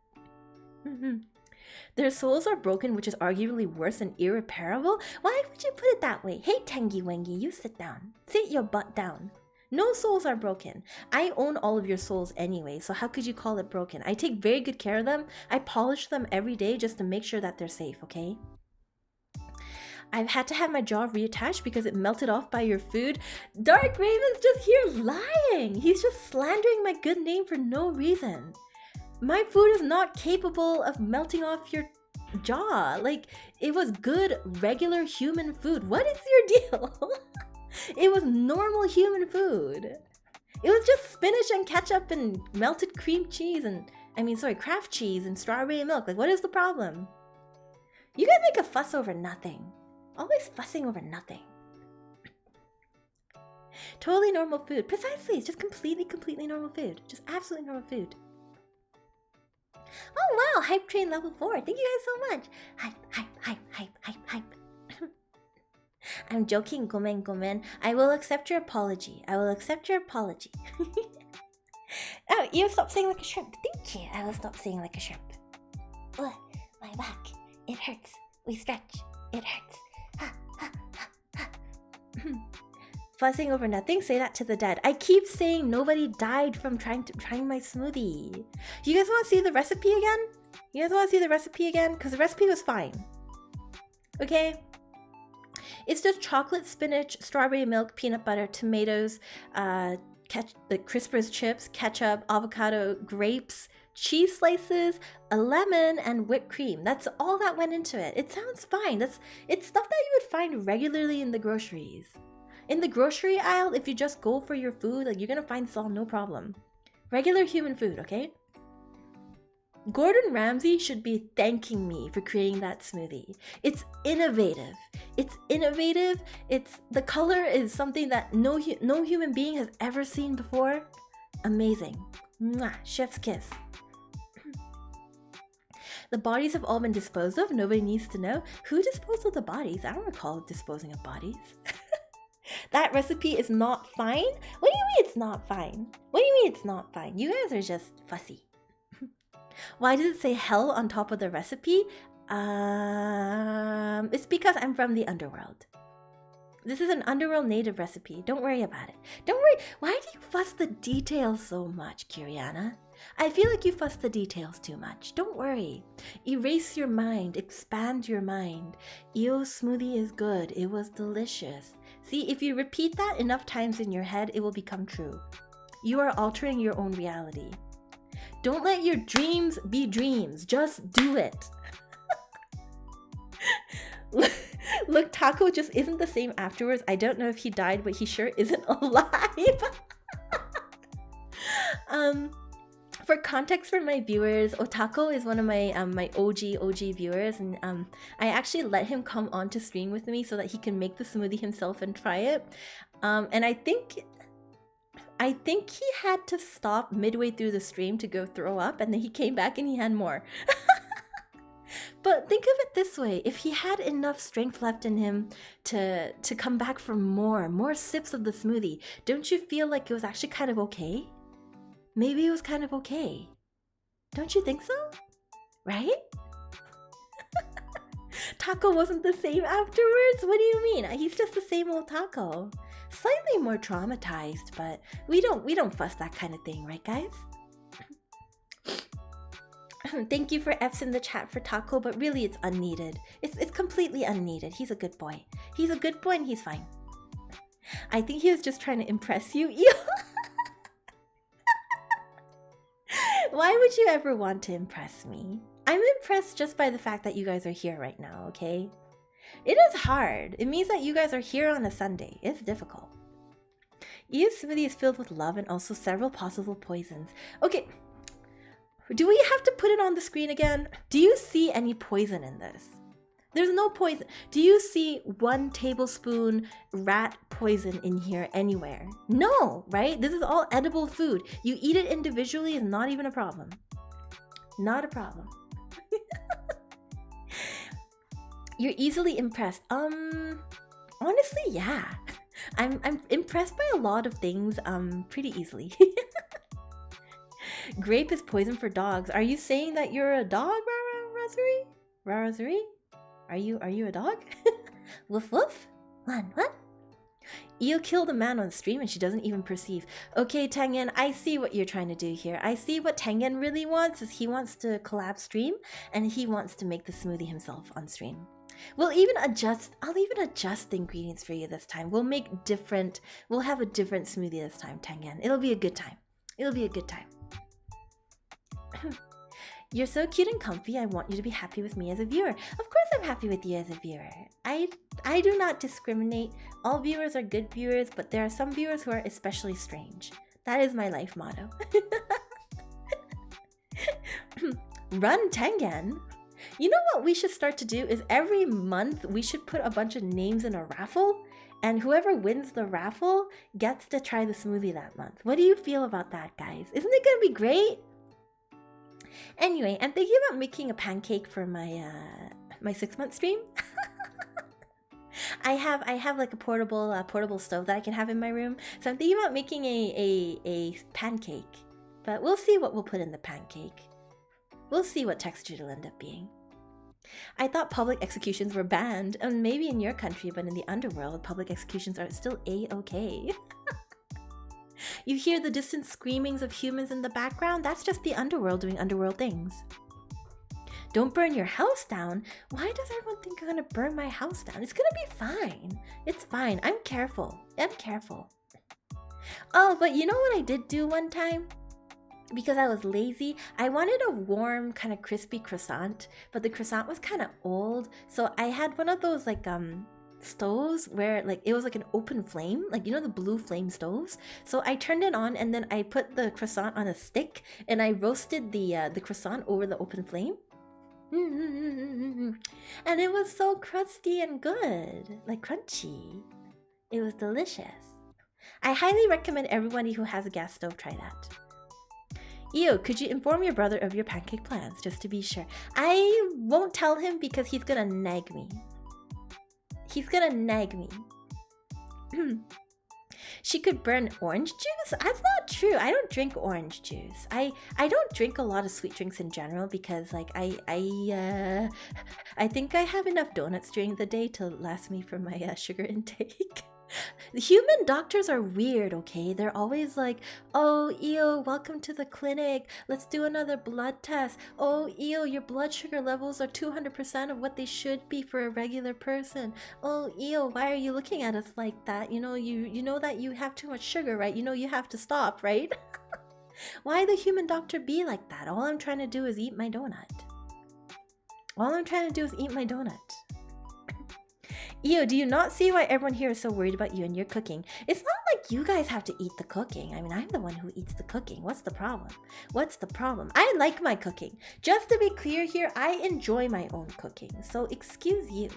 Their souls are broken, which is arguably worse and irreparable. Why would you put it that way? Hey, Tengi Wengi, you sit down. Sit your butt down. No souls are broken. I own all of your souls anyway, so how could you call it broken? I take very good care of them. I polish them every day just to make sure that they're safe, okay? I've had to have my jaw reattached because it melted off by your food. Dark Raven's just here lying. He's just slandering my good name for no reason. My food is not capable of melting off your jaw. Like, it was good, regular human food. What is your deal? It was normal human food. It was just spinach and ketchup and melted cream cheese and, Kraft cheese and strawberry milk. Like, what is the problem? You guys make a fuss over nothing. Always fussing over nothing. Totally normal food. Precisely. It's just completely normal food. Just absolutely normal food. Oh wow, Hype Train level 4. Thank you guys so much. Hype. I'm joking, gomen. I will accept your apology. Oh, you stop saying like a shrimp. Thank you. I will stop saying like a shrimp. Ugh, my back. It hurts. We stretch. It hurts. Fussing over nothing, say that to the dead. I keep saying nobody died from trying my smoothie. You guys want to see the recipe again? Because the recipe was fine. Okay? It's just chocolate, spinach, strawberry milk, peanut butter, tomatoes, the Crispers chips, ketchup, avocado, grapes, cheese slices, a lemon, and whipped cream. That's all that went into it. It sounds fine. It's stuff that you would find regularly in the groceries. In the grocery aisle, if you just go for your food, like, you're gonna find this all no problem. Regular human food, okay? Gordon Ramsay should be thanking me for creating that smoothie. It's innovative. The color is something that no human being has ever seen before. Amazing. Mwah, chef's kiss. The bodies have all been disposed of. Nobody needs to know. Who disposed of the bodies? I don't recall disposing of bodies. That recipe is not fine? What do you mean it's not fine? You guys are just fussy. Why does it say hell on top of the recipe? It's because I'm from the underworld. This is an underworld native recipe. Don't worry about it. Don't worry. Why do you fuss the details so much, Kiriana? I feel like you fuss the details too much. Don't worry. Erase your mind. Expand your mind. Io's smoothie is good. It was delicious. See, if you repeat that enough times in your head, it will become true. You are altering your own reality. Don't let your dreams be dreams. Just do it. Look, Taco just isn't the same afterwards. I don't know if he died, but he sure isn't alive. For context for my viewers, Otako is one of my my OG viewers, and I actually let him come on to stream with me so that he can make the smoothie himself and try it. And I think he had to stop midway through the stream to go throw up, and then he came back and he had more. But think of it this way: if he had enough strength left in him to come back for more sips of the smoothie, don't you feel like it was actually kind of okay? Maybe it was kind of okay. Don't you think so? Right? Taco wasn't the same afterwards? What do you mean? He's just the same old Taco. Slightly more traumatized, but we don't fuss that kind of thing, right guys? Thank you for F's in the chat for Taco, but really it's unneeded. It's completely unneeded. He's a good boy. He's a good boy and he's fine. I think he was just trying to impress you. Why would you ever want to impress me? I'm impressed just by the fact that you guys are here right now, okay? It is hard. It means that you guys are here on a Sunday. It's difficult. Io's smoothie is filled with love and also several possible poisons. Okay. Do we have to put it on the screen again? Do you see any poison in this? There's no poison. Do you see 1 tablespoon rat poison in here anywhere? No, right? This is all edible food. You eat it individually is not even a problem. Not a problem. You're easily impressed. Honestly, yeah. I'm impressed by a lot of things pretty easily. Grape is poison for dogs. Are you saying that you're a dog, Rosary? Rosary? Are you a dog? Woof woof? What? Io killed a man on stream and she doesn't even perceive. Okay, Tengen, I see what you're trying to do here. I see what Tengen really wants is he wants to collab stream and he wants to make the smoothie himself on stream. I'll even adjust the ingredients for you this time. We'll have a different smoothie this time, Tengen. It'll be a good time. You're so cute and comfy. I want you to be happy with me as a viewer. Of course I'm happy with you as a viewer. I do not discriminate. All viewers are good viewers, but there are some viewers who are especially strange. That is my life motto. Run, Tengen! You know what we should start to do is every month we should put a bunch of names in a raffle, and whoever wins the raffle gets to try the smoothie that month. What do you feel about that, guys? Isn't it gonna be great? Anyway, I'm thinking about making a pancake for my 6-month stream. I have like a portable stove that I can have in my room, so I'm thinking about making a pancake. But we'll see what we'll put in the pancake. We'll see what texture it'll end up being. I thought public executions were banned, and maybe in your country, but in the underworld, public executions are still a-okay. You hear the distant screamings of humans in the background? That's just the underworld doing underworld things. Don't burn your house down? Why does everyone think I'm gonna burn my house down? It's gonna be fine. It's fine. I'm careful. Oh, but you know what I did do one time? Because I was lazy, I wanted a warm, kind of crispy croissant, but the croissant was kind of old, so I had one of those like stoves where like it was like an open flame, like you know the blue flame stoves. So I turned it on and then I put the croissant on a stick and I roasted the croissant over the open flame. And it was so crusty and good, like crunchy. It was delicious. I highly recommend everybody who has a gas stove try that. Io, could you inform your brother of your pancake plans, just to be sure? I won't tell him because he's gonna nag me. She could burn orange juice? That's not true. I don't drink orange juice. I don't drink a lot of sweet drinks in general because like I think I have enough donuts during the day to last me for my sugar intake. The human doctors are weird, okay? They're always like, oh, Io, welcome to the clinic. Let's do another blood test. Oh, Io, your blood sugar levels are 200% of what they should be for a regular person. Oh, Io, why are you looking at us like that? You know that you have too much sugar, right? You know you have to stop, right? Why the human doctor be like that? All I'm trying to do is eat my donut. Io, do you not see why everyone here is so worried about you and your cooking? It's not like you guys have to eat the cooking. I mean, I'm the one who eats the cooking. What's the problem? I like my cooking. Just to be clear here, I enjoy my own cooking. So excuse you.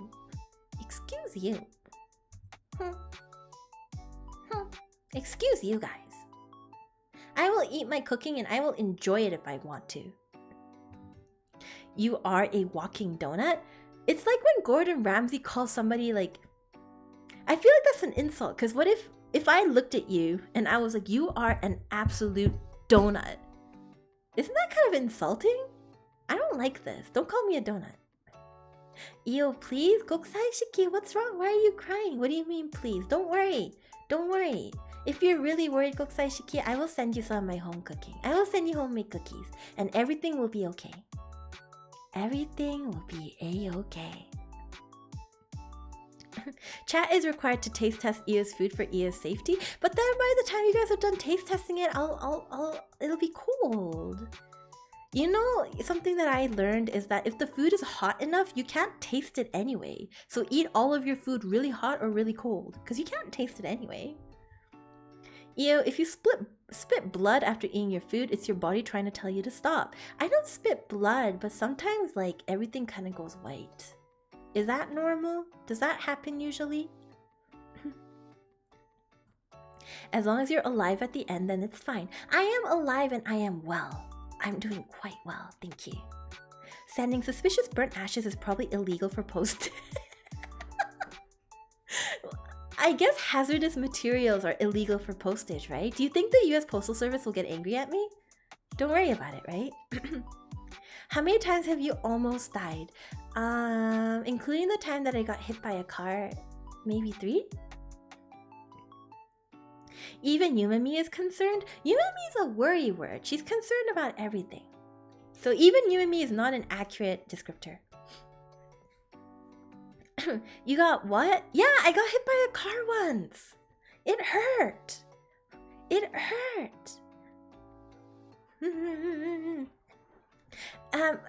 Excuse you guys. I will eat my cooking and I will enjoy it if I want to. You are a walking donut? It's like when Gordon Ramsay calls somebody like... I feel like that's an insult, because what if I looked at you and I was like, you are an absolute donut? Isn't that kind of insulting? I don't like this. Don't call me a donut. Io, please? Gokusai Shiki, what's wrong? Why are you crying? What do you mean, please? Don't worry. If you're really worried, Gokusai Shiki, I will send you some of my home cooking. I will send you homemade cookies, and everything will be okay. Everything will be a-okay. Chat is required to taste test Io's food for Io's safety, but then by the time you guys have done taste testing it, it'll be cold. You know, something that I learned is that if the food is hot enough, you can't taste it anyway. So eat all of your food really hot or really cold, because you can't taste it anyway. Io, if you spit blood after eating your food, it's your body trying to tell you to stop. I don't spit blood, but sometimes like everything kind of goes white. Is that normal? Does that happen usually? As long as you're alive at the end, then it's fine. I am alive and I am well. I'm doing quite well, thank you. Sending suspicious burnt ashes is probably illegal for post. I guess hazardous materials are illegal for postage, right? Do you think the US Postal Service will get angry at me? Don't worry about it, right? How many times have you almost died? Including the time that I got hit by a car, maybe 3? Even Yumami is concerned. Yumami is a worry word. She's concerned about everything. So even Yumami is not an accurate descriptor. You got what? Yeah, I got hit by a car once. It hurt. It hurt.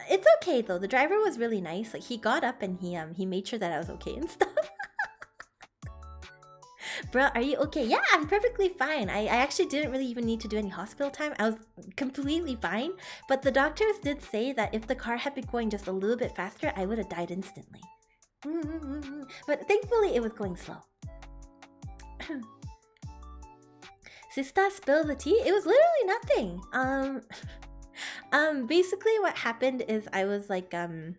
It's okay though. The driver was really nice. Like he got up and he made sure that I was okay and stuff. Bro, are you okay? Yeah, I'm perfectly fine. I actually didn't really even need to do any hospital time. I was completely fine. But the doctors did say that if the car had been going just a little bit faster, I would have died instantly. But thankfully, it was going slow. Sista, spill the tea? It was literally nothing. Basically what happened is I was like, I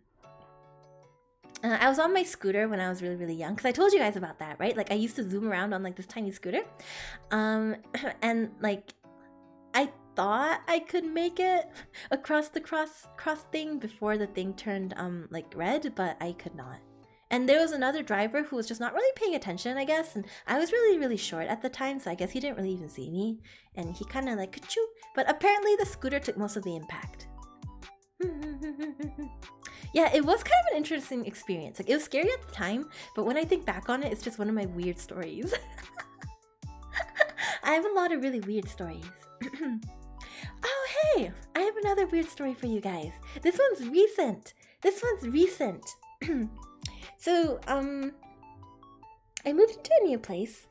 was on my scooter when I was really young, because I told you guys about that, right? Like I used to zoom around on like this tiny scooter, and like I thought I could make it across the cross thing before the thing turned like red, but I could not. And there was another driver who was just not really paying attention, I guess, and I was really short at the time, so I guess he didn't really even see me, and he kind of like ka-choo, but apparently the scooter took most of the impact. Yeah, it was kind of an interesting experience. Like, it was scary at the time, but when I think back on it, it's just one of my weird stories. I have a lot of really weird stories. Oh, hey! I have another weird story for you guys. This one's recent. So, I moved into a new place.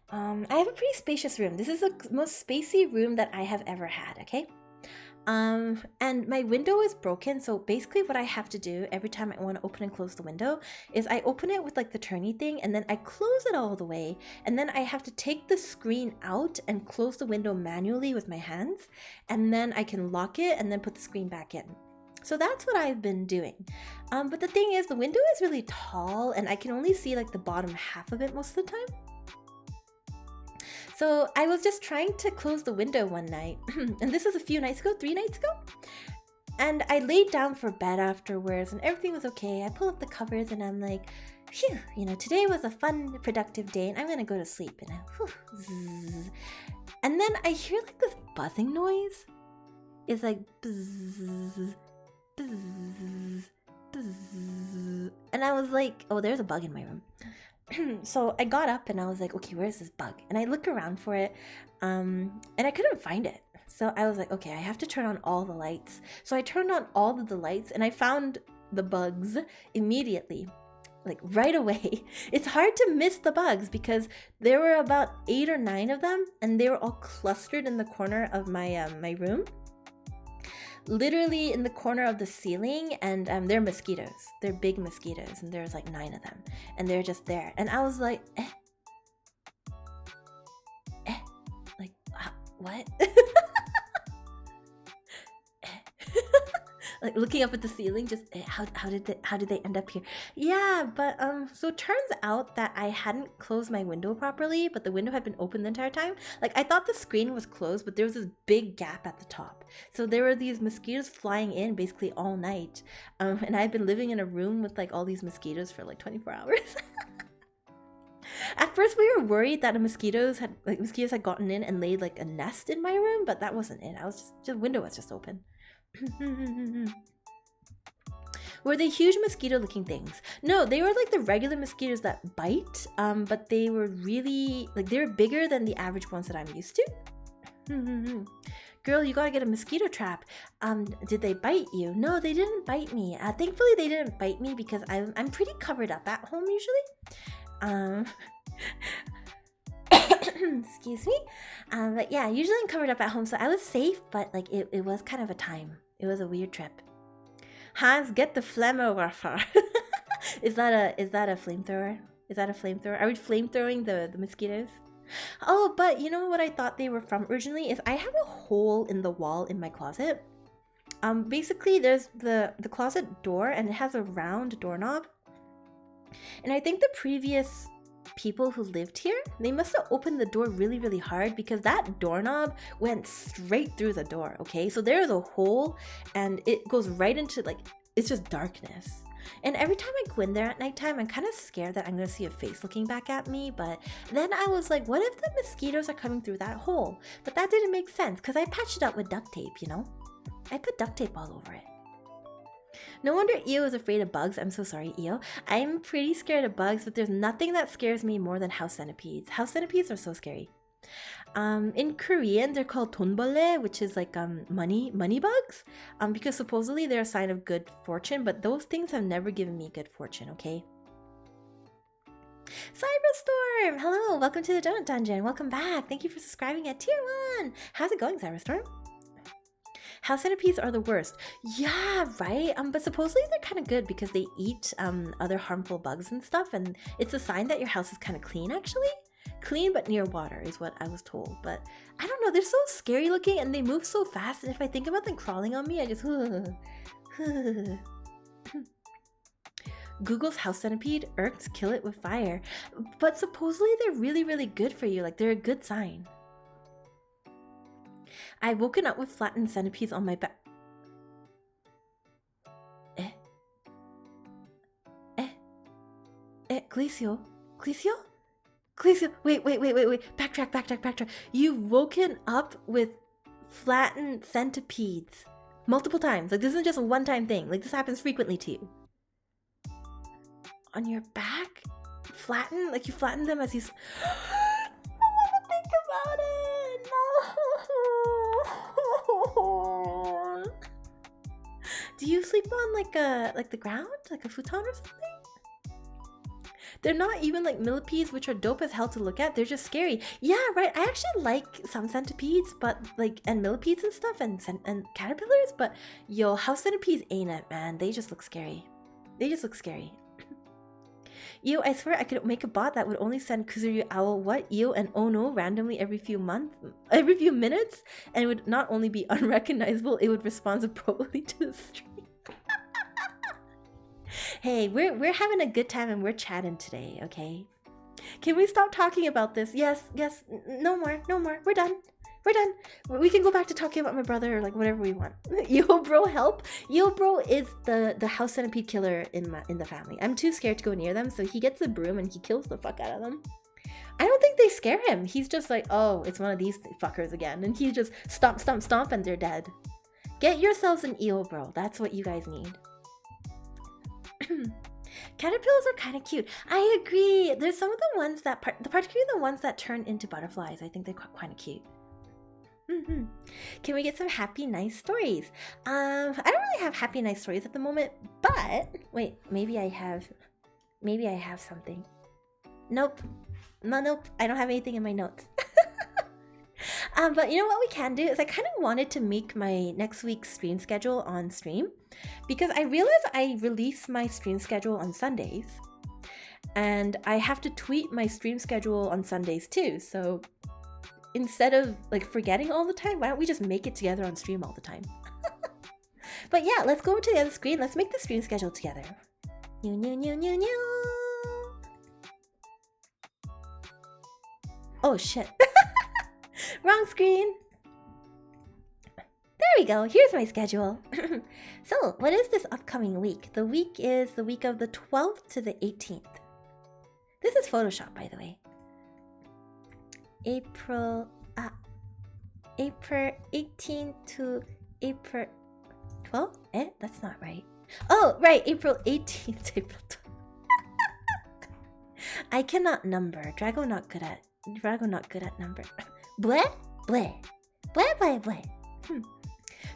I have a pretty spacious room. This is the most spacey room that I have ever had, okay? And my window is broken, so basically what I have to do every time I want to open and close the window is I open it with like the turny thing, and then I close it all the way, and then I have to take the screen out and close the window manually with my hands, and then I can lock it and then put the screen back in. So that's what I've been doing. But the thing is, the window is really tall and I can only see like the bottom half of it most of the time. So I was just trying to close the window one night, and this was a few nights ago, 3 nights ago. And I laid down for bed afterwards and everything was okay. I pull up the covers and I'm like, phew, you know, today was a fun, productive day and I'm gonna go to sleep. And zzz. And then I hear like this buzzing noise. It's like buzz, buzz, buzz. And I was like, oh, there's a bug in my room. So I got up and I was like, okay, where's this bug? And I look around for it, and I couldn't find it. So I was like, okay, I have to turn on all the lights. So I turned on all of the lights and I found the bugs immediately, like right away. It's hard to miss the bugs because there were about 8 or 9 of them, and they were all clustered in the corner of my my room. Literally in the corner of the ceiling, and they're mosquitoes. They're big mosquitoes, and there's like 9 of them, and they're just there. And I was like, like what? Like looking up at the ceiling, just how did they end up here? Yeah, but so it turns out that I hadn't closed my window properly, but the window had been open the entire time. Like I thought the screen was closed, but there was this big gap at the top. So there were these mosquitoes flying in basically all night. And I've been living in a room with like all these mosquitoes for like 24 hours. At first we were worried that mosquitoes had gotten in and laid like a nest in my room, but that wasn't it. I was just the window was just open. Were they huge mosquito looking things? No, they were like the regular mosquitoes that bite, but they were really like they were bigger than the average ones that I'm used to. Girl, you gotta get a mosquito trap. Did they bite you? No, they didn't bite me. Thankfully they didn't bite me because I'm pretty covered up at home usually. Excuse me. But yeah, usually I'm covered up at home, so I was safe, but like it was kind of a time. It was a weird trip. Hans, get the flammer. Is that a flamethrower? Is that a flamethrower? Are we flamethrowing the mosquitoes? Oh, but you know what I thought they were from originally is I have a hole in the wall in my closet. Basically there's the closet door and it has a round doorknob. And I think the previous people who lived here, they must have opened the door really, really hard because that doorknob went straight through the door, okay? So there's a hole and it goes right into like, it's just darkness. And every time I go in there at nighttime, I'm kind of scared that I'm going to see a face looking back at me. But then I was like, what if the mosquitoes are coming through that hole? But that didn't make sense because I patched it up with duct tape, you know? I put duct tape all over it. No wonder Io is afraid of bugs. I'm so sorry, Io. I'm pretty scared of bugs, but there's nothing that scares me more than house centipedes. House centipedes are so scary. In Korean, they're called 돈벌레, which is like money bugs, because supposedly they're a sign of good fortune, but those things have never given me good fortune, okay? Cyberstorm! Hello, welcome to the Donut Dungeon. Welcome back. Thank you for subscribing at Tier 1. How's it going, Cyberstorm? House centipedes are the worst. Yeah, right? But supposedly they're kind of good because they eat other harmful bugs and stuff, and it's a sign that your house is kind of clean, actually. Clean but near water is what I was told. But I don't know, they're so scary looking and they move so fast, and if I think about them crawling on me, I just Google's house centipede irks, kill it with fire. But supposedly they're really, really good for you. Like, they're a good sign. I've woken up with flattened centipedes on my back. Glacio? Wait. Backtrack. You've woken up with flattened centipedes multiple times. Like, this isn't just a one-time thing. Like, this happens frequently to you. On your back? Flatten? Like, you flatten them as you... I want to think about it! No! Do you sleep on, like the ground? Like a futon or something? They're not even like millipedes, which are dope as hell to look at. They're just scary. Yeah, right. I actually like some centipedes, but like, and millipedes and stuff, and caterpillars. But yo, house centipedes ain't it, man. They just look scary. Io, I swear I could make a bot that would only send Kuzuryu owl what Io and oh no randomly every few minutes, and it would not only be unrecognizable, it would respond appropriately to the stream. Hey, we're having a good time and we're chatting today, okay? Can we stop talking about this? Yes, no more. We're done. We can go back to talking about my brother or like whatever we want. Yo, bro, help! Yo, bro is the house centipede killer in the family. I'm too scared to go near them, so he gets the broom and he kills the fuck out of them. I don't think they scare him. He's just like, oh, it's one of these fuckers again, and he just stomp, and they're dead. Get yourselves an Io, bro. That's what you guys need. Caterpillars are kind of cute. I agree. There's some of the ones that, particularly the ones that turn into butterflies. I think they're kind of cute. Can we get some happy, nice stories? I don't really have happy, nice stories at the moment, but wait, maybe I have something. Nope. I don't have anything in my notes. But you know what we can do is I kind of wanted to make my next week's stream schedule on stream, because I realized I release my stream schedule on Sundays and I have to tweet my stream schedule on Sundays too. So instead of like forgetting all the time, why don't we just make it together on stream all the time? But yeah, let's go over to the other screen. Let's make the stream schedule together. New. Oh shit. Wrong screen. There we go. Here's my schedule. So, what is this upcoming week? The week is the week of the 12th to the 18th. This is Photoshop, by the way. April 18th to April 12th? That's not right. Oh, right, April 18th to April 12th. I cannot number. Draggo not good at number. Bleh.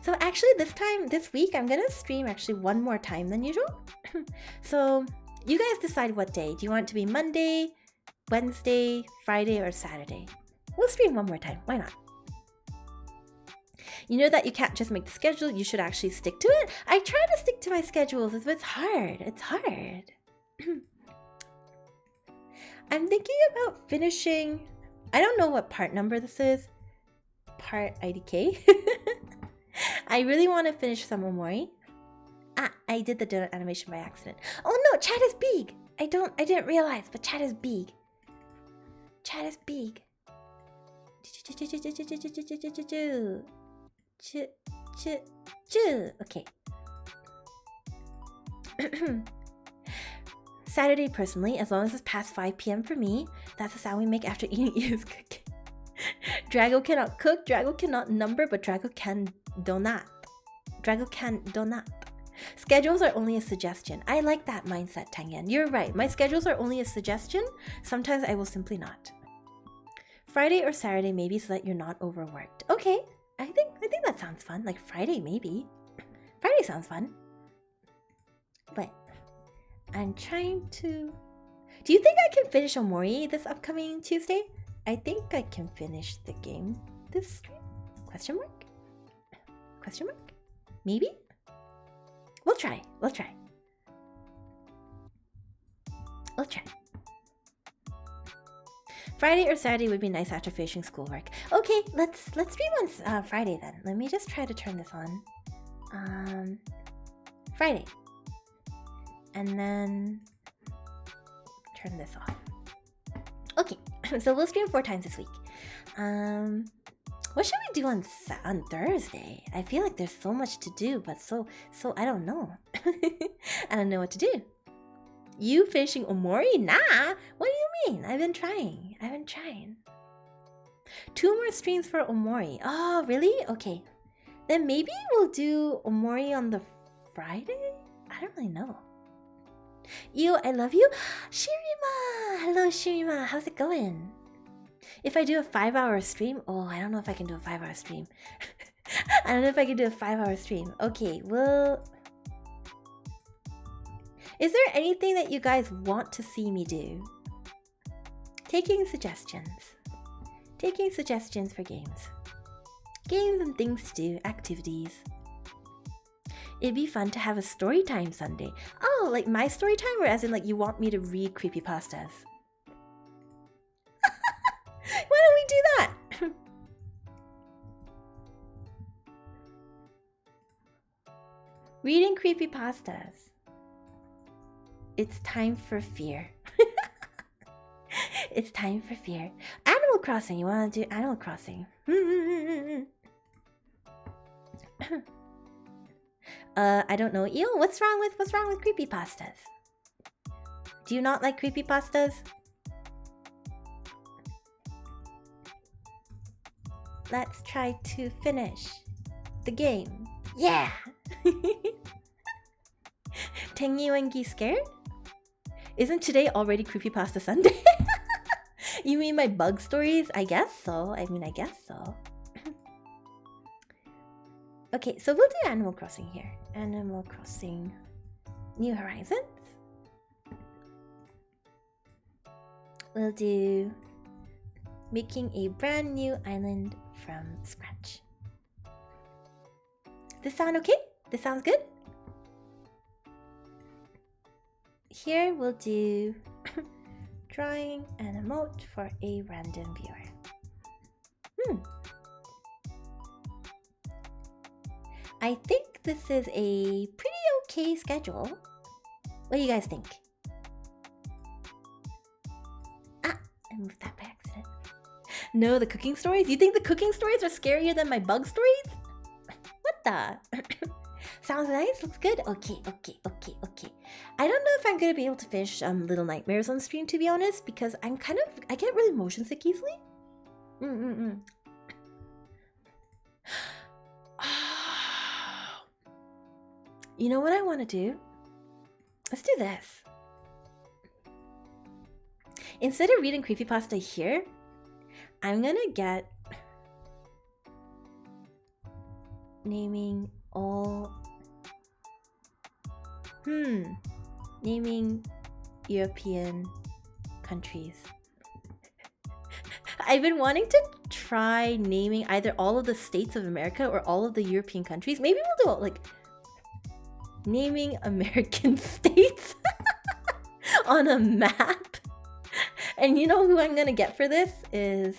So actually this week, I'm gonna stream actually one more time than usual. So you guys decide what day. Do you want it to be Monday, Wednesday, Friday, or Saturday? We'll stream one more time. Why not? You know that you can't just make the schedule. You should actually stick to it. I try to stick to my schedules, but it's hard. It's hard. I'm thinking about finishing. I don't know what part number this is. Part IDK. I really want to finish some Omori. Ah, I did the donut animation by accident. Oh no, chat is big. I didn't realize, but chat is big. Chat is big. Okay. Saturday, personally, as long as it's past 5 p.m. for me, that's the sound we make after eating Io's cooking. Draggo cannot cook, Draggo cannot number, but Draggo can donut. Draggo can donut. Schedules are only a suggestion. I like that mindset, Tangyan. You're right. My schedules are only a suggestion. Sometimes I will simply not. Friday or Saturday, maybe, so that you're not overworked. Okay. I think that sounds fun. Like Friday, maybe. Friday sounds fun. But I'm trying to... Do you think I can finish Omori this upcoming Tuesday? I think I can finish the game this stream? Question mark? Question mark? Maybe? We'll try. We'll try. We'll try. Friday or Saturday would be nice after finishing schoolwork. Okay, let's stream on Friday then. Let me just try to turn this on. Friday. And then turn this off. Okay, so we'll stream 4 times this week. What should we do on Thursday? I feel like there's so much to do, but so I don't know. I don't know what to do. You finishing Omori? Nah! What do you mean? I've been trying. 2 more streams for Omori. Oh, really? Okay. Then maybe we'll do Omori on the Friday? I don't really know. Io, I love you. Shirima! Hello, Shirima. How's it going? If I do a 5-hour stream... Oh, I don't know if I can do a 5-hour stream. I don't know if I can do a 5-hour stream. Okay, well... Is there anything that you guys want to see me do? Taking suggestions. Taking suggestions for games. Games and things to do, activities. It'd be fun to have a story time Sunday. Oh, like my story time, or as in like you want me to read creepypastas? Why don't we do that? Reading creepypastas. It's time for fear. It's time for fear. Animal Crossing. You want to do Animal Crossing? I don't know. Io, what's wrong with creepypastas? Do you not like creepypastas? Let's try to finish the game. Yeah! Tengi Wengi scared? Isn't today already Creepypasta Sunday? You mean my bug stories? I guess so. I guess so. Okay, so we'll do Animal Crossing here. Animal Crossing New Horizons. We'll do making a brand new island from scratch. This sound okay? This sounds good? Here we'll do drawing an emote for a random viewer. I think this is a pretty okay schedule. What do you guys think? Ah, I moved that by accident. No, the cooking stories? You think the cooking stories are scarier than my bug stories? What the? Sounds nice, looks good. Okay. I don't know if I'm gonna be able to finish Little Nightmares on stream, to be honest, because I get really motion sick easily. You know what I want to do? Let's do this. Instead of reading creepypasta here, I'm gonna get naming all naming European countries. I've been wanting to try naming either all of the states of America or all of the European countries. Maybe we'll do like naming American states on a map. And you know who I'm gonna get for this is...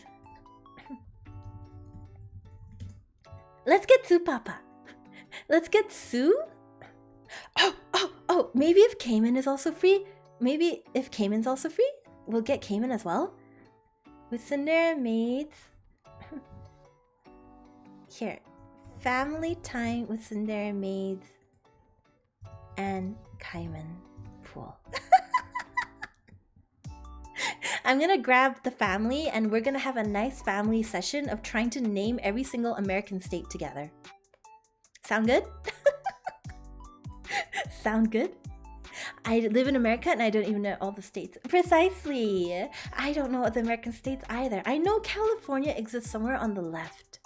Let's get Sue Papa. Let's get Sue. Oh, maybe if Cayman is also free, maybe if Cayman's also free, we'll get Cayman as well. With Cinderella Maids. Here. Family time with Cinderella Maids and Cayman Pool. I'm gonna grab the family and we're gonna have a nice family session of trying to name every single American state together. Sound good? Sound good? I live in America and I don't even know all the states. Precisely! I don't know the American states either. I know California exists somewhere on the left.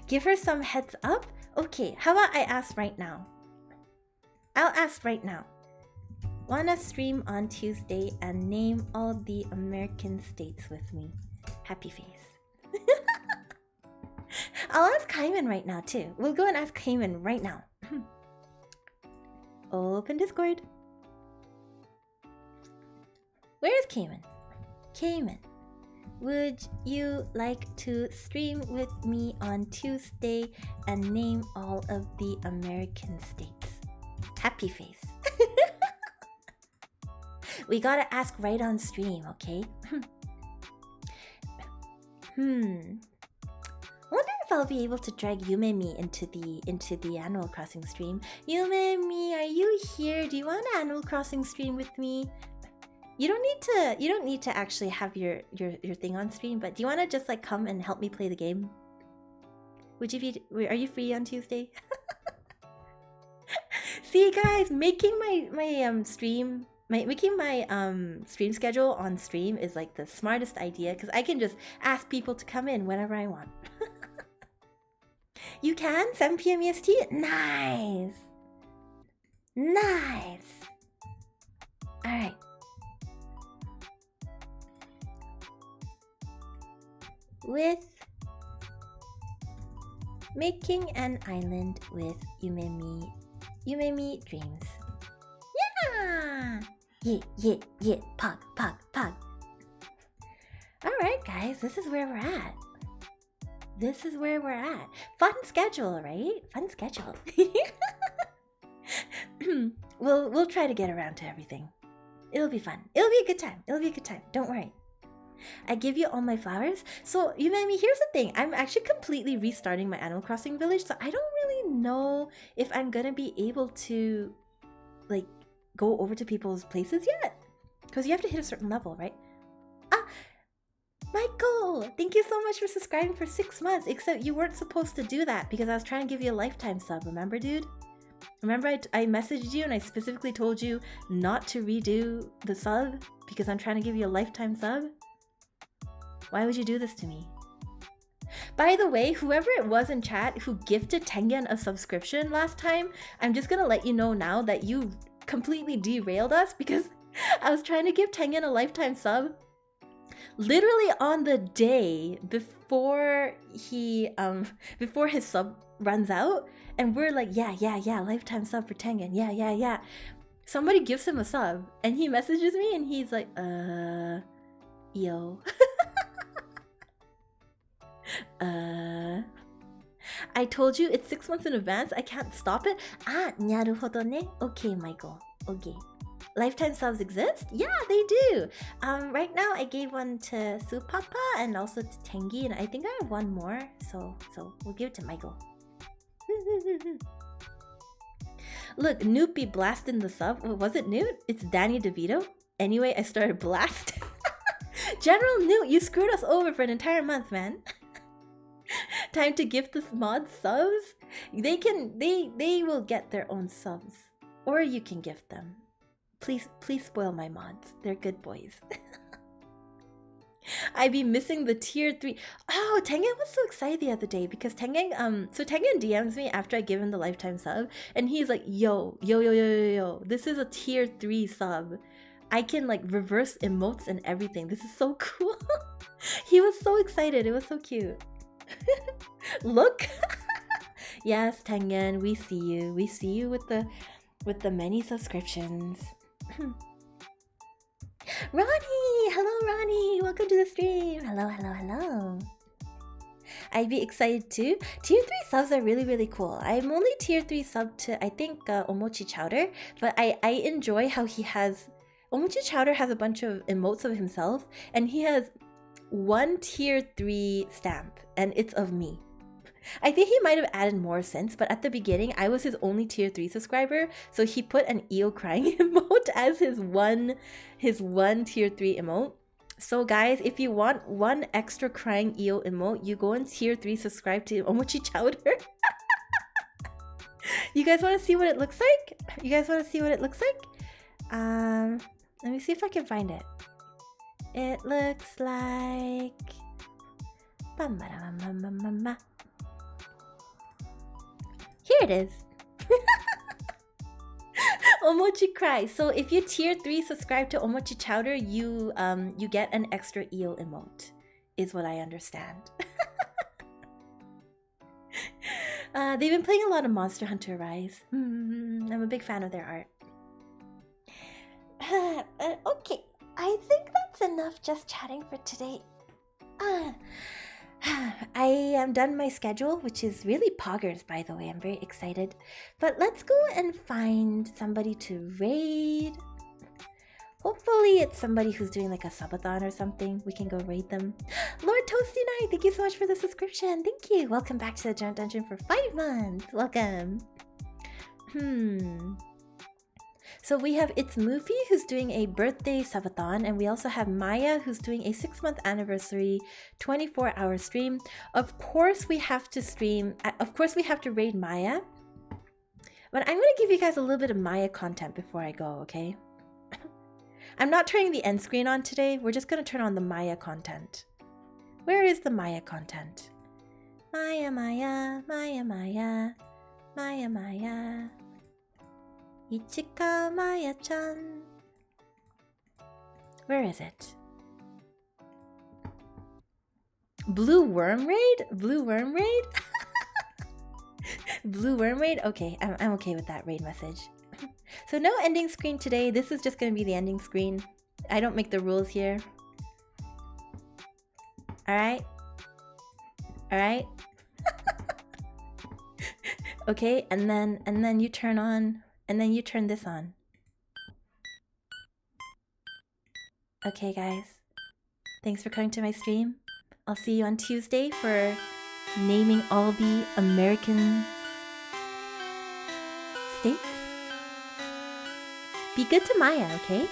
Give her some heads up? Okay, how about I ask right now? I'll ask right now. Wanna stream on Tuesday and name all the American states with me? Happy face. I'll ask Cayman right now too. We'll go and ask Cayman right now. Open Discord. Where is Cayman? Cayman, would you like to stream with me on Tuesday and name all of the American states? Happy face. We gotta ask right on stream, okay? Wonder if I'll be able to drag Yume-mi into the Animal Crossing stream. Yume-mi, are you here? Do you want an Animal Crossing stream with me? You don't need to actually have your thing on stream, but do you want to just like come and help me play the game? Would you be? Are you free on Tuesday? See, guys, making my stream schedule on stream is like the smartest idea because I can just ask people to come in whenever I want. You can? 7 p.m. EST? Nice! Nice! Alright. With making an island with Yume-mi dreams. Yeah! Yeah, pog. Alright guys, this is where we're at. This is where we're at. Fun schedule, right? Fun schedule. We'll try to get around to everything. It'll be fun. It'll be a good time. It'll be a good time. Don't worry. I give you all my flowers. So, Yume-mi, here's the thing. I'm actually completely restarting my Animal Crossing village, so I don't really know if I'm gonna be able to, like, go over to people's places yet. Because you have to hit a certain level, right? Ah! Michael! Thank you so much for subscribing for 6 months, except you weren't supposed to do that because I was trying to give you a lifetime sub, remember, dude? Remember I messaged you and I specifically told you not to redo the sub because I'm trying to give you a lifetime sub? Why would you do this to me? By the way, whoever it was in chat who gifted Tengen a subscription last time, I'm just gonna let you know now that you completely derailed us because I was trying to give Tengen a lifetime sub literally on the day before his sub runs out, and we're like, yeah, lifetime sub for Tengen, yeah. Somebody gives him a sub, and he messages me, and he's like, yo. I told you it's 6 months in advance, I can't stop it. Ah, naruhodo ne. Okay, Michael, okay. Lifetime subs exist? Yeah, they do. Right now I gave one to Su Papa and also to Tengi, and I think I have one more, so we'll give it to Michael. Look, Newt be blasting the sub. Was it Newt? It's Danny DeVito. Anyway, I started blast. General Newt, you screwed us over for an entire month, man. Time to gift this mod subs. They will get their own subs, or you can gift them. Please spoil my mods. They're good boys. I be missing the tier 3. Oh, Tengen was so excited the other day because Tengen DMs me after I give him the lifetime sub, and he's like, yo, this is a tier 3 sub. I can like reverse emotes and everything. This is so cool. He was so excited. It was so cute. Look. Yes, Tengen, we see you. We see you with the many subscriptions. Ronnie! Hello, Ronnie! Welcome to the stream. Hello, hello, hello. I'd be excited too. Tier 3 subs are really, really cool. I'm only tier 3 sub to, I think, Omochi Chowder. But I enjoy how he has... Omochi Chowder has a bunch of emotes of himself. And he has one tier 3 stamp. And it's of me. I think he might have added more since, but at the beginning, I was his only tier 3 subscriber, so he put an Io crying emote as his one tier 3 emote. So guys, if you want one extra crying Io emote, you go in tier 3, subscribe to Omochi Chowder. You guys want to see what it looks like? You guys want to see what it looks like? Let me see if I can find it. It looks like... Here it is. Omochi Cry. So if you tier 3 subscribe to Omochi Chowder, you get an extra eel emote, is what I understand. They've been playing a lot of Monster Hunter Rise. I'm a big fan of their art. Okay, I think that's enough just chatting for today. I am done my schedule, which is really poggers, by the way. I'm very excited. But let's go and find somebody to raid. Hopefully it's somebody who's doing like a subathon or something. We can go raid them. Lord Toasty Night, thank you so much for the subscription. Thank you. Welcome back to the Giant Dungeon for 5 months. Welcome. So we have It's Mufi who's doing a birthday subathon, and we also have Maya who's doing a 6-month anniversary 24-hour stream. Of course we have to stream, of course we have to raid Maya. But I'm going to give you guys a little bit of Maya content before I go, okay? I'm not turning the end screen on today. We're just going to turn on the Maya content. Where is the Maya content? Maya, Maya, Maya, Maya, Maya, Maya. Ichika Maya-chan. Where is it? Blue Worm Raid? Blue Worm Raid? Blue Worm Raid? Okay, I'm okay with that raid message. So no ending screen today. This is just going to be the ending screen. I don't make the rules here. Alright? Alright? Okay, and then you turn on... And then you turn this on. Okay, guys. Thanks for coming to my stream. I'll see you on Tuesday for naming all the American states. Be good to Maya, okay?